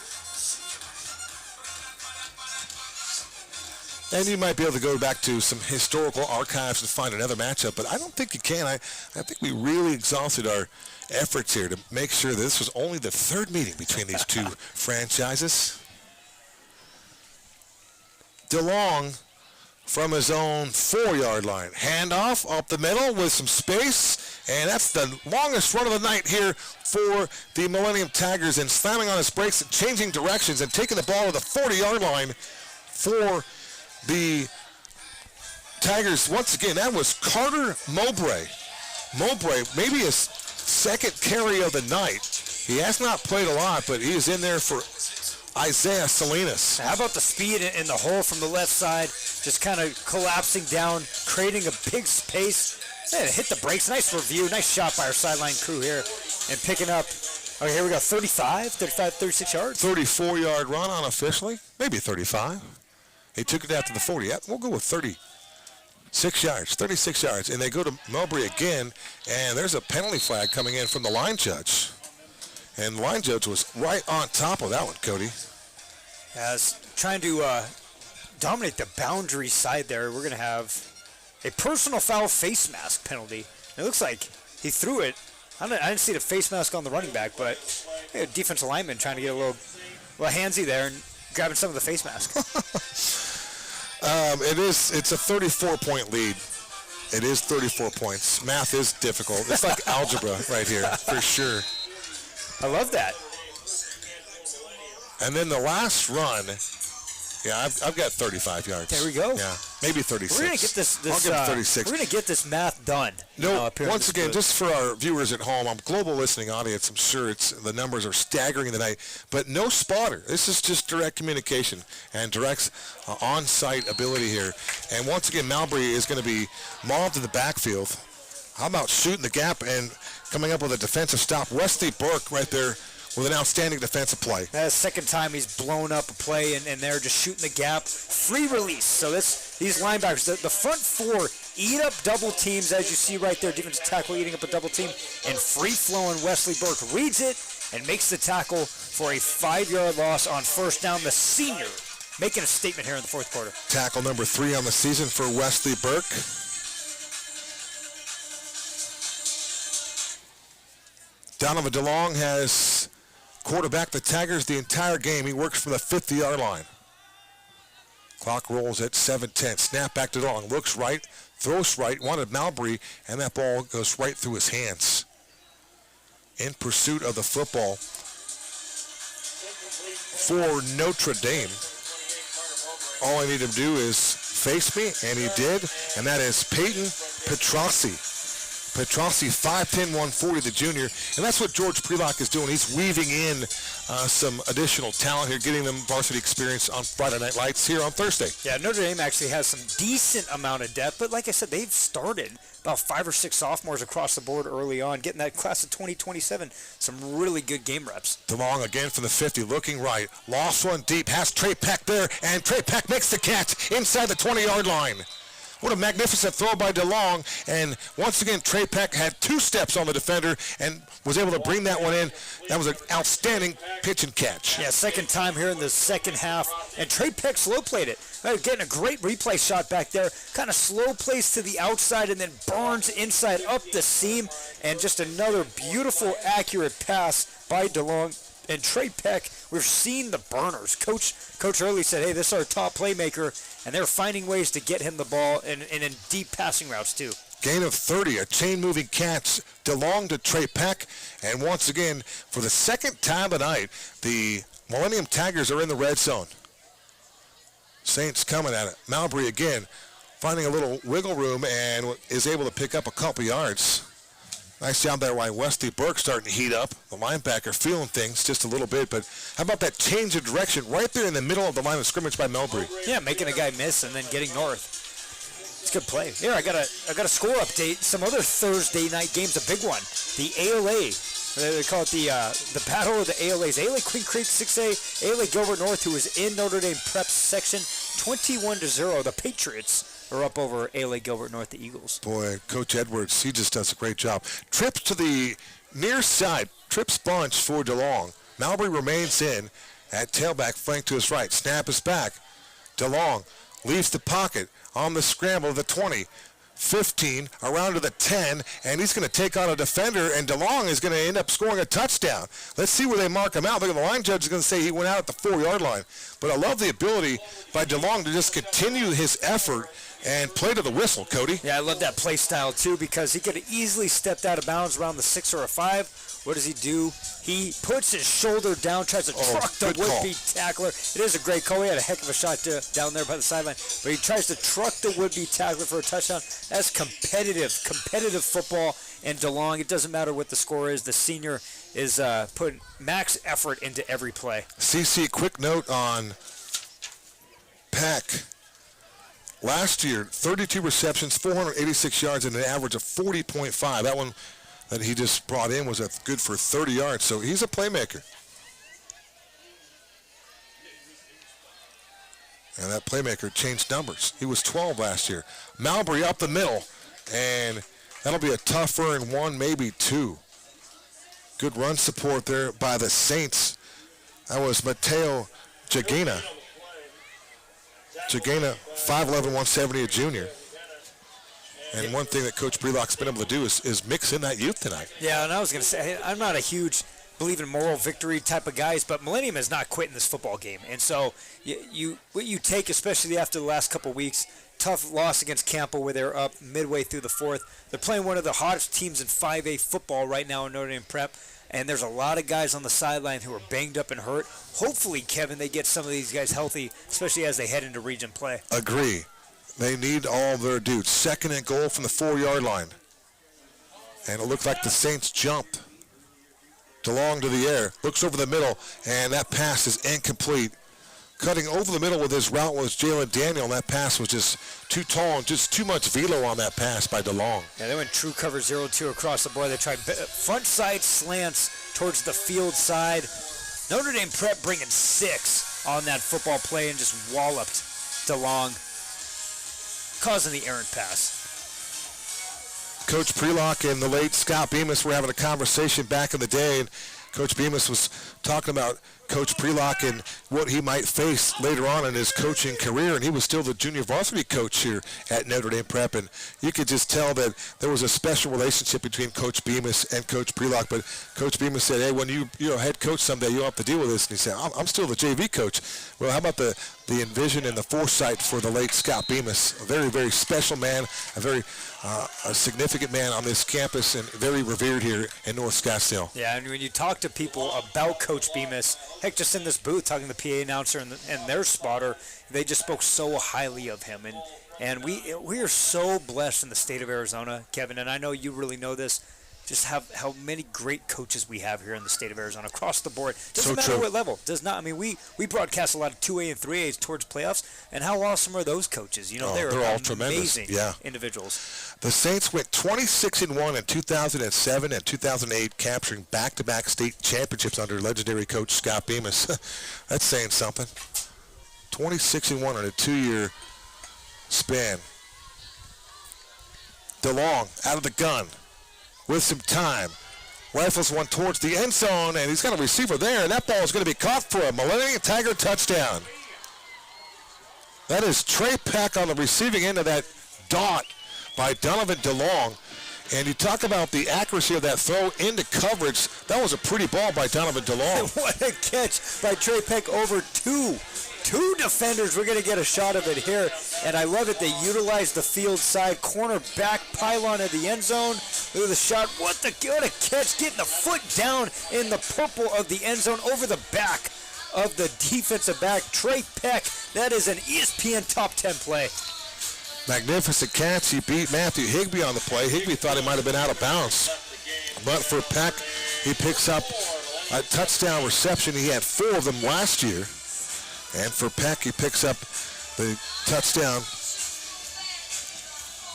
And you might be able to go back to some historical archives and find another matchup, but I don't think you can. I think we really exhausted our efforts here to make sure that this was only the third meeting between these two franchises. DeLong from his own 4-yard line. Handoff up the middle with some space, and that's the longest run of the night here for the Millennium Tigers, and slamming on his brakes and changing directions and taking the ball to the 40-yard line for the Tigers. Once again, that was Carter Mowbray. Mowbray, maybe his second carry of the night. He has not played a lot, but he is in there for Isaiah Salinas. How about the speed in the hole from the left side, just kind of collapsing down, creating a big space. And hit the brakes. Nice review. Nice shot by our sideline crew here. And picking up, okay, here we go, 35, 36 yards. 34-yard run unofficially. Maybe 35. He took it out to the 40. Yeah, we'll go with 36 yards. And they go to Mowbray again, and there's a penalty flag coming in from the line judge. And the line judge was right on top of that one, Cody. As trying to dominate the boundary side there, we're going to have a personal foul face mask penalty. It looks like he threw it. I didn't see the face mask on the running back, but a defensive lineman trying to get a little handsy there and grabbing some of the face mask. It's a 34-point lead. It is 34 points. Math is difficult. It's like algebra right here, for sure. I love that. And then the last run, yeah, I've got 35 yards. There we go. Yeah, maybe 36. We're gonna get this. I'll get 36. We're gonna get this math done. No, once again, just for our viewers at home, I'm a global listening audience. I'm sure the numbers are staggering tonight, but no spotter. This is just direct communication and direct on-site ability here. And once again, Mowbray is going to be mobbed in the backfield. How about shooting the gap and coming up with a defensive stop? Wesley Burke right there with an outstanding defensive play. That's the second time he's blown up a play, and they're just shooting the gap. Free release. So these linebackers, the front 4 eat up double teams, as you see right there. Defensive tackle eating up a double team, and free-flowing Wesley Burke reads it and makes the tackle for a 5-yard loss on first down. The senior making a statement here in the fourth quarter. Tackle number 3 on the season for Wesley Burke. Donovan DeLong has quarterbacked the Tigers the entire game. He works from the 50-yard line. Clock rolls at 7:10. Snap back to DeLong. Looks right, throws right, wanted Mowbray, and that ball goes right through his hands. In pursuit of the football for Notre Dame. All I need him to do is face me, and he did, and that is Peyton Petrossi. Petrossi 5'10", 140, the junior. And that's what George Prelock is doing. He's weaving in some additional talent here, getting them varsity experience on Friday Night Lights here on Thursday. Yeah, Notre Dame actually has some decent amount of depth, but like I said, they've started about 5 or 6 sophomores across the board early on, getting that class of 2027 some really good game reps. DeLong again from the 50, looking right. Lost one deep, has Trey Peck there, and Trey Peck makes the catch inside the 20-yard line. What a magnificent throw by DeLong, and once again, Trey Peck had 2 steps on the defender and was able to bring that one in. That was an outstanding pitch and catch. Yeah, second time here in the second half, and Trey Peck slow played it. Getting a great replay shot back there, kind of slow plays to the outside and then burns inside up the seam, and just another beautiful, accurate pass by DeLong. And Trey Peck, we've seen the burners. Coach Early said, hey, this is our top playmaker, and they're finding ways to get him the ball and in deep passing routes too. Gain of 30, a chain-moving catch, DeLong to Trey Peck. And once again, for the second time tonight, the Millennium Tigers are in the red zone. Saints coming at it. Mowbray again, finding a little wiggle room and is able to pick up a couple yards. Nice job there by Wesley Burke starting to heat up. The linebacker feeling things just a little bit, but how about that change of direction right there in the middle of the line of scrimmage by Mowbray? Yeah, making a guy miss and then getting north. It's a good play. Here, I got a score update. Some other Thursday night games, a big one. The ALA, they call it the Battle of the ALAs. ALA Queen Creek 6A, ALA Gilbert North, who is in Notre Dame Prep section, 21-0. The Patriots are up over ALA Gilbert North, the Eagles. Boy, Coach Edwards, he just does a great job. Trips to the near side. Trips bunch for DeLong. Mowbray remains in at tailback, flank to his right. Snap is back. DeLong leaves the pocket on the scramble of the 20. 15, around to the 10, and he's going to take on a defender, and DeLong is going to end up scoring a touchdown. Let's see where they mark him out. Look, the line judge is going to say he went out at the 4-yard line. But I love the ability by DeLong to just continue his effort and play to the whistle, Cody. Yeah, I love that play style, too, because he could have easily stepped out of bounds around the 6 or a 5. What does he do? He puts his shoulder down, tries to truck the would-be tackler. It is a great call. He had a heck of a shot down there by the sideline. But he tries to truck the would-be tackler for a touchdown. That's competitive football. And DeLong, it doesn't matter what the score is. The senior is putting max effort into every play. CC, quick note on Peck. Last year, 32 receptions, 486 yards, and an average of 40.5. That one that he just brought in was good for 30 yards, so he's a playmaker. And that playmaker changed numbers. He was 12 last year. Mowbray up the middle, and that'll be a tougher and 1, maybe 2. Good run support there by the Saints. That was Mateo Jagina. Jagina, 5'11", 170, a junior. And one thing that Coach Brelock's been able to do is mix in that youth tonight. Yeah, and I was going to say, I'm not a huge believe in moral victory type of guys, but Millennium is not quitting this football game. And so what you take, especially after the last couple of weeks, tough loss against Campbell where they're up midway through the 4th. They're playing one of the hottest teams in 5A football right now in Notre Dame Prep. And there's a lot of guys on the sideline who are banged up and hurt. Hopefully, Kevin, they get some of these guys healthy, especially as they head into region play. Agree. They need all their dudes. 2nd and goal from the 4-yard line. And it looked like the Saints jumped. DeLong to the air. Looks over the middle, and that pass is incomplete. Cutting over the middle with his route was Jalen Daniel, and that pass was just too tall and just too much velo on that pass by DeLong. Yeah, they went true cover 0-2 across the board. They tried front side slants towards the field side. Notre Dame Prep bringing 6 on that football play and just walloped DeLong, causing the errant pass. Coach Prelock and the late Scott Bemis were having a conversation back in the day, and Coach Bemis was talking about Coach Prelock and what he might face later on in his coaching career, and he was still the junior varsity coach here at Notre Dame Prep, and you could just tell that there was a special relationship between Coach Bemis and Coach Prelock. But Coach Bemis said, hey, when you're a head coach someday, you'll have to deal with this. And he said, I'm still the JV coach. Well, how about the envision and the foresight for the late Scott Bemis? A very, very special man, a very a significant man on this campus and very revered here in North Scottsdale. Yeah, and when you talk to people about Coach Bemis, heck, just in this booth talking to the PA announcer and their spotter, they just spoke so highly of him. And And we are so blessed in the state of Arizona, Kevin, and I know you really know this, just how many great coaches we have here in the state of Arizona across the board. Doesn't matter what level. Does not. I mean, we broadcast a lot of 2A and 3As towards playoffs, and how awesome are those coaches? You know, they're all amazing individuals. The Saints went 26-1 in 2007 and 2008, capturing back-to-back state championships under legendary coach Scott Bemis. That's saying something. 26-1 on a 2-year span. DeLong out of the gun with some time. Rifles one towards the end zone, and he's got a receiver there, and that ball is going to be caught for a Millennium Tiger touchdown. That is Trey Peck on the receiving end of that dot by Donovan DeLong. And you talk about the accuracy of that throw into coverage. That was a pretty ball by Donovan DeLong. What a catch by Trey Peck over two defenders. We're going to get a shot of it here. And I love it. They utilize the field side corner back pylon of the end zone. Look at the shot. What a catch. Getting the foot down in the purple of the end zone over the back of the defensive back. Trey Peck. That is an ESPN top 10 play. Magnificent catch. He beat Matthew Higbee on the play. Higbee thought he might have been out of bounds. But for Peck, he picks up a touchdown reception. He had 4 of them last year. And for Peck, he picks up the touchdown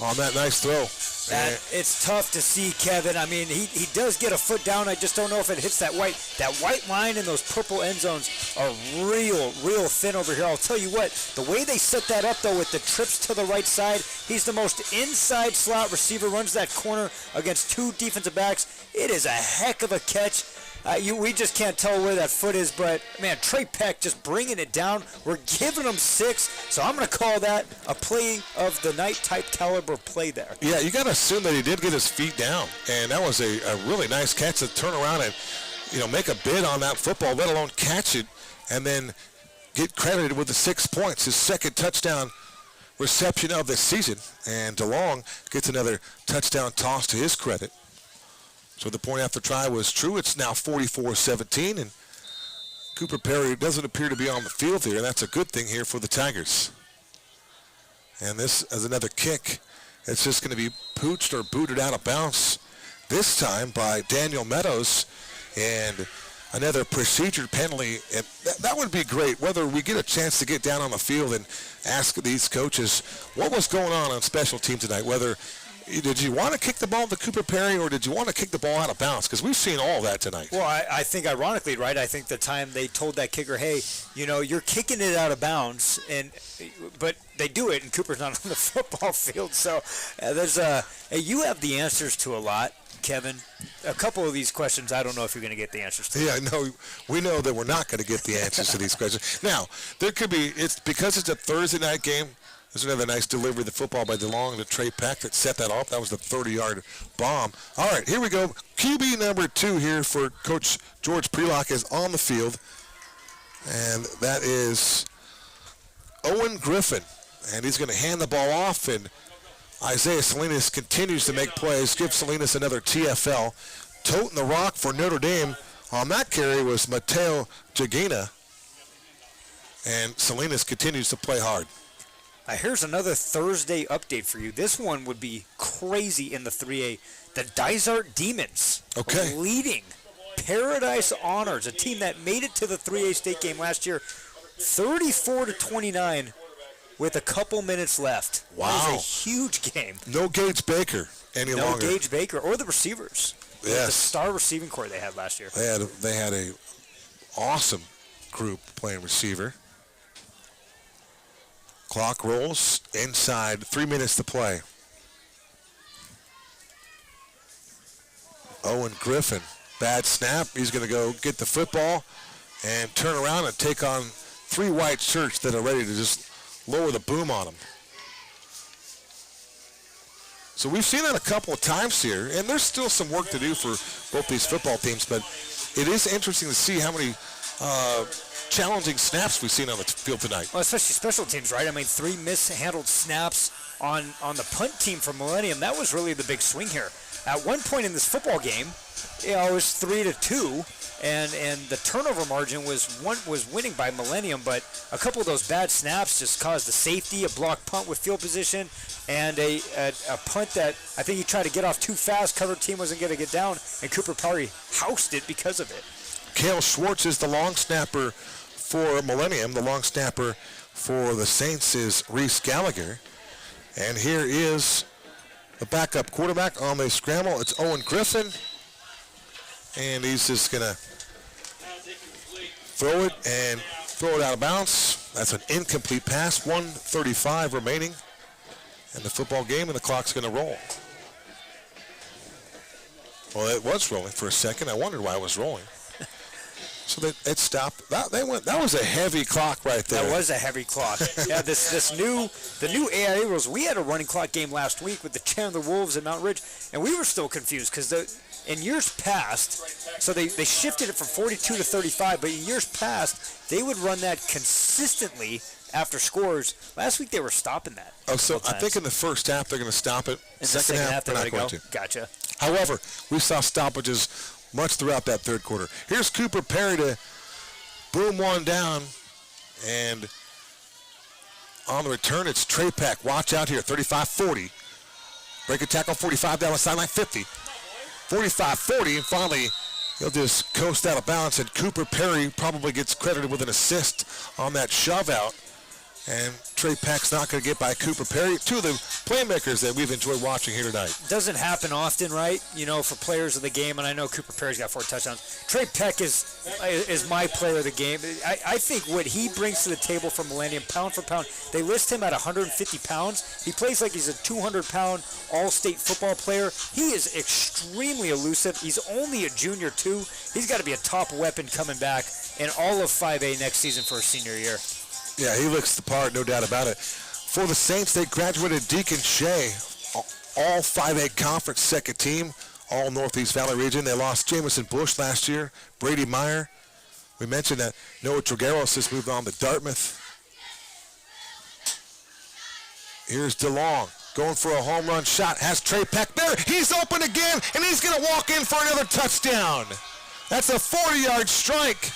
on that nice throw. It's tough to see, Kevin. I mean, he does get a foot down. I just don't know if it hits that white line, and those purple end zones are real thin over here. I'll tell you what, the way they set that up, though, with the trips to the right side, he's the most inside slot receiver, runs that corner against 2 defensive backs. It is a heck of a catch. We just can't tell where that foot is, but, man, Trey Peck just bringing it down. We're giving him 6, so I'm going to call that a play of the night type caliber play there. Yeah, you got to assume that he did get his feet down, and that was a really nice catch to turn around and, make a bid on that football, let alone catch it, and then get credited with the 6 points, his second touchdown reception of the season. And DeLong gets another touchdown toss to his credit. So the point after try was true. It's now 44-17, and Cooper Perry doesn't appear to be on the field here, and that's a good thing here for the Tigers. And this is another kick. It's just going to be pooched or booted out of bounds, this time by Daniel Meadows, and another procedure penalty. And that would be great, whether we get a chance to get down on the field and ask these coaches what was going on special teams tonight, whether did you want to kick the ball to Cooper Perry, or did you want to kick the ball out of bounds? Because we've seen all that tonight. Well, I think ironically, right, I think the time they told that kicker, hey, you're kicking it out of bounds, but they do it, and Cooper's not on the football field. So you have the answers to a lot, Kevin. A couple of these questions, I don't know if you're going to get the answers to. Yeah, no, we know that we're not going to get the answers to these questions. Now, there could be, because it's a Thursday night game. There's another nice delivery of the football by DeLong to Trey Peck that set that off. That was the 30-yard bomb. All right, here we go. QB number 2 here for Coach George Prelock is on the field, and that is Owen Griffin. And he's going to hand the ball off, and Isaiah Salinas continues to make plays. Give Salinas another TFL. Toting the rock for Notre Dame on that carry was Mateo Jagina, and Salinas continues to play hard. Here's another Thursday update for you. This one would be crazy in the 3A. The Dysart Demons leading Paradise Honors, a team that made it to the 3A state game last year, 34-29 with a couple minutes left. Wow. That is a huge game. No Gage Baker any longer. No Gage Baker or the receivers. Yes. The star receiving corps they had last year. They had a awesome group playing receiver. Clock rolls inside, 3 minutes to play. Owen Griffin, bad snap. He's going to go get the football and turn around and take on 3 white shirts that are ready to just lower the boom on him. So we've seen that a couple of times here, and there's still some work to do for both these football teams, but it is interesting to see how many most challenging snaps we've seen on the field tonight. Well, especially special teams, right? I mean, 3 mishandled snaps on the punt team from Millennium. That was really the big swing here. At one point in this football game, it was 3-2, and the turnover margin was winning by Millennium, but a couple of those bad snaps just caused a safety, a blocked punt with field position, and a punt that I think he tried to get off too fast. Cover team wasn't going to get down, and Cooper Perry housed it because of it. Cale Schwartz is the long snapper for Millennium. The long snapper for the Saints is Reese Gallagher. And here is the backup quarterback on the scramble. It's Owen Griffin. And he's just going to throw it out of bounds. That's an incomplete pass. 1:35 remaining in the football game, and the clock's going to roll. Well, it was rolling for a second. I wondered why it was rolling. So that it stopped. That was a heavy clock right there. That was a heavy clock. Yeah, the new AIA rules. We had a running clock game last week with the Chandler Wolves at Mount Ridge, and we were still confused because in years past, so they shifted it from 42 to 35, but in years past, they would run that consistently after scores. Last week they were stopping that. Oh, so I think in the first half they're going to stop it. In the second half they're not going to. Gotcha. However, we saw stoppages much throughout that third quarter. Here's Cooper Perry to boom one down, and on the return it's Trey Peck. Watch out here, 35-40. Break a tackle, 45 down the sideline, 50. 45-40, and finally he'll just coast out of bounds, and Cooper Perry probably gets credited with an assist on that shove out. And Trey Peck's not going to get by Cooper Perry. Two of the playmakers that we've enjoyed watching here tonight. Doesn't happen often, right? You know, for players of the game, and I know Cooper Perry's got 4 touchdowns. Trey Peck is my player of the game. I think what he brings to the table for Millennium, pound for pound, they list him at 150 pounds. He plays like he's a 200-pound all-state football player. He is extremely elusive. He's only a junior, too. He's got to be a top weapon coming back in all of 5A next season for his senior year. Yeah, he looks the part, no doubt about it. For the Saints, they graduated Deacon Shea, all 5A conference second team, all Northeast Valley region. They lost Jamison Bush last year, Brady Meyer. We mentioned that Noah Trigueros has moved on to Dartmouth. Here's DeLong going for a home run shot. Has Trey Peck there. He's open again, and he's going to walk in for another touchdown. That's a 40-yard strike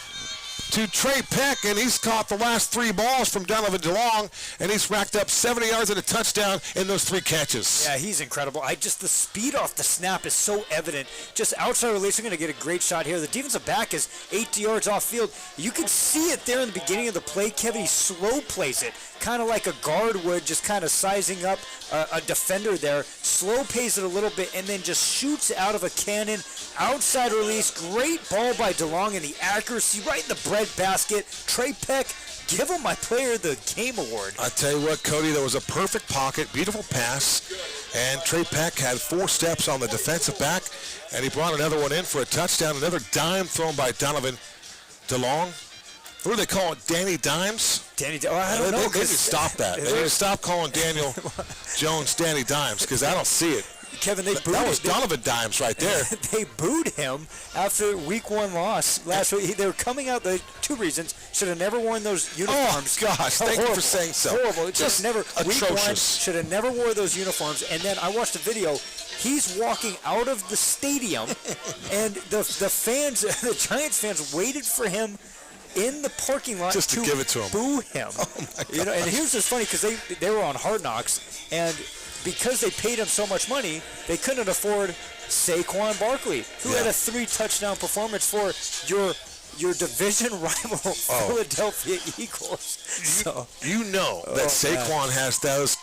to Trey Peck, and he's caught the last 3 balls from Donovan DeLong, and he's racked up 70 yards and a touchdown in those 3 catches. Yeah, he's incredible. The speed off the snap is so evident. Just outside release, they're going to get a great shot here. The defensive back is 80 yards off field. You can see it there in the beginning of the play. Kevin, he slow plays it, kind of like a guard would, just kind of sizing up a defender there. Slow pays it a little bit, and then just shoots out of a cannon. Outside release, great ball by DeLong, and the accuracy right in the bread basket. Trey Peck, give him my player of the game award. I tell you what, Cody, that was a perfect pocket, beautiful pass, and Trey Peck had 4 steps on the defensive back, and he brought another one in for a touchdown. Another dime thrown by Donovan DeLong. What do they call it? Danny Dimes? I don't know. They need to stop that. They need to stop calling Daniel Jones Danny Dimes, because I don't see it. Kevin, they booed That was Donovan Dimes right there. They booed him after week 1 loss last week. They were coming out, the 2 reasons. Should have never worn those uniforms. Oh, gosh. Thank you for saying so. Horrible. Just never, atrocious. Week 1, should have never wore those uniforms. And then I watched a video. He's walking out of the stadium, and the fans, the Giants fans, waited for him in the parking lot just to give it to him. Boo him. Oh my God. You know, and here's what's funny, because they were on Hard Knocks, and because they paid him so much money, they couldn't afford Saquon Barkley, who had a 3-touchdown performance for your division rival, Philadelphia Eagles. So, you know that Saquon has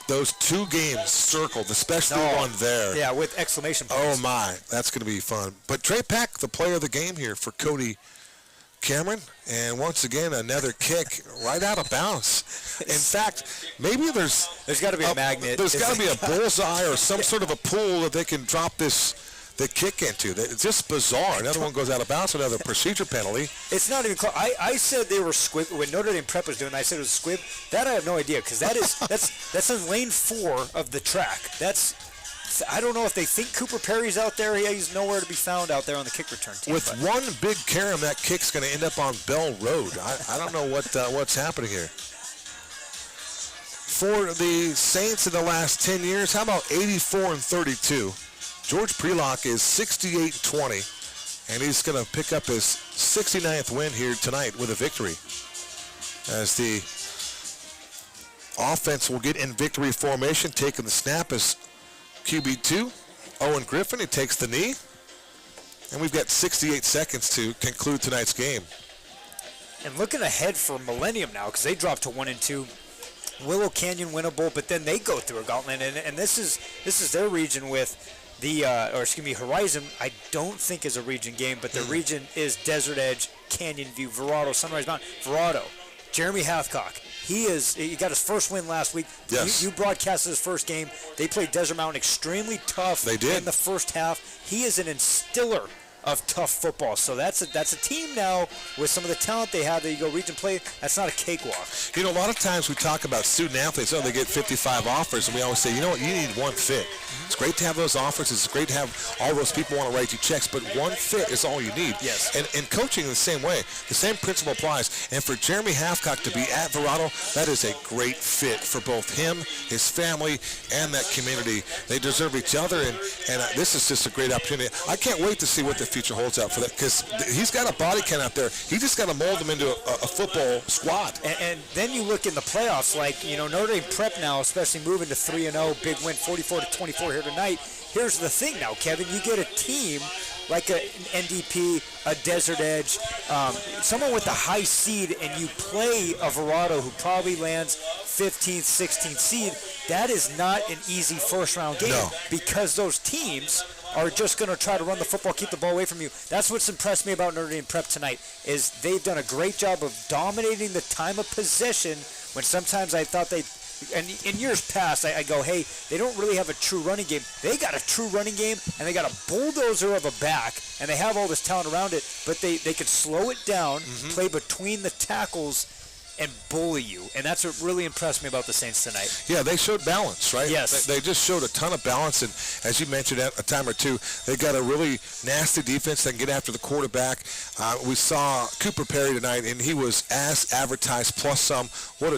those 2 games circled, especially one there. Yeah, with exclamation points. Oh my, that's going to be fun. But Trey Peck, the player of the game here for Cody Cameron, and once again another kick right out of bounds. In fact, maybe there's got to be a magnet. There's got to be a bullseye or some sort of a pool that they can drop the kick into. It's just bizarre. Another one goes out of bounds, another procedure penalty. It's not even close. I said they were squib when Notre Dame Prep was doing. I said it was squib. That I have no idea, because that's in lane 4 of the track. That's I don't know if they think Cooper Perry's out there. Yeah, he's nowhere to be found out there on the kick return team. With one big carom, that kick's going to end up on Bell Road. I don't know what's happening here. For the Saints in the last 10 years, how about 84-32? George Prelock is 68-20, and he's going to pick up his 69th win here tonight with a victory. As the offense will get in victory formation, taking the snap as QB2, Owen Griffin. He takes the knee, and we've got 68 seconds to conclude tonight's game. And looking ahead for Millennium now, because they dropped to 1-2. Willow Canyon winnable, but then they go through a gauntlet, and this is their region with the Horizon. I don't think is a region game, but the region is Desert Edge, Canyon View, Verrado, Sunrise Mountain, Verrado. Jeremy Hathcock, he got his first win last week. Yes. You broadcasted his first game. They played Desert Mountain extremely tough. They did. In the first half. He is an instiller of tough football. So that's a team now with some of the talent they have that you go region play. That's not a cakewalk. You know, a lot of times we talk about student athletes, they get 55 offers, and we always say, you know what, you need one fit. It's great to have those offers. It's great to have all those people want to write you checks, but one fit is all you need. Yes. And coaching the same way. The same principle applies. And for Jeremy Hathcock to be at Verrado, that is a great fit for both him, his family, and that community. They deserve each other, and this is just a great opportunity. I can't wait to see what the future holds out for that, because he's got a body count out there. He just got to mold him into a football squad. And then you look in the playoffs, like, Notre Dame Prep now, especially moving to 3-0, big win, 44-24 here tonight. Here's the thing now, Kevin, you get a team like an NDP, a Desert Edge, someone with a high seed, and you play a Verrado who probably lands 15th, 16th seed. That is not an easy first-round game, because those teams are just going to try to run the football, keep the ball away from you. That's what's impressed me about Notre Dame Prep tonight, is they've done a great job of dominating the time of possession when sometimes I thought they, and in years past, I go, hey, they don't really have a true running game. They got a true running game, and they got a bulldozer of a back, and they have all this talent around it, but they could slow it down, play between the tackles, and bully you. And that's what really impressed me about the Saints tonight. Yeah, they showed balance, right? Yes. They just showed a ton of balance, and as you mentioned a time or two, they got a really nasty defense that can get after the quarterback. We saw Cooper Perry tonight, and he was as advertised plus some.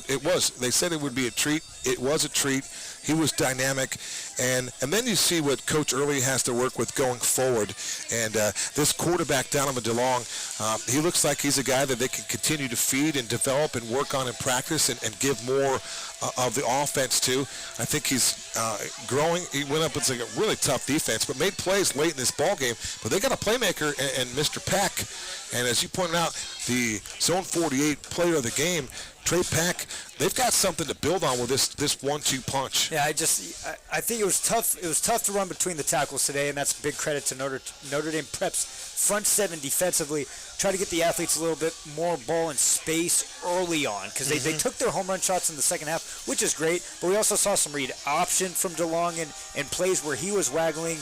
It was. They said it would be a treat. It was a treat. He was dynamic, and then you see what Coach Early has to work with going forward. And this quarterback, Donovan DeLong, he looks like he's a guy that they can continue to feed and develop and work on in practice and give more of the offense to. I think he's growing. He went up against a really tough defense, but made plays late in this ball game. But they got a playmaker and Mr. Peck, and as you pointed out, the Zone 48 player of the game, Trey Peck, they've got something to build on with this 1-2 punch. Yeah, I think it was tough. It was tough to run between the tackles today, and that's big credit to Notre Dame Prep's front seven defensively. Try to get the athletes a little bit more ball and space early on, because they took their home run shots in the second half, which is great. But we also saw some read option from DeLong and plays where he was waggling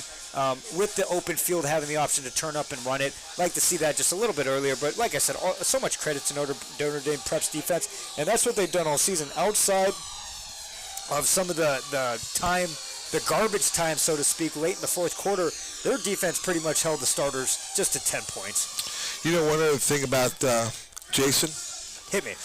with the open field, having the option to turn up and run it. Like to see that just a little bit earlier, but like I said, so much credit to Notre Dame Prep's defense, and that's what they've done all season. Outside of some of the garbage time, so to speak, late in the fourth quarter, their defense pretty much held the starters just to 10 points. You know, one other thing about Jason? Hit me.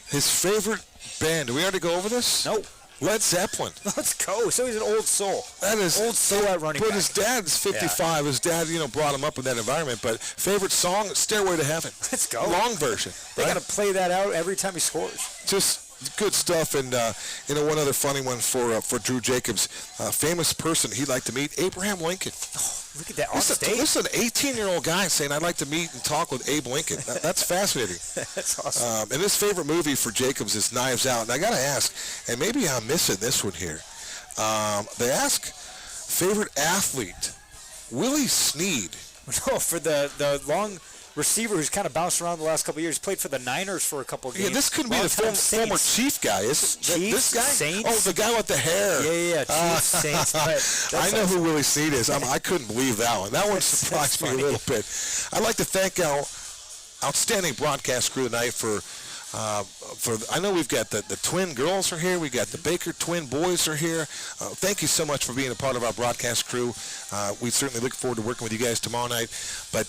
His favorite band. Did we already go over this? Nope. Led Zeppelin. Let's go. So he's an old soul. That is old soul at running back. But his dad's 55. Yeah. His dad, brought him up in that environment. But favorite song, Stairway to Heaven. Let's go. Long version. They got to play that out every time he scores. Just good stuff. And one other funny one for Drew Jacobs. Famous person he'd like to meet, Abraham Lincoln. Oh, look at that on stage. This is an 18-year-old guy saying, I'd like to meet and talk with Abe Lincoln. That's fascinating. That's awesome. And his favorite movie for Jacobs is Knives Out. And I got to ask, and maybe I'm missing this one here. They ask favorite athlete, Willie Snead. No, for the long receiver who's kind of bounced around the last couple of years. Played for the Niners for a couple of games. Yeah, this could be the former Chief guy. Is this guy? Saints? Oh, the guy with the hair. Yeah, Chiefs, Saints. I know who Willie Snead is. I couldn't believe that one. That one surprised me a little bit. I'd like to thank our outstanding broadcast crew tonight for I know we've got the twin girls are here. We got the Baker twin boys are here. Thank you so much for being a part of our broadcast crew. We certainly look forward to working with you guys tomorrow night. But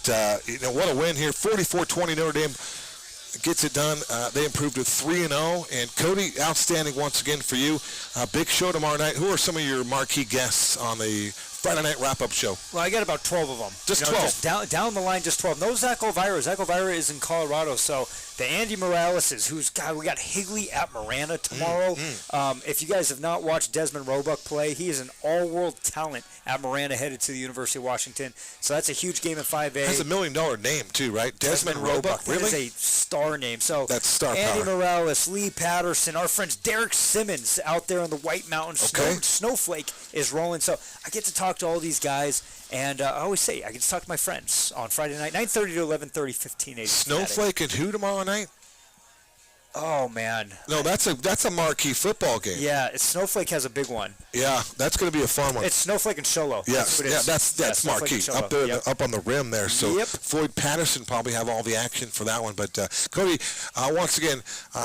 what a win here! 44-20 Notre Dame gets it done. They improved to 3-0. And Cody, outstanding once again for you. Big show tomorrow night. Who are some of your marquee guests on the Friday night wrap-up show? Well, I got about 12 of them. Just 12? Just down the line, just 12. No Zach Elvira. Zach Elvira is in Colorado, so the Andy Morales we got Higley at Marana tomorrow. If you guys have not watched Desmond Roebuck play, he is an all-world talent at Marana headed to the University of Washington. So that's a huge game at 5A. Has $1 million name, too, right? Desmond Roebuck. Really? That is a star name. So that's star Andy power. Morales, Lee Patterson, our friends Derek Simmons out there in the White Mountains. Okay. Snowflake is rolling. So I get to talk to all these guys. And I always say, I get to talk to my friends on Friday night, 9:30 to 11:30, 1580. Snowflake and who tomorrow night? Oh, man. No, that's a marquee football game. Yeah, Snowflake has a big one. Yeah, that's going to be a fun one. It's Snowflake and Sholo. Yes, That's marquee up there, up on the rim there. So Floyd Patterson probably have all the action for that one. But Cody, once again,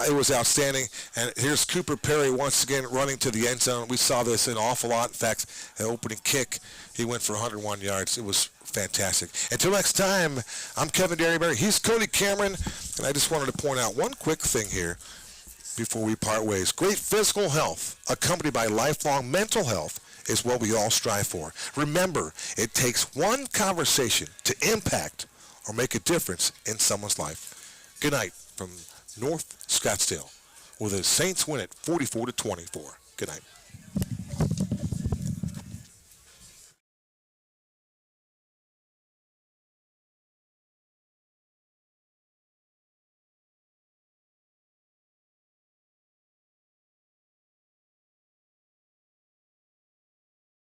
it was outstanding. And here's Cooper Perry once again running to the end zone. We saw this an awful lot. In fact, an opening kick, he went for 101 yards. It was fantastic. Until next time, I'm Kevin Derryberry. He's Cody Cameron. And I just wanted to point out one quick thing here before we part ways. Great physical health, accompanied by lifelong mental health, is what we all strive for. Remember, it takes one conversation to impact or make a difference in someone's life. Good night from North Scottsdale, where the Saints win it 44-24. Good night.